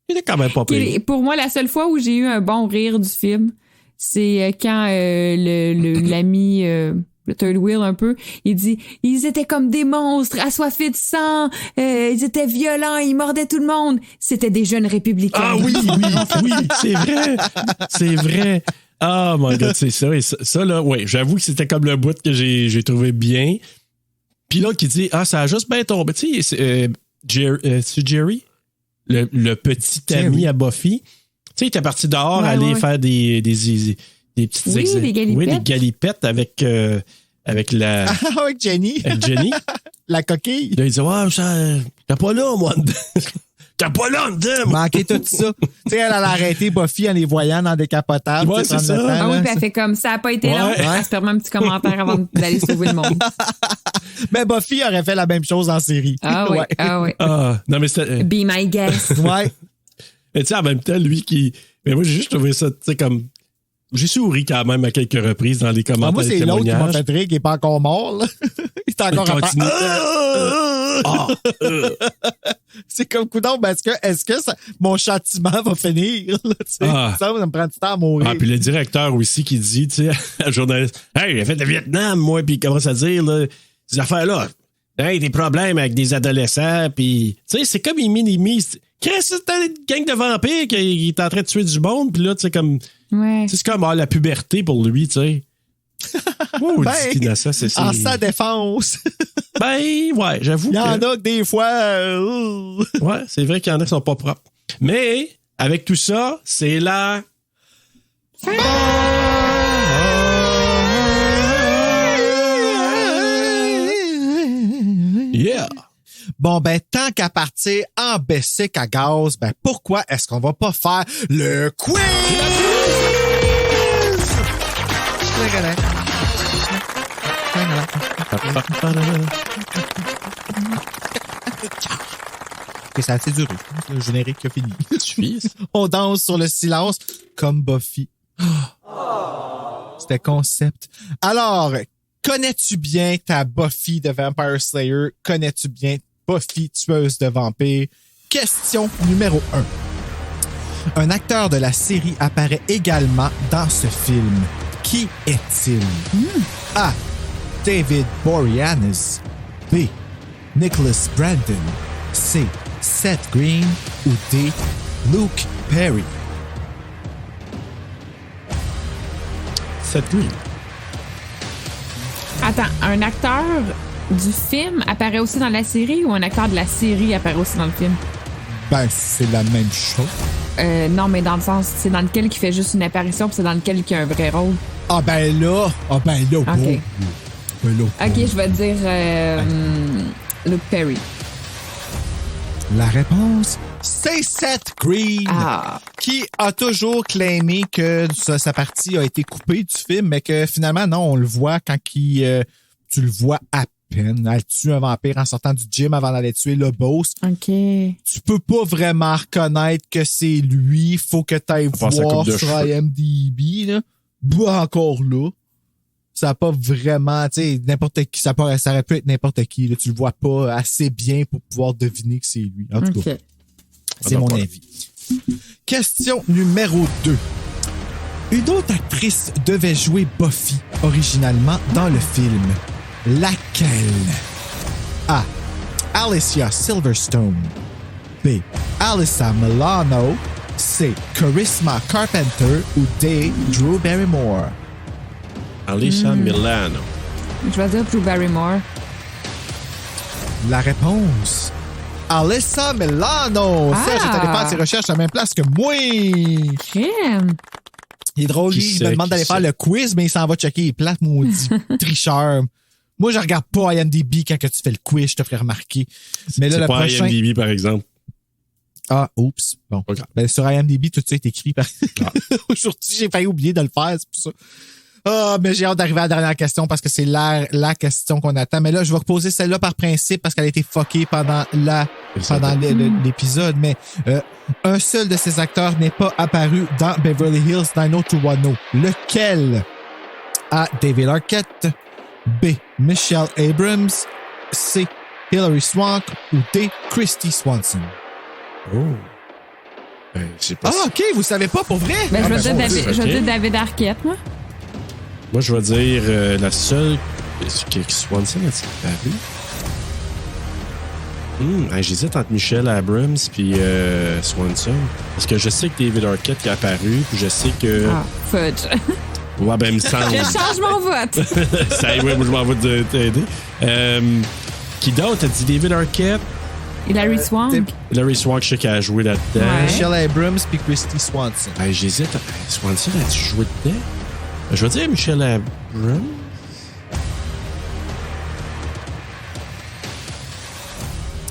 Il est quand même pas pire. Pour moi, la seule fois où j'ai eu un bon rire du film, c'est quand l'ami, le third wheel un peu, il dit « Ils étaient comme des monstres, assoiffés de sang, ils étaient violents, ils mordaient tout le monde. C'était des jeunes républicains. » Ah oui, c'est vrai. C'est vrai. Oh my God, c'est ça. Et ça là, ouais, j'avoue que c'était comme le bout que j'ai trouvé bien. Puis l'autre qui dit « Ah, ça a juste bien tombé. » Tu sais, c'est Jerry? Le petit ami à Buffy. Tu sais, il était parti dehors aller faire des petites des galipettes. Oui, des galipettes avec la... avec Jenny. Avec Jenny. La coquille. Là, il dit, ouais, ça, t'as pas là, moi, dedans. T'as pas là, dedans. Manquer tout ça. Tu sais, elle a arrêté Buffy en les voyant dans des capotables. Ouais, c'est ça. Ah oui, puis elle fait comme ça a pas été long. Elle se permet un petit commentaire avant d'aller sauver le monde. Mais Buffy aurait fait la même chose en série. Ah oui, ah oui. Ah, non, mais c'était... Be my guest. Ouais. Mais tu sais, en même temps, lui qui... Mais moi, j'ai juste trouvé ça, tu sais, comme... J'ai souri quand même à quelques reprises dans les commentaires. Moi, c'est des l'autre qui m'a témoignages. fait rire, qui est pas encore mort, là. Il est encore en continue. C'est comme coudonc, ben, est-ce que mon châtiment va finir, là, tu sais? Ça me prend du temps à mourir. Ah, puis le directeur aussi qui dit, tu sais, à la journaliste, hey, j'ai fait le Vietnam, moi, puis il commence à dire, là, ces affaires-là, hey, des problèmes avec des adolescents, puis, tu sais, c'est comme il minimise. Qu'est-ce que c'est une gang de vampires qui est en train de tuer du monde, puis là, tu sais, comme. Ouais. C'est comme la puberté pour lui, tu sais. Oh, ça, c'est en sa défense. Ben, ouais, j'avoue. Il y en a que des fois. Ouais, c'est vrai qu'il y en a qui sont pas propres. Mais, avec tout ça, c'est la. Yeah! Bon, ben, tant qu'à partir en Bessic à gaz, ben, pourquoi est-ce qu'on va pas faire le quiz? Et ça a assez duré. Le générique qui a fini. On danse sur le silence comme Buffy. C'était concept. Alors, connais-tu bien ta Buffy de Vampire Slayer? Connais-tu bien Buffy tueuse de vampires? Question numéro 1. Un acteur de la série apparaît également dans ce film. Qui est-il? A. David Boreanaz. B. Nicholas Brandon. C. Seth Green. Ou D. Luke Perry. Seth Green. Attends, un acteur du film apparaît aussi dans la série ou un acteur de la série apparaît aussi dans le film? Ben, c'est la même chose. Non, mais dans le sens, c'est dans lequel il fait juste une apparition puis c'est dans lequel il a un vrai rôle. Ah ben là. OK. Ben là. OK, je vais dire Luke Perry. La réponse, c'est Seth Green, qui a toujours claimé que sa partie a été coupée du film, mais que finalement, non, on le voit quand tu le vois à peine. Elle tue un vampire en sortant du gym avant d'aller tuer le boss. OK. Tu peux pas vraiment reconnaître que c'est lui. Faut que tu ailles voir sur IMDb. Là. Bah, encore là. Ça n'a pas vraiment, tu sais, n'importe qui, ça aurait pu être n'importe qui. Là. Tu le vois pas assez bien pour pouvoir deviner que c'est lui. En tout cas, c'est mon avis. Question numéro 2. Une autre actrice devait jouer Buffy originalement dans le film. Laquelle? A. Alicia Silverstone. B. Alyssa Milano. C. Charisma Carpenter. Ou D. Drew Barrymore. Alyssa Milano. Je vais dire Drew Barrymore. La réponse. Alyssa Milano. Serge est allé faire ses recherches à la même place que moi. Il est drôle, il me demande d'aller faire le quiz, mais il s'en va checker les plates, maudit tricheur. Moi, je regarde pas IMDb quand que tu fais le quiz, je te ferai remarquer. Mais là, c'est le pas prochain... IMDb, par exemple. Ah, oups. Bon. Okay. Ben, sur IMDb, tout ça est écrit. Aujourd'hui, j'ai failli oublier de le faire, c'est pour ça. Ah, mais j'ai hâte d'arriver à la dernière question parce que c'est la question qu'on attend. Mais là, je vais reposer celle-là par principe parce qu'elle a été fuckée pendant l'épisode. Mais un seul de ces acteurs n'est pas apparu dans Beverly Hills 90210. Lequel? A. David Arquette. B. Michelle Abrams. C. Hilary Swank. Ou D. Christy Swanson. Oh. Ben, c'est pas Ah, OK, vous savez pas pour vrai? Ben, je vais bon, dire David Arquette, moi. Moi, je vais dire la seule. Swanson a-t-il apparu? J'hésite entre Michelle Abrams puis Swanson. Parce que je sais que David Arquette est apparu, puis je sais que. Ah, fudge. Ouais, ben, il me semble. Je change mon vote. Ça y est, ouais, moi, je m'en vais t'aider. Qui d'autre? T'as dit David Arquette? Hilary Swank. Hilary Swank, je sais qu'elle a joué là-dedans. Ouais. Michelle Abrams puis Christy Swanson. J'hésite. Swanson, as-tu joué dedans? Je vais dire Michelle Abrams.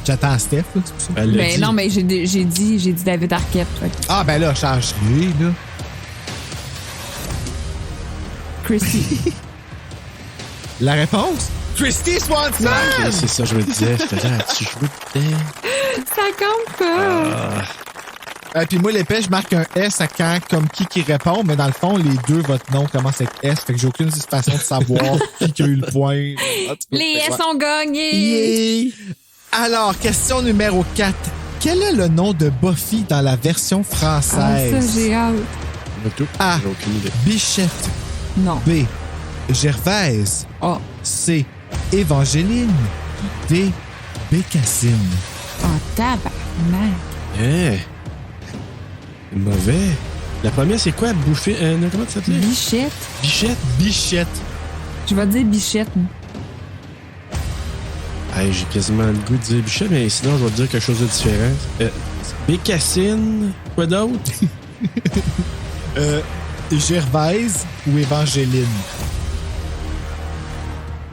J'attends Steph, là, c'est pour ça. Ben non, mais j'ai dit David Arquette. Ah, ben là, changerai, là. Christy. La réponse? Christy Swanson! Ok, c'est ça, je me disais. As-tu joué dedans? Ça compte pas. Puis moi, l'épée, je marque un S à quand, comme qui répond, mais dans le fond, les deux, votre nom commence avec S, fait que j'ai aucune façon de savoir qui a eu le point. Les S ont gagné! Yeah. Alors, question numéro 4. Quel est le nom de Buffy dans la version française? Ah, ça, j'ai hâte. A. J'ai aucune idée. Bichette. Non. B. Gervaise. A. C. Évangeline. D. Bécassine. Oh, tabarnak. Hein? Mauvais. La première, c'est quoi? Bouffée. Comment ça s'appelait? Bichette. Bichette? Bichette. Je vais dire Bichette. J'ai quasiment le goût de dire Bichette, mais sinon, je vais te dire quelque chose de différent. Bécassine. Quoi d'autre? Gervaise ou Évangeline?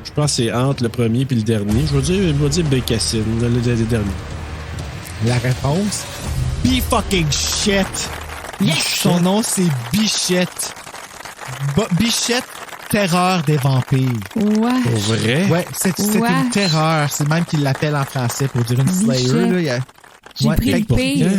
Je pense que c'est entre le premier et le dernier. Je vais dire Bécassine, le dernier. La réponse? Fucking shit. Yes! Son nom, c'est Bichette. Bichette, terreur des vampires. Ouais. Pour vrai? Ouais, c'est une terreur. C'est même qu'ils l'appellent en français pour dire une Slayer. Là, J'ai pris le pire.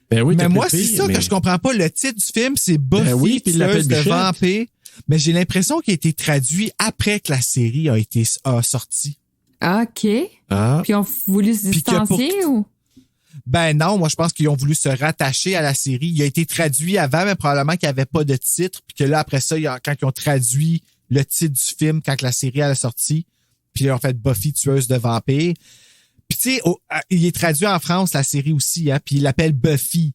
Ben oui, mais moi, c'est ça que je comprends pas. Le titre du film, c'est Buffy, oui, puis il l'appelle de Bichette. vampires. Mais j'ai l'impression qu'il a été traduit après que la série a sorti. OK. Ah. Puis ils ont voulu se distancier ou? Ben non, moi je pense qu'ils ont voulu se rattacher à la série. Il a été traduit avant, mais probablement qu'il n'y avait pas de titre. Puis que là, après ça, quand ils ont traduit le titre du film, quand la série elle a sorti, puis ils ont fait Buffy, tueuse de vampires. Puis tu sais, il est traduit en France, la série aussi, hein, puis il l'appelle Buffy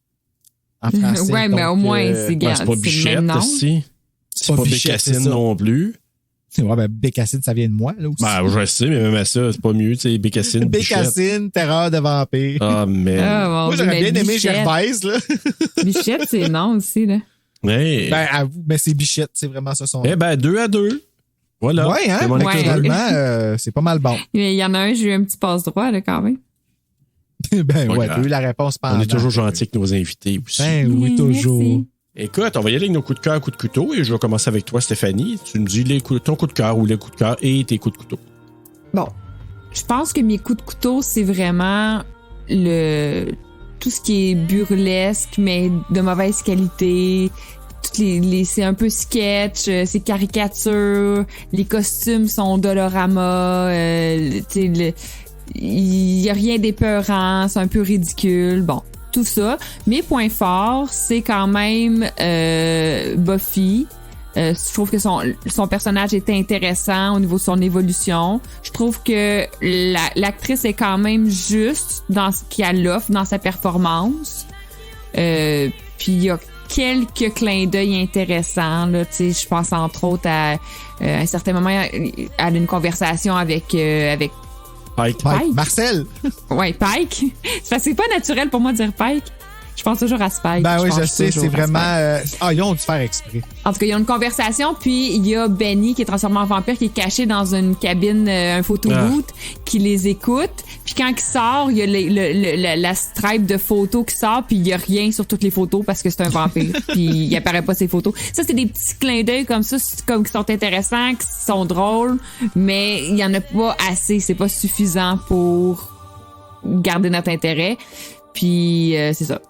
en français. Ouais, mais au moins, c'est pas Bichette aussi. C'est pas Bécassine non plus. Ouais, ben Bécassine, ça vient de moi, là aussi. Ben, je sais, mais même à ça, c'est pas mieux, tu sais, Bécassine, Bécassine, terreur de vampire. Ah, man. Moi, j'aurais bien aimé Gervaise, là. Bichette, c'est non aussi, là. Ouais. Ben, avoue, mais c'est Bichette, c'est vraiment ça son nom. 2-2. Voilà. Ouais, hein? Finalement, c'est pas mal bon. Il y en a un, j'ai eu un petit passe-droit, là, quand même. Ben, ouais, t'as eu la réponse pendant. On est toujours gentil avec nos invités aussi. Ben oui, toujours. Merci. Écoute, on va y aller avec nos coups de cœur, coups de couteau, et je vais commencer avec toi, Stéphanie. Tu me dis ton coup de cœur ou les coups de cœur et tes coups de couteau. Bon. Je pense que mes coups de couteau, c'est vraiment tout ce qui est burlesque, mais de mauvaise qualité. C'est un peu sketch, c'est caricature, les costumes sont dolorama, il y a rien d'épeurant, c'est un peu ridicule. Bon, tout ça. Mes points forts, c'est quand même Buffy. Je trouve que son personnage est intéressant au niveau de son évolution. Je trouve que l'actrice est quand même juste dans ce qu'elle offre, dans sa performance. Puis il y a quelques clins d'œil intéressants. Là, je pense entre autres à un certain moment, elle a une conversation avec Pike. Marcel! Ouais, Pike. C'est pas naturel pour moi de dire Pike. Je pense toujours à Spike. Ben oui, je pense sais, toujours c'est à vraiment... Spike. ils ont dû faire exprès. En tout cas, ils ont une conversation, puis il y a Benny qui est transformé en vampire, qui est caché dans une cabine, un photo-booth, qui les écoute. Puis quand il sort, il y a la stripe de photos qui sort, puis il y a rien sur toutes les photos parce que c'est un vampire. Puis il apparaît pas ses photos. Ça, c'est des petits clins d'œil comme ça, comme qui sont intéressants, qui sont drôles, mais il y en a pas assez. C'est pas suffisant pour garder notre intérêt. Puis c'est ça.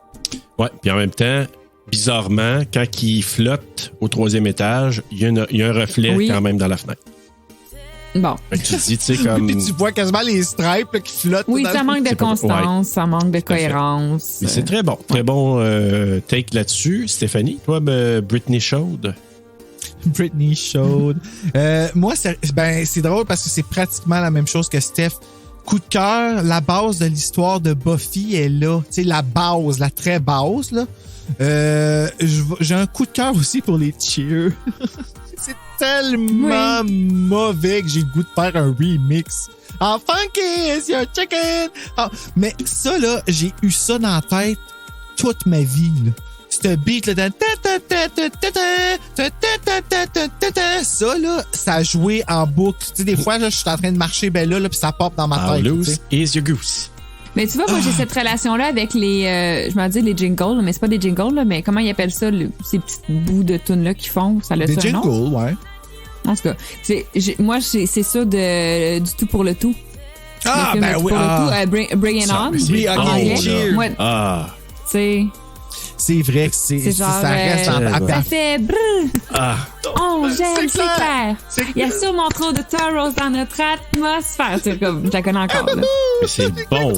Ouais, puis en même temps, bizarrement, quand il flotte au 3e étage, il y a un reflet quand même dans la fenêtre. Bon. Fait que tu te dis, tu sais, comme... Puis tu vois quasiment les stripes là, qui flottent. Oui, ça manque de constance, ça manque de cohérence. Mais c'est très bon. Très bon take là-dessus. Stéphanie, toi, Britney Chaude. Britney Chaude. Moi, c'est drôle parce que c'est pratiquement la même chose que Steph. Coup de cœur, la base de l'histoire de Buffy est là. Tu sais, la base, la très base, là. J'ai un coup de cœur aussi pour les Cheers. C'est tellement mauvais que j'ai le goût de faire un remix. Oh, funky is your chicken! Oh, mais ça, là, j'ai eu ça dans la tête toute ma vie, là. Ce beat là, ça là, ça jouait en boucle. Tu sais, des fois là, je suis en train de marcher là, puis ça pop dans ma tête. Loose is your goose. Mais tu vois, moi j'ai cette relation là avec les, je m'en dis les jingles, mais c'est pas des jingles là, mais comment ils appellent ça, ces petits bouts de tunes là qu'ils font, ça le des ça, jingles, non? Ouais. En tout cas, moi c'est ça du tout pour le tout. Ah le ben oui. Bring It On. Oui, ok. Ouais. Tu sais. C'est vrai que c'est genre, ça reste ça fait brrr. On gèle, c'est clair. Il y a sûrement trop de toros dans notre atmosphère. C'est comme, je la connais encore. Là. Mais c'est bon.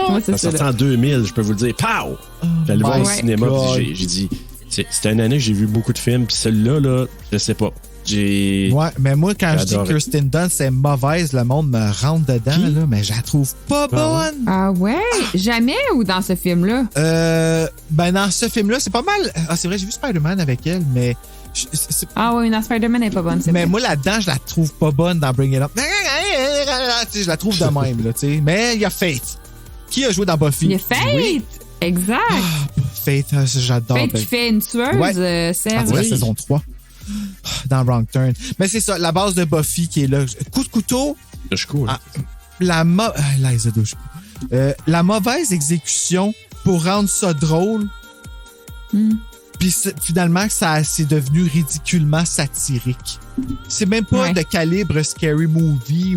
Moi, ça sorti en 2000, je peux vous le dire. Pow! J'allais voir au cinéma, puis j'ai dit, c'était une année que j'ai vu beaucoup de films, puis celle-là, là, je sais pas. Ouais, mais moi, quand je dis que Kirsten Dunst est mauvaise, le monde me rentre dedans, là, mais je la trouve pas bonne. Ah ouais? Jamais ou dans ce film-là? Ben, dans ce film-là, c'est pas mal. Ah, c'est vrai, j'ai vu Spider-Man avec elle, mais. Ah oui, dans Spider-Man, elle est pas bonne, c'est mais vrai. moi, là-dedans, je la trouve pas bonne dans Bring It Up. Je la trouve de même, là, tu sais. Mais il y a Faith. Qui a joué dans Buffy? Il y a Faith! Oui. Exact. Faith, j'adore. Faith qui fait une tueuse, Serge. La saison 3. Dans Wrong Turn. Mais c'est ça, la base de Buffy qui est là. Coup de couteau. La mauvaise exécution pour rendre ça drôle. Puis finalement, c'est devenu ridiculement satirique. C'est même pas de calibre Scary Movie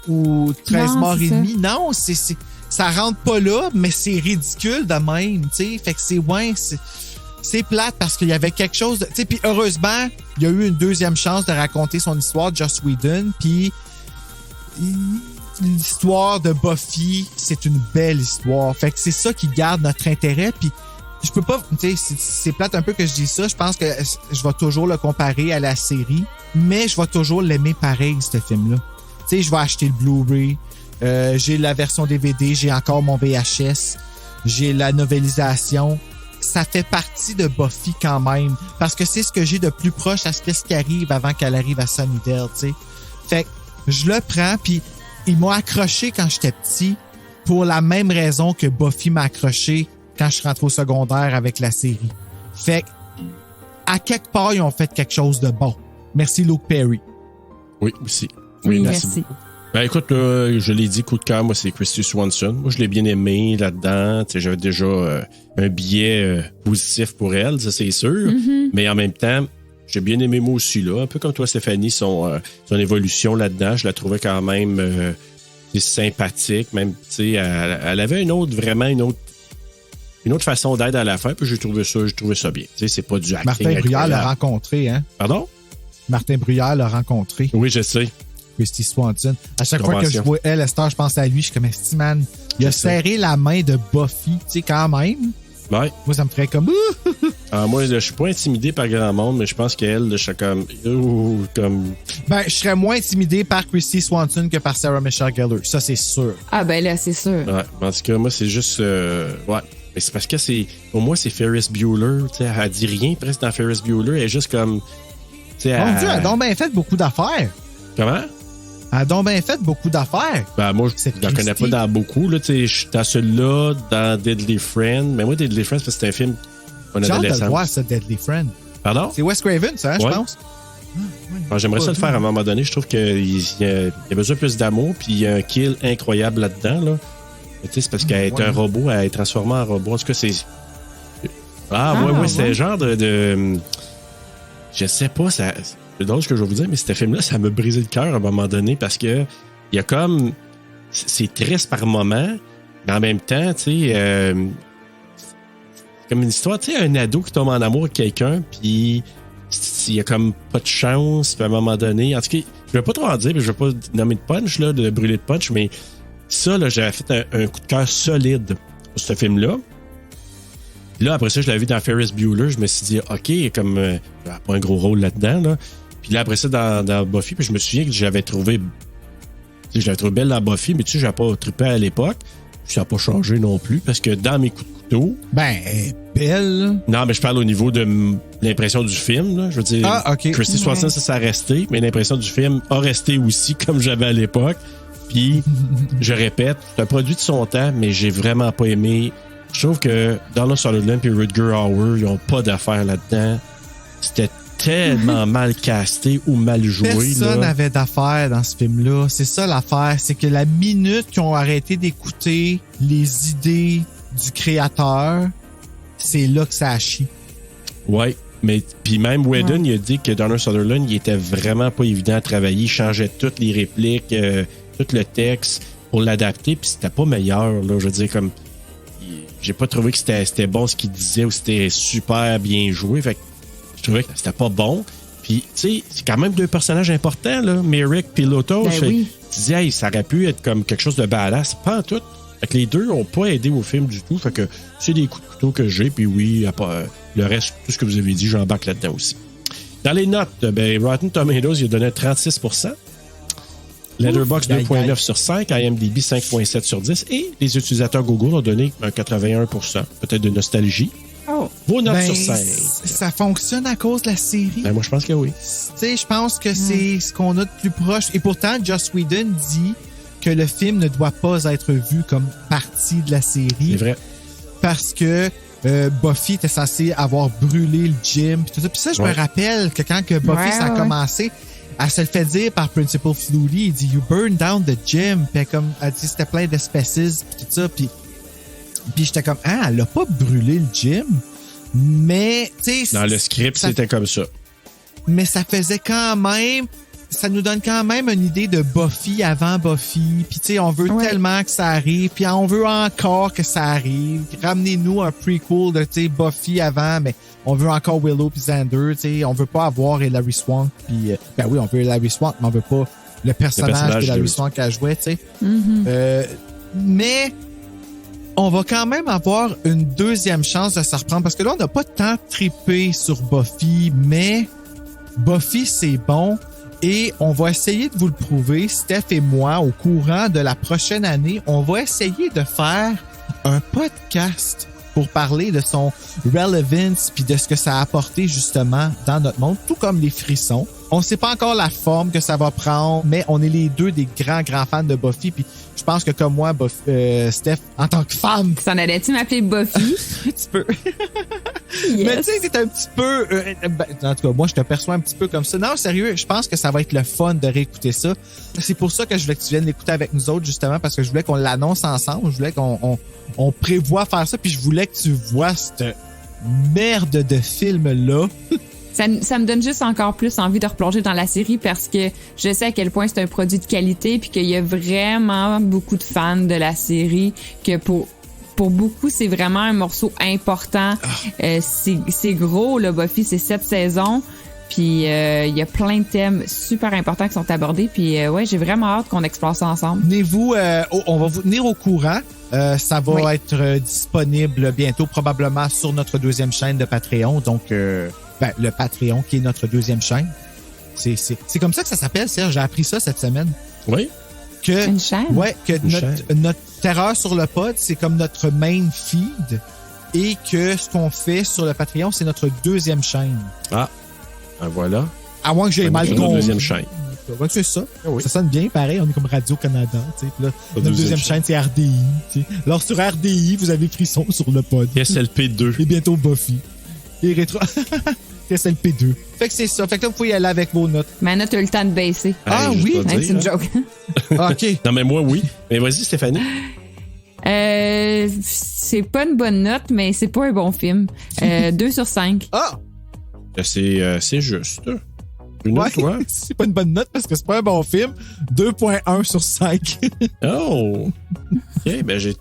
ou 13 morts et demi. Non, ça rentre pas là, mais c'est ridicule de même. T'sais. Fait que c'est plate parce qu'il y avait quelque chose de... Tu sais, puis heureusement, il y a eu une deuxième chance de raconter son histoire de Joss Whedon, puis l'histoire de Buffy, c'est une belle histoire. Fait que c'est ça qui garde notre intérêt, puis je peux pas... Tu sais, c'est plate un peu que je dis ça. Je pense que je vais toujours le comparer à la série, mais je vais toujours l'aimer pareil, ce film-là. Tu sais, je vais acheter le Blu-ray, j'ai la version DVD, j'ai encore mon VHS, j'ai la novélisation... Ça fait partie de Buffy quand même, parce que c'est ce que j'ai de plus proche à ce qui arrive avant qu'elle arrive à Sunnydale, tu sais. Fait que je le prends, puis il m'a accroché quand j'étais petit pour la même raison que Buffy m'a accroché quand je suis rentré au secondaire avec la série. Fait que, à quelque part, ils ont fait quelque chose de bon. Merci Luke Perry. Oui, aussi. Oui, merci. Ben écoute, je l'ai dit, coup de cœur, moi c'est Christy Swanson. Moi je l'ai bien aimé là-dedans. J'avais déjà un billet positif pour elle, ça c'est sûr. Mais en même temps, j'ai bien aimé moi aussi là. Un peu comme toi Stéphanie, son évolution là-dedans, je la trouvais quand même sympathique. Même, tu sais, elle avait une autre façon d'être à la fin. Puis j'ai trouvé ça bien. Tu sais, c'est pas du acting. Martin Bruyère l'a rencontré, hein? Pardon? Martin Bruyère l'a rencontré. Oui, je sais. Christy Swanson. À chaque fois que je vois elle, Esther, je pense à lui, je suis comme man. Il a serré la main de Buffy, tu sais, quand même. Ouais. Moi, ça me ferait comme. Moi, je suis pas intimidé par grand monde, mais je pense qu'elle, je suis comme. Ben, je serais moins intimidé par Christy Swanson que par Sarah Michelle Gellar. Ça, c'est sûr. Ah, ben là, c'est sûr. Ouais. En tout cas, moi, c'est juste. Ouais. Mais c'est parce que pour moi, c'est Ferris Bueller. Tu sais, elle dit rien presque dans Ferris Bueller. Elle est juste comme. Mon Dieu, elle a donc bien fait beaucoup d'affaires. Comment? Elle a donc bien fait beaucoup d'affaires. Ben, moi, je n'en connais pas dans beaucoup. Là, je suis dans celui-là, dans Deadly Friend. Mais moi, Deadly Friend, c'est un film en adolescence. J'ai hâte de le voir, ça, Deadly Friend. Pardon? C'est Wes Craven, ça, je pense. J'aimerais ça le faire à un moment donné. Je trouve qu'il y a besoin de plus d'amour, puis il y a un kill incroyable là-dedans. Là. C'est parce qu'elle est un robot, elle est transformée en robot. En tout cas, c'est... c'est le genre de... Je sais pas, c'est drôle ce que je vais vous dire, mais ce film-là, ça m'a brisé le cœur à un moment donné parce que il y a comme... C'est triste par moment, mais en même temps, tu sais... c'est comme une histoire, tu sais, un ado qui tombe en amour avec quelqu'un, puis il y a comme pas de chance, puis à un moment donné... En tout cas, je vais pas trop en dire, mais je vais pas nommer de punch, là, de brûler de punch, mais ça, là, j'avais fait un coup de cœur solide pour ce film-là. Là, après ça, je l'avais vu dans Ferris Bueller. Je me suis dit, OK, comme il n'y a pas un gros rôle là-dedans. Là. Puis là, après ça, dans Buffy, puis je me souviens que j'avais trouvé belle dans Buffy, mais tu sais, j'avais pas trippé à l'époque. Ça n'a pas changé non plus, parce que dans mes coups de couteau... Ben, belle. Non, mais je parle au niveau de l'impression du film. Là. Je veux dire, Christy Swanson, ça a resté, mais l'impression du film a resté aussi, comme j'avais à l'époque. Puis, je répète, c'est un produit de son temps, mais j'ai vraiment pas aimé... Je trouve que Donald Sutherland et Rutger Hauer, ils n'ont pas d'affaires là-dedans. C'était tellement mal casté ou mal joué. Personne n'avait d'affaires dans ce film-là. C'est ça l'affaire. C'est que la minute qu'ils ont arrêté d'écouter les idées du créateur, c'est là que ça a chié. Ouais. Mais puis même Whedon, il a dit que Donald Sutherland, il était vraiment pas évident à travailler. Il changeait toutes les répliques, tout le texte pour l'adapter, puis c'était pas meilleur. Là, je veux dire, comme... J'ai pas trouvé que c'était bon ce qu'il disait ou c'était super bien joué. Fait que je trouvais que c'était pas bon. Puis, tu sais, c'est quand même deux personnages importants, là. Merrick et Lotos. Oui. Tu disais, hey, ça aurait pu être comme quelque chose de badass. Pas en tout. Fait que les deux n'ont pas aidé au film du tout. Fait que c'est des coups de couteau que j'ai. Puis oui, le reste, tout ce que vous avez dit, j'embarque là-dedans aussi. Dans les notes, ben, Rotten Tomatoes, il a donné 36%. Letterboxd 2.9 sur 5, IMDb 5.7 sur 10 et les utilisateurs Google ont donné un 81%, peut-être de nostalgie. Vos notes sur 5. Ça fonctionne à cause de la série. Ben moi, je pense que oui. Tu sais, je pense que c'est ce qu'on a de plus proche. Et pourtant, Joss Whedon dit que le film ne doit pas être vu comme partie de la série. C'est vrai. Parce que Buffy était censée avoir brûlé le gym. Puis tout ça. Puis ça, je me rappelle que quand que Buffy ça a commencé... Elle se le fait dire par Principal Flutie. Il dit « You burn down the gym ». Puis elle dit c'était plein d'espèces puis tout ça. Puis j'étais comme « Ah, elle a pas brûlé le gym ». Mais, tu sais... Dans le script, c'était comme ça. Mais ça faisait quand même... Ça nous donne quand même une idée de Buffy avant Buffy. Puis, tu sais, on veut tellement que ça arrive. Puis, on veut encore que ça arrive. Ramenez-nous un prequel de, tu sais, Buffy avant, mais on veut encore Willow puis Xander, tu sais. On veut pas avoir Hilary Swank. Puis, ben oui, on veut Hilary Swank, mais on veut pas le personnage d'Hilary Swank qu'elle jouait, tu sais. Mais on va quand même avoir une deuxième chance de se reprendre. Parce que là, on n'a pas tant trippé sur Buffy, mais Buffy, c'est bon. Et on va essayer de vous le prouver, Steph et moi, au courant de la prochaine année. On va essayer de faire un podcast pour parler de son relevance puis de ce que ça a apporté justement dans notre monde, tout comme les frissons. On ne sait pas encore la forme que ça va prendre, mais on est les deux des grands fans de Buffy. Puis je pense que comme moi, Steph, en tant que femme... T'en allais-tu m'appeler Buffy? Un petit peu. Mais tu sais, c'est un petit peu... en tout cas, moi, je te perçois un petit peu comme ça. Non, sérieux, je pense que ça va être le fun de réécouter ça. C'est pour ça que je voulais que tu viennes l'écouter avec nous autres, justement, parce que je voulais qu'on l'annonce ensemble. Je voulais qu'on prévoit faire ça, puis je voulais que tu vois cette merde de film-là. Ça me donne juste encore plus envie de replonger dans la série parce que je sais à quel point c'est un produit de qualité puis qu'il y a vraiment beaucoup de fans de la série, que pour beaucoup, c'est vraiment un morceau important. C'est gros, là, Buffy, c'est 7 saisons. Puis il y a plein de thèmes super importants qui sont abordés. Puis ouais, j'ai vraiment hâte qu'on explore ça ensemble. Tenez-vous, on va vous tenir au courant. Ça va être disponible bientôt, probablement sur notre deuxième chaîne de Patreon. Donc, le Patreon qui est notre deuxième chaîne. C'est comme ça que ça s'appelle, Serge. J'ai appris ça cette semaine. Oui. Une chaîne? Ouais, que notre Terreur sur le pod, c'est comme notre main feed. Et que ce qu'on fait sur le Patreon, c'est notre deuxième chaîne. Ah, voilà. À moins que j'ai mal compris. Deuxième chaîne. Ouais, c'est ça. Ça sonne bien, pareil. On est comme Radio-Canada. Puis là, notre deuxième chaîne, c'est RDI. T'sais. Alors, sur RDI, vous avez Frisson sur le pod. TSLP2. Et bientôt Buffy. Et Rétro... TSLP2. Fait que c'est ça. Fait que là, vous pouvez y aller avec vos notes. Ma note a eu le temps de baisser. Ah oui? C'est une joke. OK. Non, mais moi, oui. Mais vas-y, Stéphanie. C'est pas une bonne note, mais c'est pas un bon film. 2 sur 5. Ah! C'est juste. Une ouais, note, toi? C'est pas une bonne note parce que c'est pas un bon film. 2.1 sur 5. Oh! OK, ben je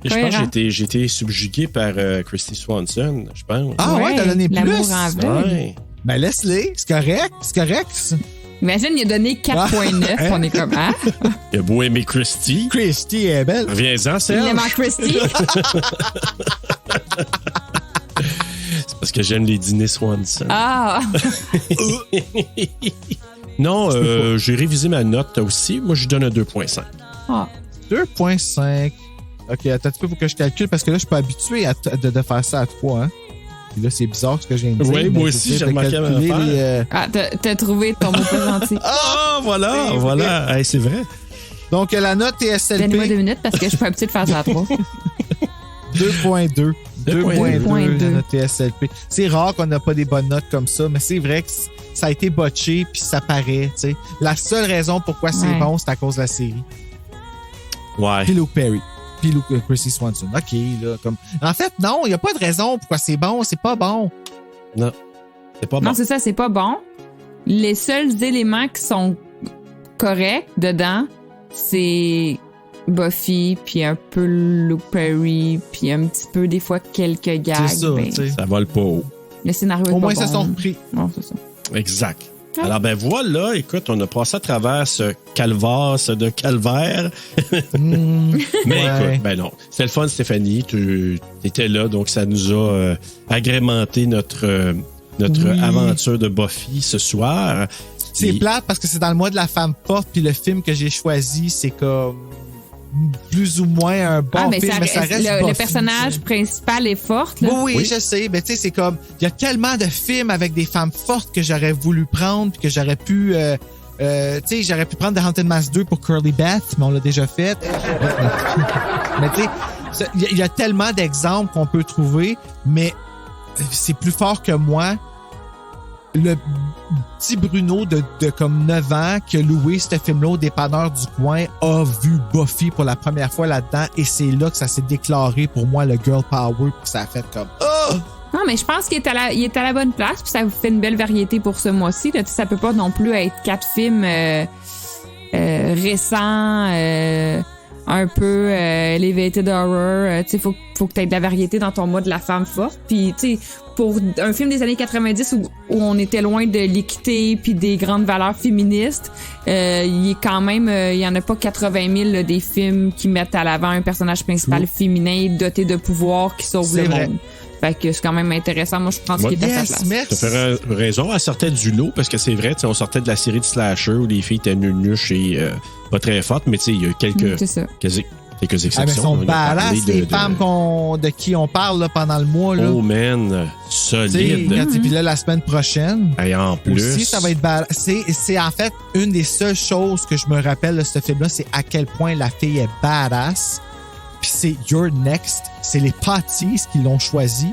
pense que j'ai été subjugué par Christy Swanson, je pense. Ah ouais, t'as donné plus? L'amour en vrai. Ouais. Ben laisse-les, c'est correct. Imagine, il a donné 4.9. On est comme, hein? Il a beau aimer Christy. Christy est belle. Reviens-en, Serge. Il aime Christy. C'est parce que j'aime les dîners Swanson. Ah! Non, j'ai révisé ma note aussi. Moi, je lui donne un 2.5. Ah. 2.5. OK, attends un petit peu, faut que je calcule parce que là, je suis pas habitué de faire ça à 3. Hein. Puis là, c'est bizarre ce que j'ai dit. Oui, moi aussi, j'ai remarqué la même affaire. Ah, t'as trouvé ton mot pas gentil. Ah, voilà. Hey, c'est vrai. Donc, la note TSLP. Donne-moi 2 minutes parce que je suis pas habituée de faire ça à 3. 2.2. 2.2 la note TSLP. C'est rare qu'on n'a pas des bonnes notes comme ça, mais c'est vrai que ça a été botché puis ça paraît. T'sais. La seule raison pourquoi c'est bon, c'est à cause de la série. Ouais. Puis Luke Perry. Puis Christy Swanson. OK, là, comme... En fait, non, il n'y a pas de raison pourquoi c'est bon. C'est pas bon. Non, c'est pas bon. Non, c'est ça, c'est pas bon. Les seuls éléments qui sont corrects dedans, c'est Buffy, puis un peu Luke Perry, puis un petit peu, des fois, quelques gags. C'est ça, ben, ça vole pas haut. Le scénario est au pas moins, bon. ça sont repris. Non, c'est ça. Exact. Alors, ben voilà, écoute, on a passé à travers ce calvaire de calvaire. Mais écoute, ben non. C'était le fun, Stéphanie. Tu étais là, donc ça nous a agrémenté notre aventure de Buffy ce soir. C'est plate parce que c'est dans le mois de la femme forte, puis le film que j'ai choisi, c'est comme plus ou moins un bon film, mais ça reste le personnage principal est forte. Là. Oui, je sais. Mais tu sais, c'est comme il y a tellement de films avec des femmes fortes que j'aurais voulu prendre, puis que j'aurais pu, tu sais, j'aurais pu prendre The Haunted Mask 2 pour Curly Beth, mais on l'a déjà fait. Mais tu sais, il y a tellement d'exemples qu'on peut trouver, mais c'est plus fort que moi. Le petit Bruno de comme 9 ans qui a loué ce film-là au dépanneur du coin a vu Buffy pour la première fois là-dedans et c'est là que ça s'est déclaré pour moi le girl power puis ça a fait comme Non, mais je pense qu'il est à la bonne place puis ça vous fait une belle variété pour ce mois-ci. Là. Ça peut pas non plus être 4 films récents, un peu elevated horror. Tu sais, faut que tu aies de la variété dans ton mois de la femme forte. Puis, tu sais, pour un film des années 90 où on était loin de l'équité puis des grandes valeurs féministes, il est quand même, il y en a pas 80 000 là, des films qui mettent à l'avant un personnage principal féminin doté de pouvoir qui sauve le monde. Fait que c'est quand même intéressant. Moi, je pense qu'il est à sa place. Tu as raison. Elle sortait du lot parce que c'est vrai, on sortait de la série de slasher où les filles étaient nunuches et pas très fortes, mais tu sais, il y a quelques exceptions. Mais sont badass les femmes de qui on parle là, pendant le mois. Là. Oh man, solide. Puis là, la semaine prochaine, et en plus, aussi, ça va être badass. C'est en fait une des seules choses que je me rappelle de ce film-là, c'est à quel point la fille est badass. Puis c'est You're Next. C'est les Patties qui l'ont choisi.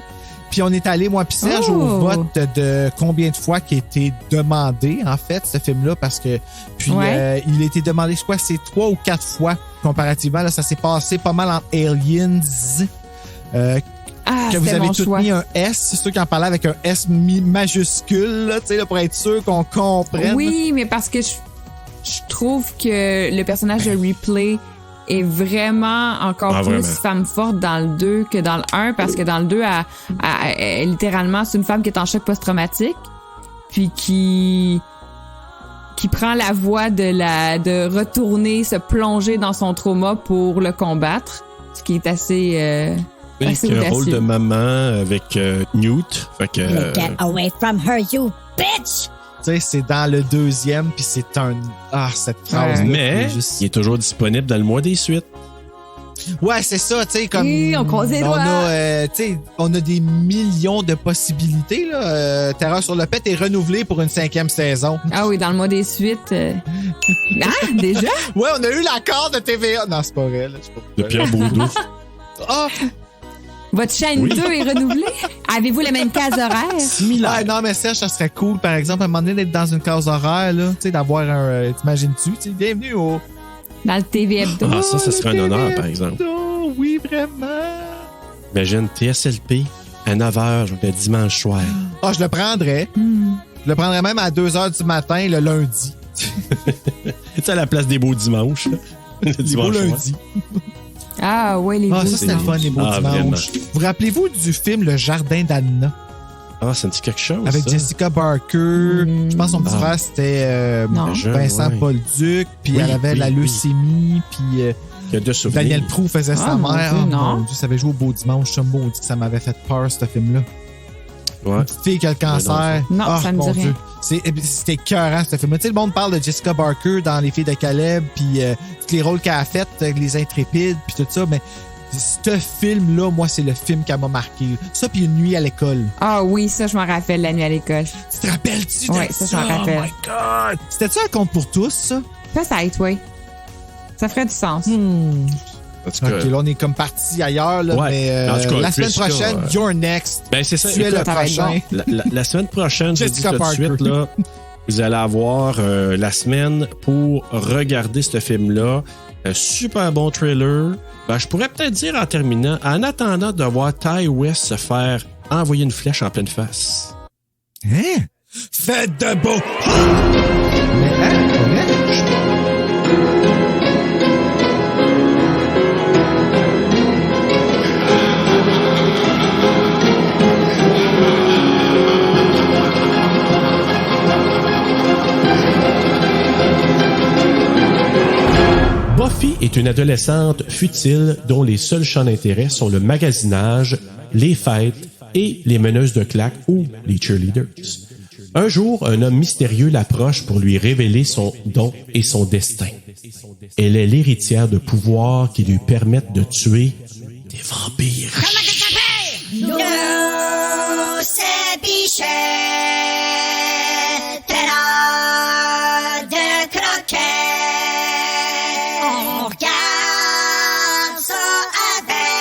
Puis on est allé, moi puis Serge, au vote de combien de fois qui a été demandé, en fait, ce film-là, parce que puis il a été demandé, je crois, c'est 3 ou 4 fois comparativement. Là, ça s'est passé pas mal en Aliens. Que vous avez tout mis un S. C'est sûr qu'il en parlait avec un S majuscule, là, là, pour être sûr qu'on comprenne. Oui, mais parce que je trouve que le personnage de Ripley est vraiment encore plus femme forte dans le 2 que dans le 1 parce que dans le 2, elle, littéralement, c'est une femme qui est en choc post-traumatique puis qui prend la voie de retourner, se plonger dans son trauma pour le combattre, ce qui est assez audacieux. Un rôle de maman avec Newt. Fait que, Get away from her, you bitch! Tu sais, c'est dans le 2e, puis c'est cette phrase. Mais il est toujours disponible dans le mois des suites. Ouais, c'est ça, tu sais, comme. Oui, on croise les doigts. On a des millions de possibilités, là. Terreur sur le pet est renouvelé pour une 5e saison. Ah oui, dans le mois des suites. Ah, déjà? Ouais, on a eu l'accord de TVA. Non, c'est pas vrai, là. De Pierre Baudou. Ah! Votre chaîne 2 est renouvelée? Avez-vous la même case horaire? Similaire. Non, mais Serge, ça serait cool, par exemple, à un moment donné, d'être dans une case horaire, là. Tu sais, d'avoir un. T'imagines-tu? Tu sais, bienvenue au. Dans le TV Hebdo. Ah, ça serait un honneur, par exemple. Oui, vraiment. Imagine, TSLP à 9h le dimanche soir. Ah, je le prendrais. Je le prendrais même à 2h du matin, le lundi. C'est à la place des beaux dimanches. Le dimanche soir. lundi. Ah, ouais, les beaux ça, c'était le fun, les beaux dimanches. Vraiment. Vous rappelez-vous du film Le Jardin d'Anna? Ah, ça me dit quelque chose. Avec ça. Jessica Barker. Je pense que son petit frère, c'était Vincent Paul Duc. Puis elle avait la leucémie. Puis Daniel Proulx faisait sa mère. Mon Dieu, ça avait joué au Beau Dimanche. Ça me dit que ça m'avait fait peur, ce film-là. Ouais. Une petite fille qui a le cancer. Non, ça me dit rien. C'était écœurant, ce film-là. Tu sais, le monde parle de Jessica Barker dans Les Filles de Caleb. Puis tous les rôles qu'elle a fait avec Les Intrépides. Puis tout ça. Mais ce film-là, moi, c'est le film qui m'a marqué. Ça, puis Une nuit à l'école. Ah oui, ça, je m'en rappelle, La nuit à l'école. Tu te rappelles-tu de ouais, ça? Je m'en rappelle. Oh my God! C'était-tu Un conte pour tous, ça? Peut-être, oui. Ça ferait du sens. En tout cas, OK, là, on est comme parti ailleurs, là, ouais. mais En tout cas, la semaine Jessica, prochaine, you're next. Ben, c'est ça. Tu es le Écoute, prochain. La semaine prochaine, je vous dis Jessica tout de Parker. suite, là, vous allez avoir la semaine pour regarder ce film-là. Un super bon trailer. Ben, je pourrais peut-être dire en terminant, en attendant de voir Ty West se faire envoyer une flèche en pleine face. Hein? Faites de beau! Mais, hein? Buffy est une adolescente futile dont les seuls champs d'intérêt sont le magasinage, les fêtes et les meneuses de claques ou les cheerleaders. Un jour, un homme mystérieux l'approche pour lui révéler son don et son destin. Elle est l'héritière de pouvoirs qui lui permettent de tuer des vampires. Nous, c'est Bichette, terre de croquet. On regarde ça avec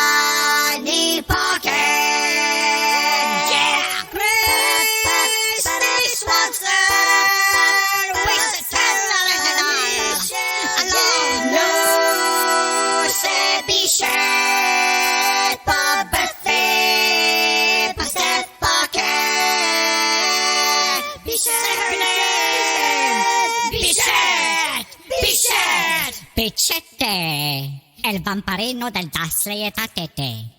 Stéphanie Paquet. Yeah! Christy Swanson. Oui, c'est ça. Alors, nous, c'est Bichette, pas Buffy, pas Steph Paquet. Bichette, Bichette, Bichette. Bichette, el vamparino del Dasle et Atete.